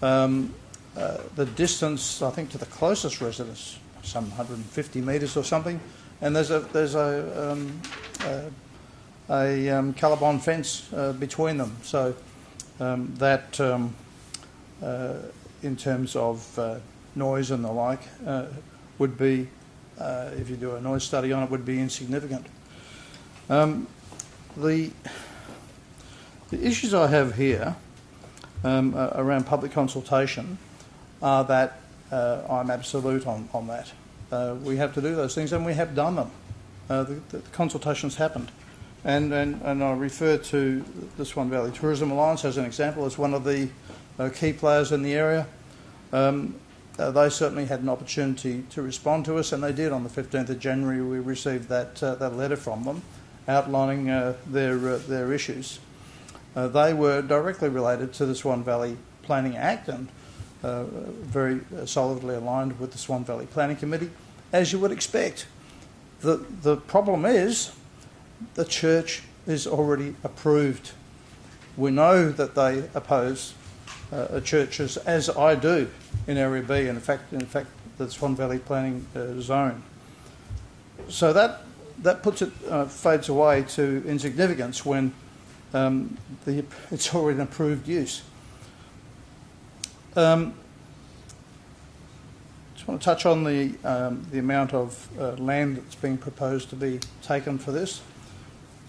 The distance, I think, to the closest residence, some 150 metres or something, and there's a Callabon fence between them. So that, in terms of noise and the like, would be, if you do a noise study on it, would be insignificant. The issues I have here around public consultation are that I'm absolute on that. We have to do those things, and we have done them. The consultations happened. And I refer to the Swan Valley Tourism Alliance as an example, as one of the key players in the area. They certainly had an opportunity to respond to us, and they did. On the 15th of January, we received that letter from them outlining their issues. They were directly related to the Swan Valley Planning Act and very solidly aligned with the Swan Valley Planning Committee, as you would expect. The problem is the church is already approved. We know that they oppose churches, as I do in Area B, in fact the Swan Valley Planning Zone. So that puts it, fades away to insignificance when it's already an approved use. Just want to touch on the amount of land that's being proposed to be taken for this.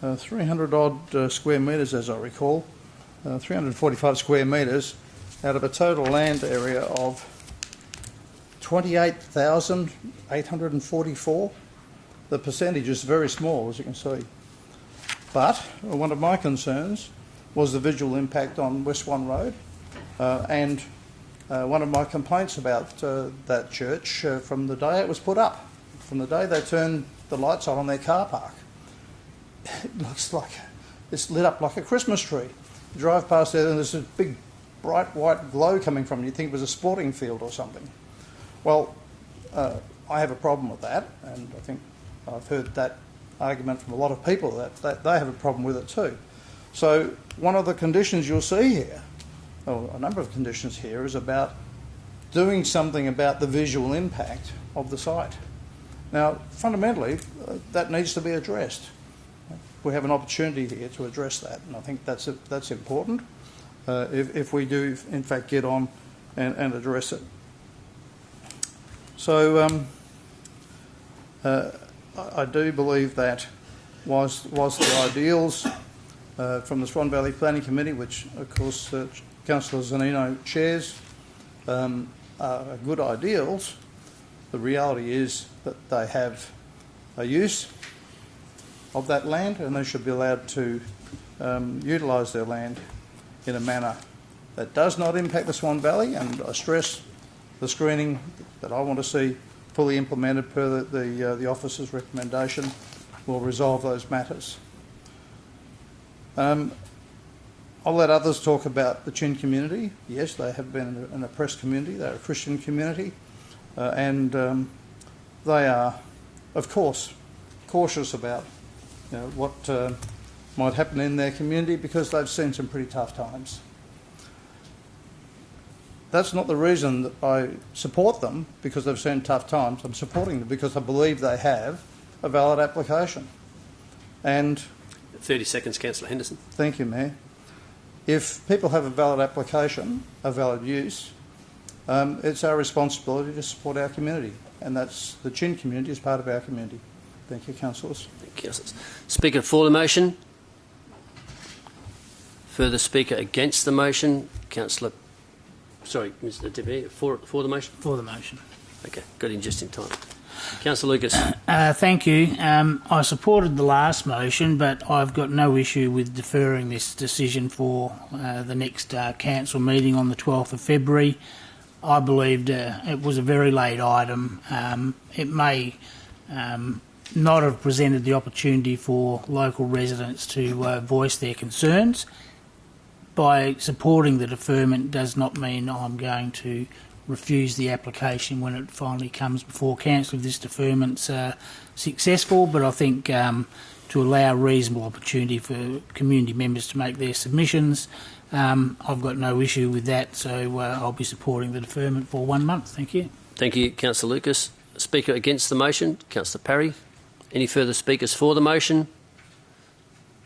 300 odd square metres, as I recall, 345 square metres out of a total land area of 28,844. The percentage is very small, as you can see. But one of my concerns was the visual impact on West Swan Road, and one of my complaints about that church from the day it was put up, from the day they turned the lights on their car park. It looks like it's lit up like a Christmas tree. You drive past there and there's a big bright white glow coming from it. You'd think it was a sporting field or something. Well, I have a problem with that, and I think I've heard that argument from a lot of people that they have a problem with it too. So one of the conditions you'll see here, or a number of conditions here, is about doing something about the visual impact of the site. Now, fundamentally, that needs to be addressed. We have an opportunity here to address that, and I think that's important if we do, in fact, get on and address it. So I do believe that whilst the ideals from the Swan Valley Planning Committee, which of course Councillor Zanino chairs, are good ideals, the reality is that they have a use of that land, and they should be allowed to utilise their land in a manner that does not impact the Swan Valley. And I stress the screening that I want to see fully implemented per the officer's recommendation will resolve those matters. I'll let others talk about the Chin community. Yes, they have been an oppressed community. They're a Christian community, and they are, of course, cautious about what might happen in their community because they've seen some pretty tough times. That's not the reason that I support them, because they've seen tough times. I'm supporting them because I believe they have a valid application. And 30 seconds, Councillor Henderson. Thank you, Mayor. if people have a valid application, a valid use, it's our responsibility to support our community, and that's the Chin community is part of our community. Thank you, councillors. Thank you. Speaker for the motion. Further speaker against the motion, Councillor. Sorry, Mr. Deputy, for the motion. For the motion. Okay, got in just in time. Councillor Lucas. Thank you. I supported the last motion, but I've got no issue with deferring this decision for the next council meeting on the 12th of February. I believed it was a very late item. It may not have presented the opportunity for local residents to voice their concerns. By supporting the deferment does not mean I'm going to refuse the application when it finally comes before council if this deferment's successful, but I think to allow reasonable opportunity for community members to make their submissions, I've got no issue with that, so I'll be supporting the deferment for 1 month. Thank you. Thank you, Councillor Lucas. Speaker against the motion, Councillor Parry. Any further speakers for the motion?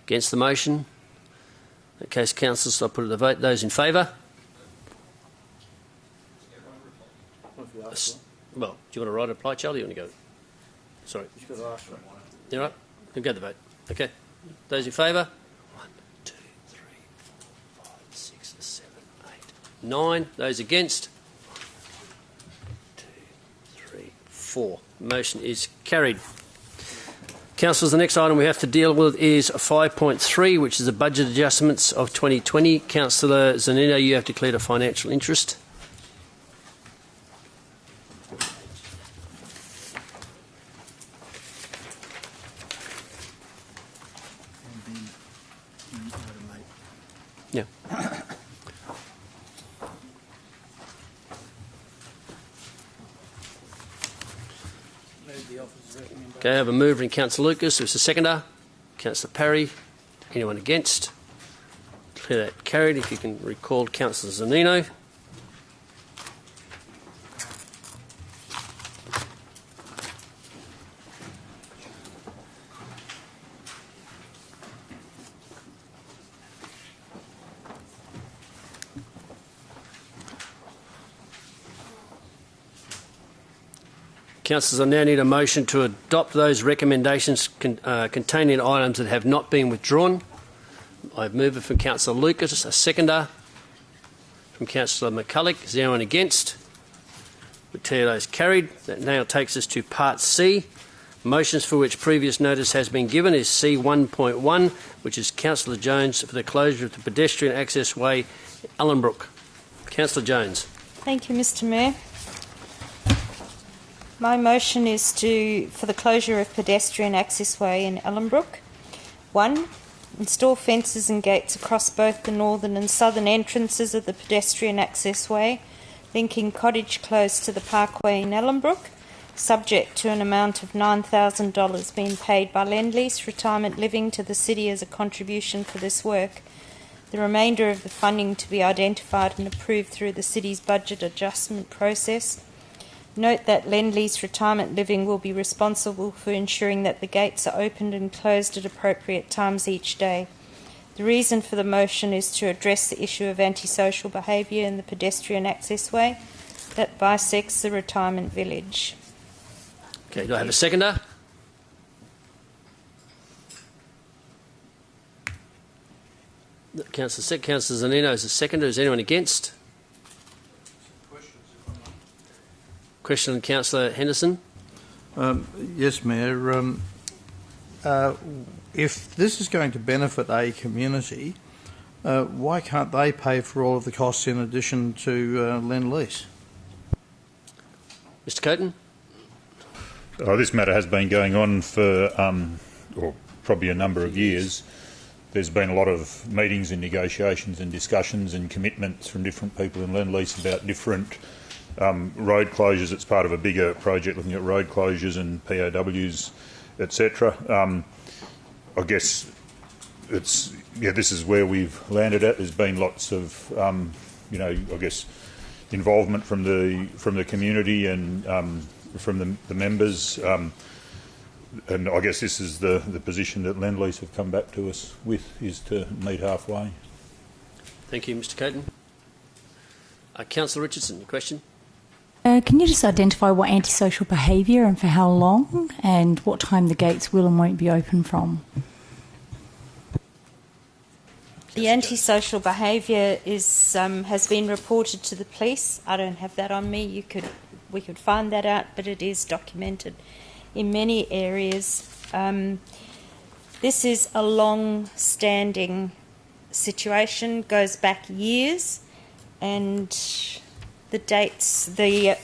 Against the motion? In that case, councillors, I'll put it to the vote. Those in favour? Well, do you want to write a reply, Charlie, or do you want to go? Sorry. You right? We'll go to the vote. Okay. Those in favour? 1, 2, 3, 4, 5, 6, 7, 8, 9. Those against? 1, 2, 3, 4. Motion is carried. Councillors, the next item we have to deal with is 5.3, which is the budget adjustments of 2020. Councillor Zanino, you have declared a financial interest. Yeah. Okay, I have a mover in Councillor Lucas. There's a seconder. Councillor Parry. Anyone against? Declare that carried. If you can recall Councillor Zanino. Councillors, I now need a motion to adopt those recommendations containing items that have not been withdrawn. I've moved it from Councillor Lucas, a seconder from Councillor McCulloch. Is there anyone against? Declare those carried. That now takes us to Part C. Motions for which previous notice has been given is C1.1, which is Councillor Jones for the closure of the pedestrian access way, Ellenbrook. Councillor Jones. Thank you, Mr. Mayor. My motion is for the closure of pedestrian access way in Ellenbrook. 1. Install fences and gates across both the northern and southern entrances of the pedestrian access way, linking Cottage Close to the Parkway in Ellenbrook, subject to an amount of $9,000 being paid by Lendlease Retirement Living to the City as a contribution for this work. The remainder of the funding to be identified and approved through the City's budget adjustment process. Note that Lendlease Retirement Living will be responsible for ensuring that the gates are opened and closed at appropriate times each day. The reason for the motion is to address the issue of antisocial behaviour in the pedestrian access way that bisects the retirement village. Okay, do I have a seconder? Councillor Zanino is a seconder. Is anyone against? Question on Councillor Henderson. Yes, Mayor. If this is going to benefit a community, why can't they pay for all of the costs in addition to Lendlease? Mr. Coaten. This matter has been going on for probably a number of years. There's been a lot of meetings and negotiations and discussions and commitments from different people in Lendlease about different road closures. It's part of a bigger project looking at road closures and POWs, etc. I guess this is where we've landed at. There's been lots of, I guess, involvement from the community and from the members, and I guess this is the position that Lendlease have come back to us with, is to meet halfway. Thank you, Mr Coaten. Councillor Richardson, your question? Can you just identify what antisocial behaviour and for how long, and what time the gates will and won't be open from? The antisocial behaviour is has been reported to the police. I don't have that on me. We could find that out, but it is documented in many areas. This is a long-standing situation, goes back years, and the dates, the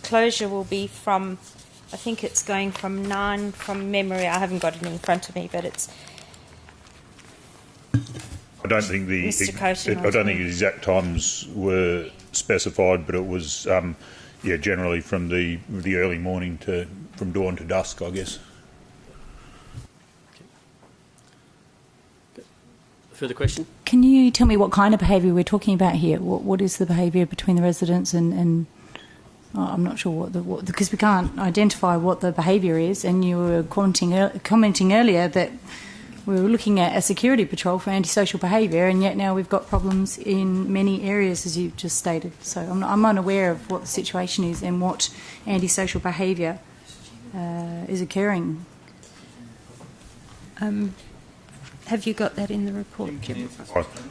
closure will be from, I think it's going from 9 from memory. I haven't got it in front of me, but it's. I don't think the exact times were specified, but it was generally from the early morning from dawn to dusk, I guess. Further question? Can you tell me what kind of behaviour we're talking about here? What is the behaviour between the residents and I'm not sure because we can't identify what the behaviour is, and you were commenting earlier that we were looking at a security patrol for antisocial behaviour, and yet now we've got problems in many areas, as you've just stated. So I'm unaware of what the situation is and what antisocial behaviour is occurring. Have you got that in the report?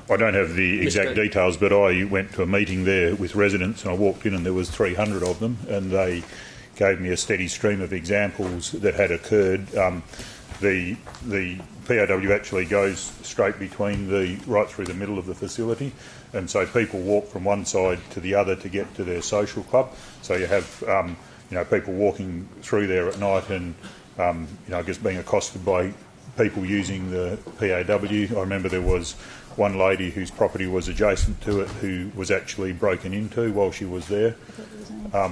I don't have the exact details, but I went to a meeting there with residents, and I walked in and there was 300 of them, and they gave me a steady stream of examples that had occurred. The POW actually goes straight right through the middle of the facility, and so people walk from one side to the other to get to their social club. So you have people walking through there at night, and I guess being accosted by people using the PAW. I remember there was one lady whose property was adjacent to it who was actually broken into while she was there. I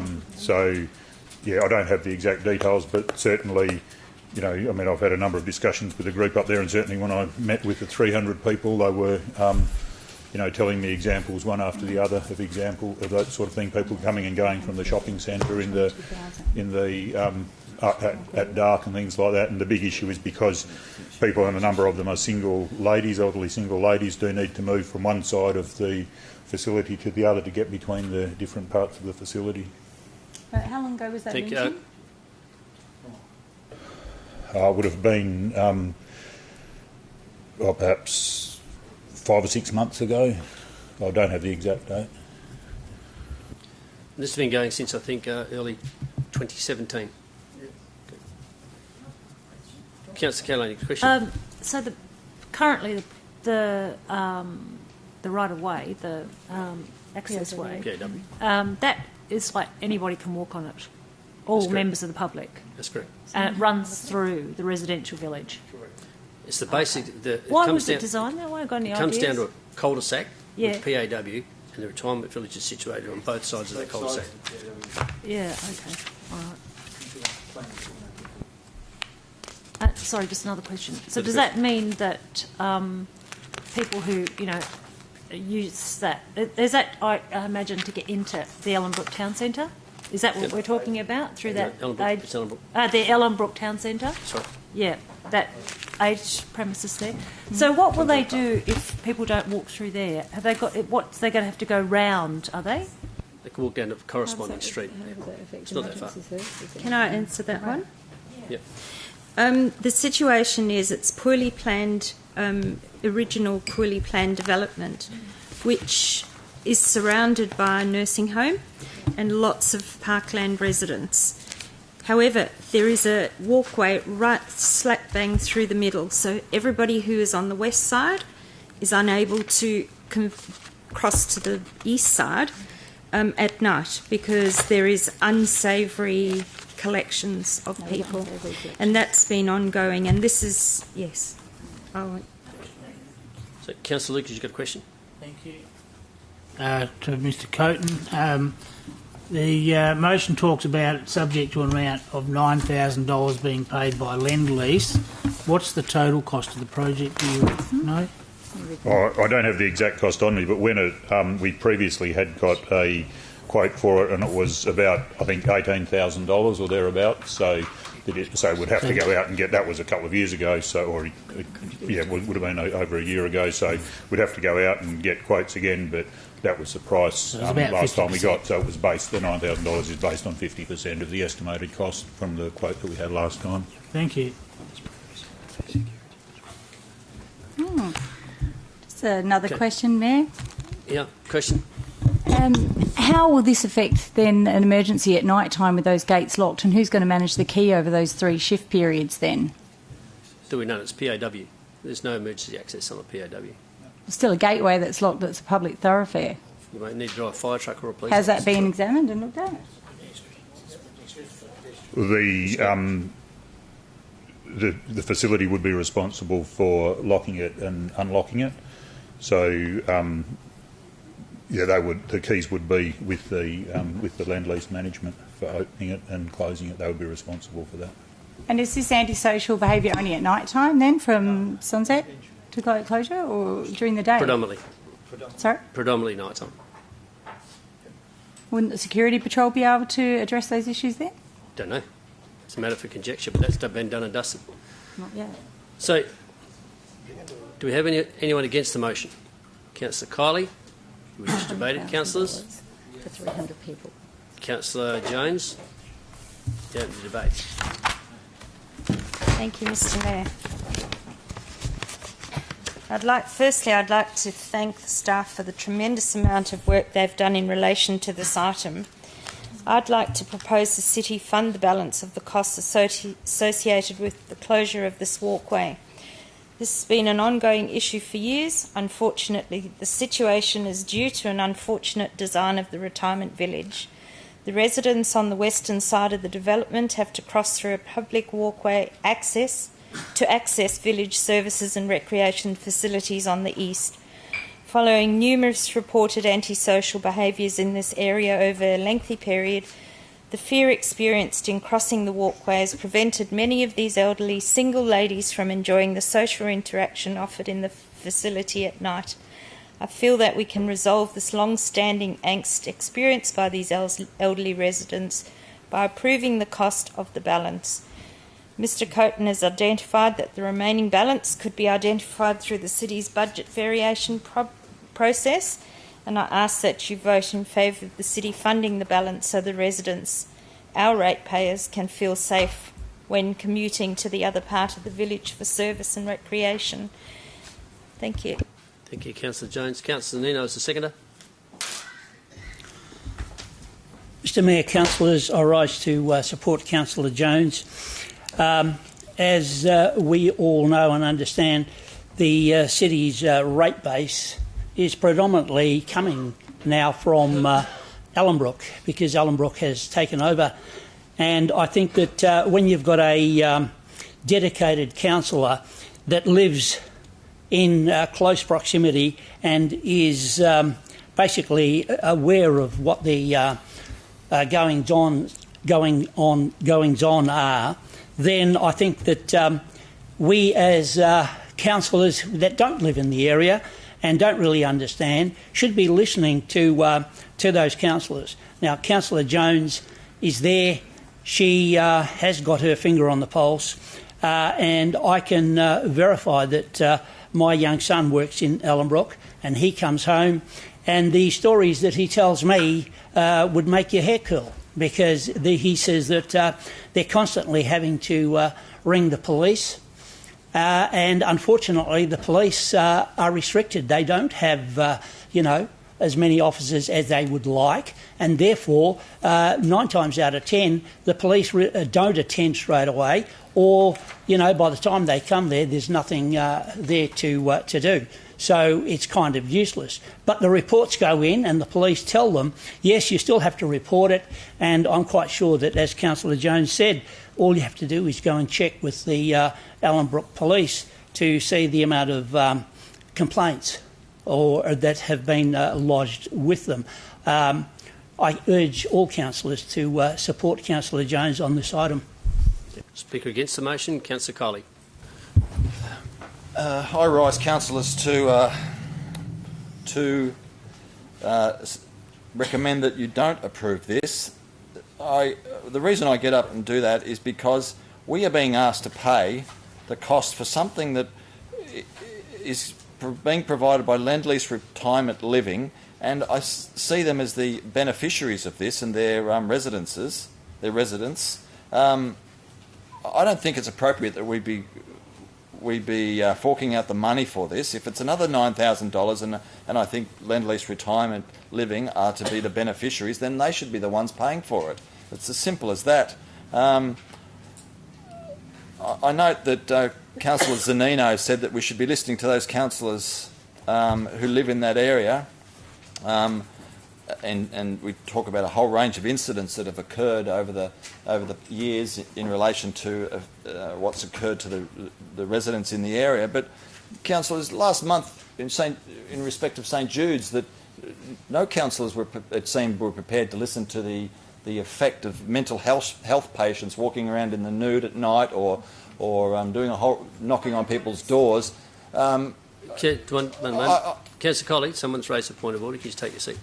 don't have the exact details, but certainly, I've had a number of discussions with the group up there, and certainly when I met with the 300 people, they were, telling me examples one after the other of that sort of thing. People coming and going from the shopping centre at dark and things like that. And the big issue is because people, and a number of them are elderly single ladies, do need to move from one side of the facility to the other to get between the different parts of the facility. How long ago was that mentioned? Would have been perhaps 5 or 6 months ago. I don't have the exact date. This has been going since, I think, early 2017. Councillor Caroline, question? Currently the right of way, the access way, that is like anybody can walk on it. All members of the public. That's correct. And it runs through the residential village. Correct. It's the basic. Why was it designed that way? Got any ideas? It comes down to a cul-de-sac with PAW, and the retirement village is situated on both sides of the cul-de-sac. Yeah. Okay. All right. Sorry, just another question. So does that mean that people who, use that, is that, I imagine, to get into the Ellenbrook Town Centre? Is that what we're talking about through that? The Ellenbrook Town Centre? Sorry. Yeah, that aged premises there. So what will they do if people don't walk through there? Have they got, they're going to have to go round, are they? They can walk down the corresponding street. It's not that far. Can I answer that one? Yeah. The situation is it's poorly planned, original poorly planned development, which is surrounded by a nursing home and lots of parkland residents. However, there is a walkway right slap bang through the middle, so everybody who is on the west side is unable to cross to the east side at night because there is unsavoury collections of people, and that's been ongoing, and this is, yes. So, Councillor Lucas, you've got a question? Thank you. To Mr Coaten, the motion talks about subject to an amount of $9,000 being paid by Lend-Lease. What's the total cost of the project, do you know? I don't have the exact cost on me, but when we previously had got a quote for it, and it was about, I think, $18,000 or thereabouts. So So we'd have to go out and get, that was a couple of years ago, so, or yeah, would have been over a year ago, so we'd have to go out and get quotes again, but that was the price last time we got, so it was based, the $9,000 is based on 50% of the estimated cost from the quote that we had last time. Thank you. Just another question, Mayor. Yeah, question. How will this affect then an emergency at night time with those gates locked, and who's going to manage the key over those 3 shift periods then? Do we know it's PAW? There's no emergency access on a PAW. Still a gateway that's locked that's a public thoroughfare. You might need to drive a fire truck or a police. Has that been examined and looked at? The facility would be responsible for locking it and unlocking it. So yeah, they would. The keys would be with the land lease management for opening it and closing it. They would be responsible for that. And is this antisocial behaviour only at night time then, from sunset to closure, or during the day? Predominantly. Sorry? Predominantly night time. Wouldn't the security patrol be able to address those issues then? Don't know. It's a matter for conjecture, but that's been done and dusted. Not yet. So, do we have anyone against the motion? Councillor Kiley, we just debate it. Councillors? For 300 people. Councillor Jones? Open to debate. Thank you, Mr. Mayor. I'd like to thank the staff for the tremendous amount of work they've done in relation to this item. I'd like to propose the City fund the balance of the costs associated with the closure of this walkway. This has been an ongoing issue for years. Unfortunately, the situation is due to an unfortunate design of the retirement village. The residents on the western side of the development have to cross through a public walkway to access village services and recreation facilities on the east. Following numerous reported antisocial behaviours in this area over a lengthy period, the fear experienced in crossing the walkway has prevented many of these elderly single ladies from enjoying the social interaction offered in the facility at night. I feel that we can resolve this long-standing angst experienced by these elderly residents by approving the cost of the balance. Mr. Coaten has identified that the remaining balance could be identified through the City's budget variation process, and I ask that you vote in favour of the City funding the balance so the residents, our ratepayers, can feel safe when commuting to the other part of the village for service and recreation. Thank you. Thank you, Councillor Jones. Councillor Nino is the seconder. Mr. Mayor, councillors, I rise to support Councillor Jones. As we all know and understand, the city's rate base is predominantly coming now from Ellenbrook, because Ellenbrook has taken over. And I think that when you've got a dedicated councillor that lives in close proximity and is basically aware of what the goings on are, then I think that we as councillors that don't live in the area and don't really understand should be listening to those councillors. Now, Councillor Jones is there. She has got her finger on the pulse, and I can verify that my young son works in Ellenbrook, and he comes home, and the stories that he tells me would make your hair curl, because he says that they're constantly having to ring the police, and unfortunately the police are restricted. They don't have, as many officers as they would like, and therefore 9 times out of 10 the police don't attend straight away, or by the time they come there, there's nothing there to do. So it's kind of useless. But the reports go in and the police tell them, yes, you still have to report it, and I'm quite sure that, as Councillor Jones said, all you have to do is go and check with the Ellenbrook Police to see the amount of complaints or that have been lodged with them. I urge all councillors to support Councillor Jones on this item. Speaker against the motion, Councillor Kiley. I rise, councillors, to recommend that you don't approve this. The reason I get up and do that is because we are being asked to pay the cost for something that is being provided by Lendlease Retirement Living, and I see them as the beneficiaries of this and their residents. I don't think it's appropriate that we be forking out the money for this. If it's another $9,000 and I think Lendlease Retirement Living are to be the beneficiaries, then they should be the ones paying for it. It's as simple as that. I note that Councillor Zanino said that we should be listening to those councillors who live in that area, and we talk about a whole range of incidents that have occurred over the years in relation to what's occurred to the residents in the area. But councillors, last month in respect of St Jude's, that no councillors were prepared to listen to the effect of mental health patients walking around in the nude at night or doing a whole knocking on people's doors. Councillor Colley, someone's raised a point of order. Can you just take your seat?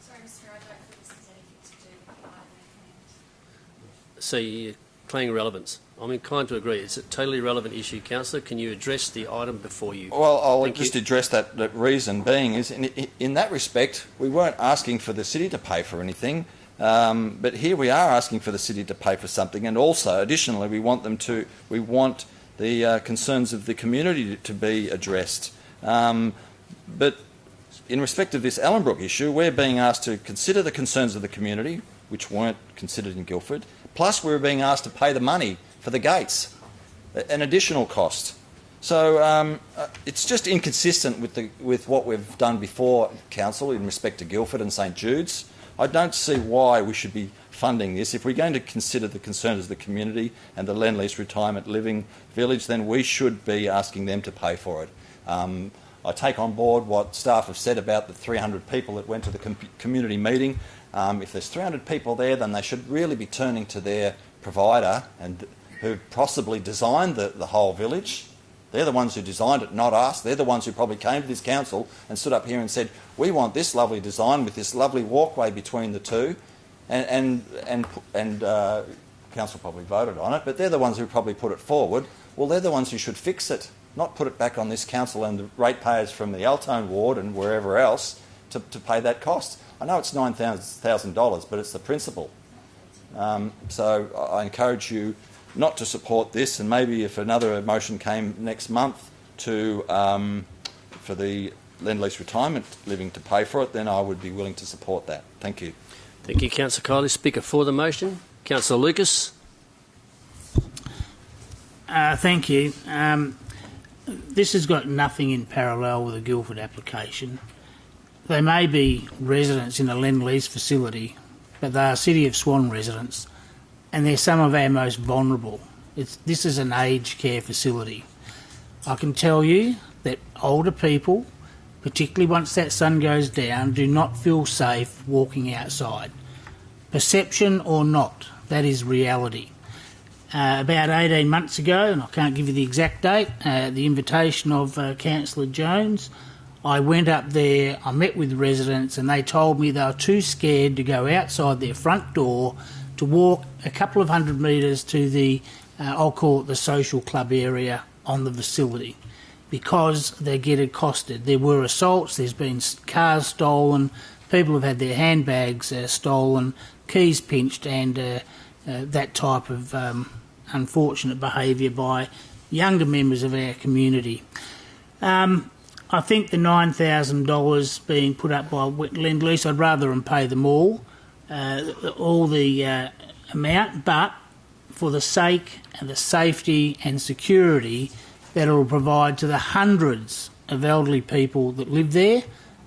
Sorry, Mr. I don't think this has anything to do with the So you're playing relevance. I'm inclined to agree. It's a totally relevant issue. Councillor, can you address the item before you? Well, I'll just address that reason being is in that respect, we weren't asking for the city to pay for anything. But here we are asking for the city to pay for something, and also additionally we want the concerns of the community to be addressed. But in respect of this Ellenbrook issue, we're being asked to consider the concerns of the community, which weren't considered in Guildford, plus we're being asked to pay the money for the gates, an additional cost. So it's just inconsistent with what we've done before, Council, in respect to Guildford and St Jude's. I don't see why we should be funding this. If we're going to consider the concerns of the community and the Lendlease Retirement Living Village, then we should be asking them to pay for it. I take on board what staff have said about the 300 people that went to the community meeting. If there's 300 people there, then they should really be turning to their provider and who possibly designed the whole village. They're the ones who designed it, not us. They're the ones who probably came to this council and stood up here and said, we want this lovely design with this lovely walkway between the two. And council probably voted on it, but they're the ones who probably put it forward. Well, they're the ones who should fix it, not put it back on this council and the ratepayers from the Altone ward and wherever else to pay that cost. I know it's $9,000, but it's the principle. So I encourage you not to support this, and maybe if another motion came next month to for the Lendlease Retirement Living to pay for it, then I would be willing to support that. Thank you. Thank you, Councillor Kiley. Speaker for the motion, Councillor Lucas. Thank you. This has got nothing in parallel with the Guildford application. They may be residents in a Lendlease facility, but they are City of Swan residents, and they're some of our most vulnerable. This is an aged care facility. I can tell you that older people, particularly once that sun goes down, do not feel safe walking outside. Perception or not, that is reality. About 18 months ago, and I can't give you the exact date, the invitation of Councillor Jones, I went up there, I met with residents, and they told me they were too scared to go outside their front door to walk a couple of 100 metres to the, I'll call it the social club area on the facility, because they get accosted. There were assaults, there's been cars stolen, people have had their handbags stolen, keys pinched, and that type of unfortunate behaviour by younger members of our community. I think the $9,000 being put up by Lendlease, I'd rather them pay them all the amount, but for the sake and the safety and security that it will provide to the hundreds of elderly people that live there,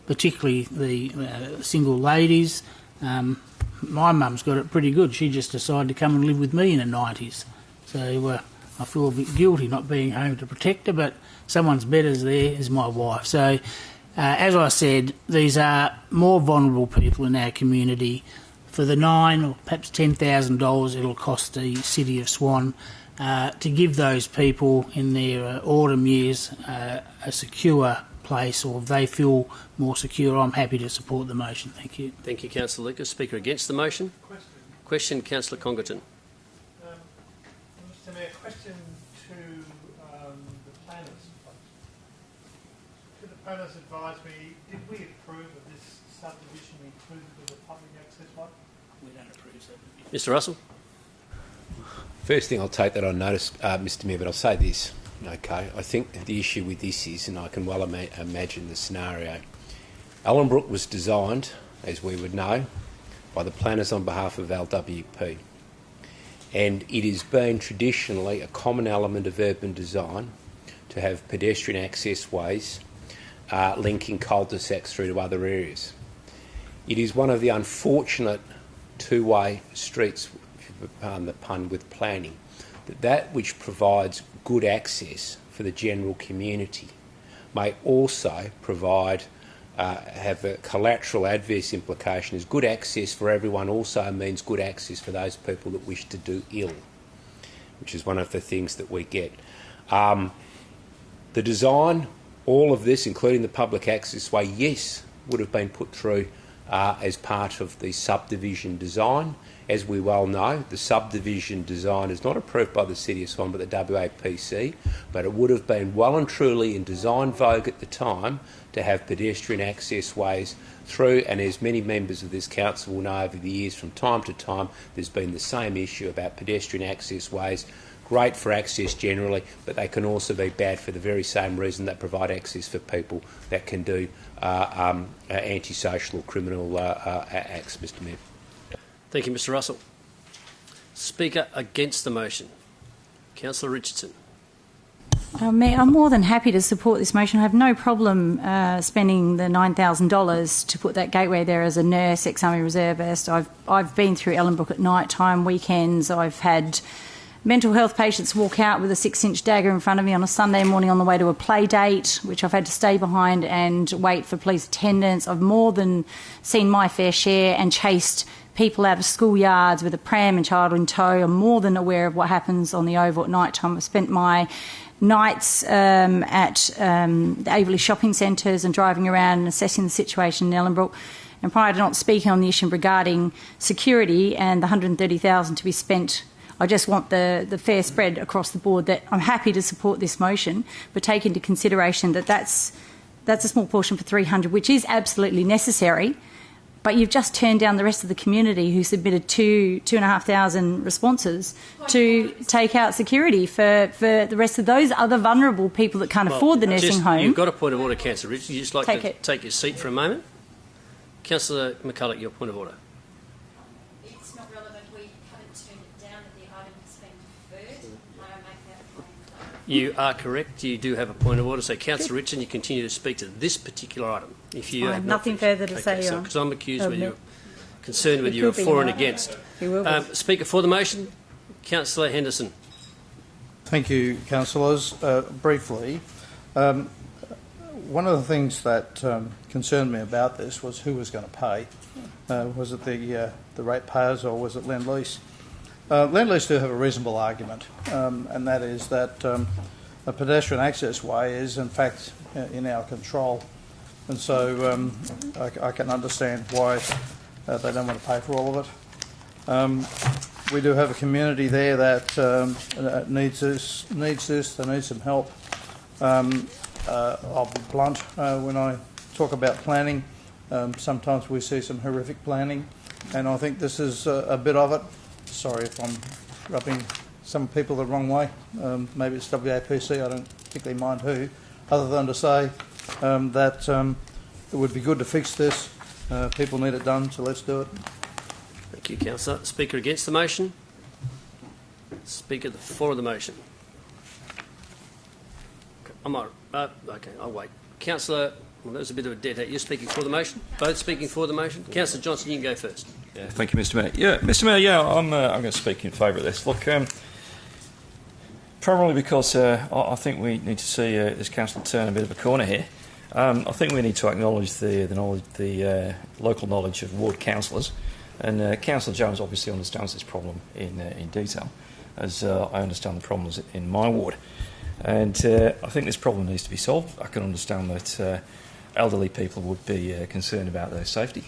particularly the single ladies. My mum's got it pretty good. She just decided to come and live with me in her 90s. So I feel a bit guilty not being home to protect her, but someone's better there is my wife. So as I said, these are more vulnerable people in our community. For the $9,000 or perhaps $10,000 it'll cost the City of Swan to give those people in their autumn years a secure place, or if they feel more secure, I'm happy to support the motion. Thank you. Thank you, Councillor Lucas. Speaker against the motion? Question, Councillor Congerton. question to the planners. Could the planners advise me, did we approve of this subdivision included with the public access way? We don't approve subdivision. Mr Russell? First thing, I'll take that on notice, Mr Mayor, but I'll say this. Okay, I think the issue with this is, and I can well imagine the scenario, Ellenbrook was designed, as we would know, by the planners on behalf of LWP. And it has been traditionally a common element of urban design to have pedestrian access ways linking cul-de-sacs through to other areas. It is one of the unfortunate two-way streets, pardon the pun, with planning, that which provides good access for the general community may also provide have a collateral adverse implication, as good access for everyone also means good access for those people that wish to do ill, which is one of the things that we get. The design, all of this, including the public access way, yes, would have been put through as part of the subdivision design. As we well know, the subdivision design is not approved by the City of Swan but the WAPC, but it would have been well and truly in design vogue at the time to have pedestrian access ways through, and as many members of this council will know over the years, from time to time there's been the same issue about pedestrian access ways. Great for access generally, but they can also be bad for the very same reason they provide access for people that can do antisocial or criminal acts, Mr Mayor. Thank you, Mr Russell. Speaker against the motion, Councillor Richardson. Mayor, I'm more than happy to support this motion. I have no problem spending the $9,000 to put that gateway there as a nurse, ex-army reservist. I've been through Ellenbrook at night time, weekends. I've had mental health patients walk out with a 6-inch dagger in front of me on a Sunday morning on the way to a play date, which I've had to stay behind and wait for police attendance. I've more than seen my fair share and chased people out of schoolyards with a pram and child in tow. I'm more than aware of what happens on the Oval at night time. I've spent my nights at the Averley shopping centres and driving around and assessing the situation in Ellenbrook. And prior to not speaking on the issue regarding security and the $130,000 to be spent, I just want the fair spread across the board that I'm happy to support this motion, but take into consideration that that's a small portion for $300, which is absolutely necessary. But you've just turned down the rest of the community who submitted 2,500 responses to take out security for the rest of those other vulnerable people that can't afford the nursing home. You've got a point of order, Councillor Richardson. You'd just like to take your seat for a moment. Councillor McCulloch, your point of order. It's not relevant. We haven't turned it down that the item has been deferred. May I make that point? You are correct. You do have a point of order. So, Councillor Richardson, you continue to speak to this particular item. If you I have nothing further to say on. Because I'm accused whether you're concerned whether you're for and against. Speaker for the motion, Councillor Henderson. Thank you, councillors. Briefly, one of the things that concerned me about this was who was going to pay. Was it the ratepayers or was it Lend-Lease? Lend-Lease do have a reasonable argument, and that is that a pedestrian access way is in fact in our control, and so I can understand why they don't want to pay for all of it. We do have a community there that needs this, they need some help. I'll be blunt when I talk about planning. Sometimes we see some horrific planning, and I think this is a bit of it. Sorry if I'm rubbing some people the wrong way. Maybe it's WAPC, I don't particularly mind who, other than to say that it would be good to fix this. People need it done, so let's do it. Thank you, Councillor. Speaker against the motion? Speaker for the motion? Okay, I'll wait. Councillor, well, that was a bit of a dead hat. You're speaking for the motion? Both speaking for the motion? Councillor Johnson, you can go first. Yeah, thank you, Mr Mayor. Yeah, Mr Mayor, I'm going to speak in favour of this. Look, primarily because I think we need to see this council turn a bit of a corner here. I think we need to acknowledge the local knowledge of ward councillors, and Councillor Jones obviously understands this problem in detail, as I understand the problems in my ward. And I think this problem needs to be solved. I can understand that elderly people would be concerned about their safety.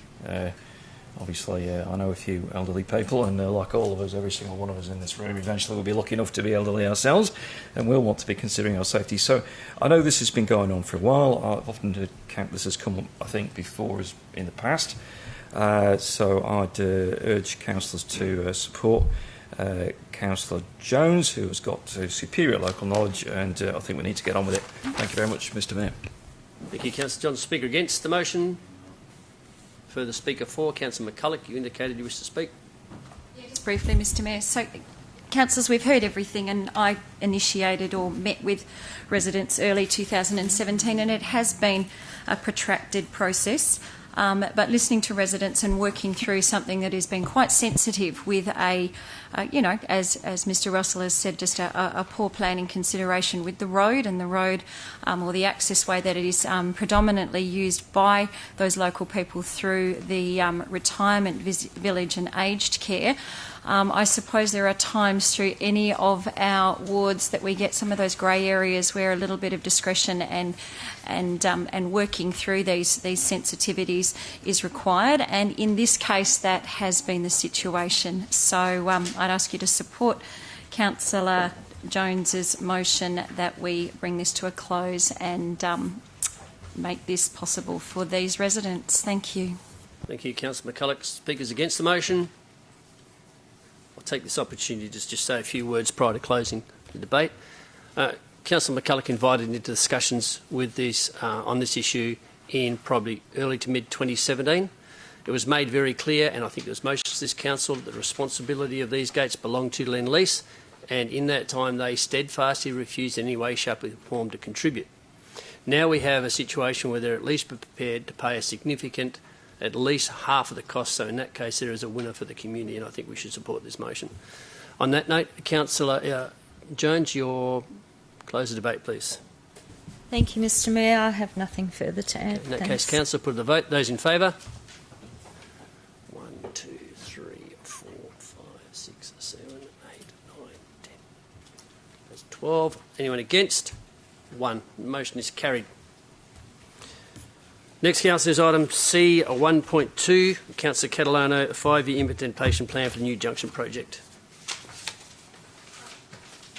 Obviously, I know a few elderly people, and like all of us, every single one of us in this room, eventually will be lucky enough to be elderly ourselves, and we'll want to be considering our safety. So I know this has been going on for a while. I've often heard this has come up, I think, before us in the past. So I'd urge councillors to support Councillor Jones, who has got superior local knowledge, and I think we need to get on with it. Thank you very much, Mr Mayor. Thank you, Councillor Johnson. Speaker against the motion? Further speaker for? Councillor McCulloch, you indicated you wish to speak. Just briefly, Mr Mayor. So, councillors, we've heard everything, and I initiated or met with residents early 2017, and it has been a protracted process. But listening to residents and working through something that has been quite sensitive with as Mr Russell has said, just a poor planning consideration with the road and the road or the access way that it is predominantly used by those local people through the retirement village and aged care. I suppose there are times through any of our wards that we get some of those grey areas where a little bit of discretion and working through these sensitivities is required, and in this case that has been the situation. So I'd ask you to support Councillor Jones's motion that we bring this to a close and make this possible for these residents. Thank you. Thank you, Councillor McCulloch. Speakers against the motion? I'll take this opportunity to just say a few words prior to closing the debate. Councillor McCulloch invited into discussions with this on this issue in probably early to mid-2017. It was made very clear, and I think it was most of this council, that the responsibility of these gates belonged to Lendlease, and in that time they steadfastly refused in any way, shape or form to contribute. Now we have a situation where they're at least prepared to pay a significant, at least half of the cost, so in that case there is a winner for the community, and I think we should support this motion. On that note, Councillor Jones, your close the debate, please. Thank you, Mr Mayor. I have nothing further to add. In that case, Councillor, put to the vote. Those in favour? 1, 2, 3, 4, 5, 6, 7, 8, 9, 10. That's 12. Anyone against? 1. The motion is carried. Next, Councillor, is item C, 1.2. Councillor Catalano, a 5-year implementation plan for the new junction project.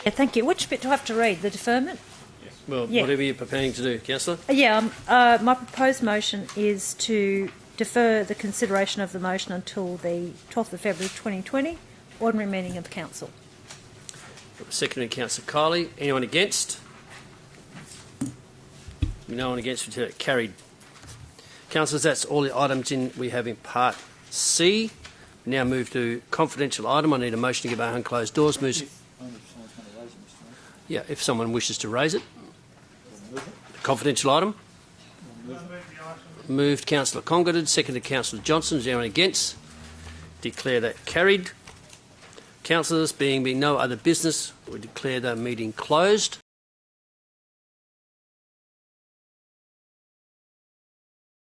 Yeah, thank you. Which bit do I have to read? The deferment? Yes. Well, whatever you're preparing to do, Councillor. My proposed motion is to defer the consideration of the motion until the 12th of February 2020, ordinary meeting of the council. Secondary, Councillor Kiley. Anyone against? No one against. Carried. Councillors, that's all the items we have in Part C. We now move to confidential item. I need a motion to get behind closed doors. Yeah, if someone wishes to raise it. Confidential item. Moved Councillor Congerton, seconded Councillor Johnson. Is anyone against? Declare that carried. Councillors, being no other business, we declare the meeting closed.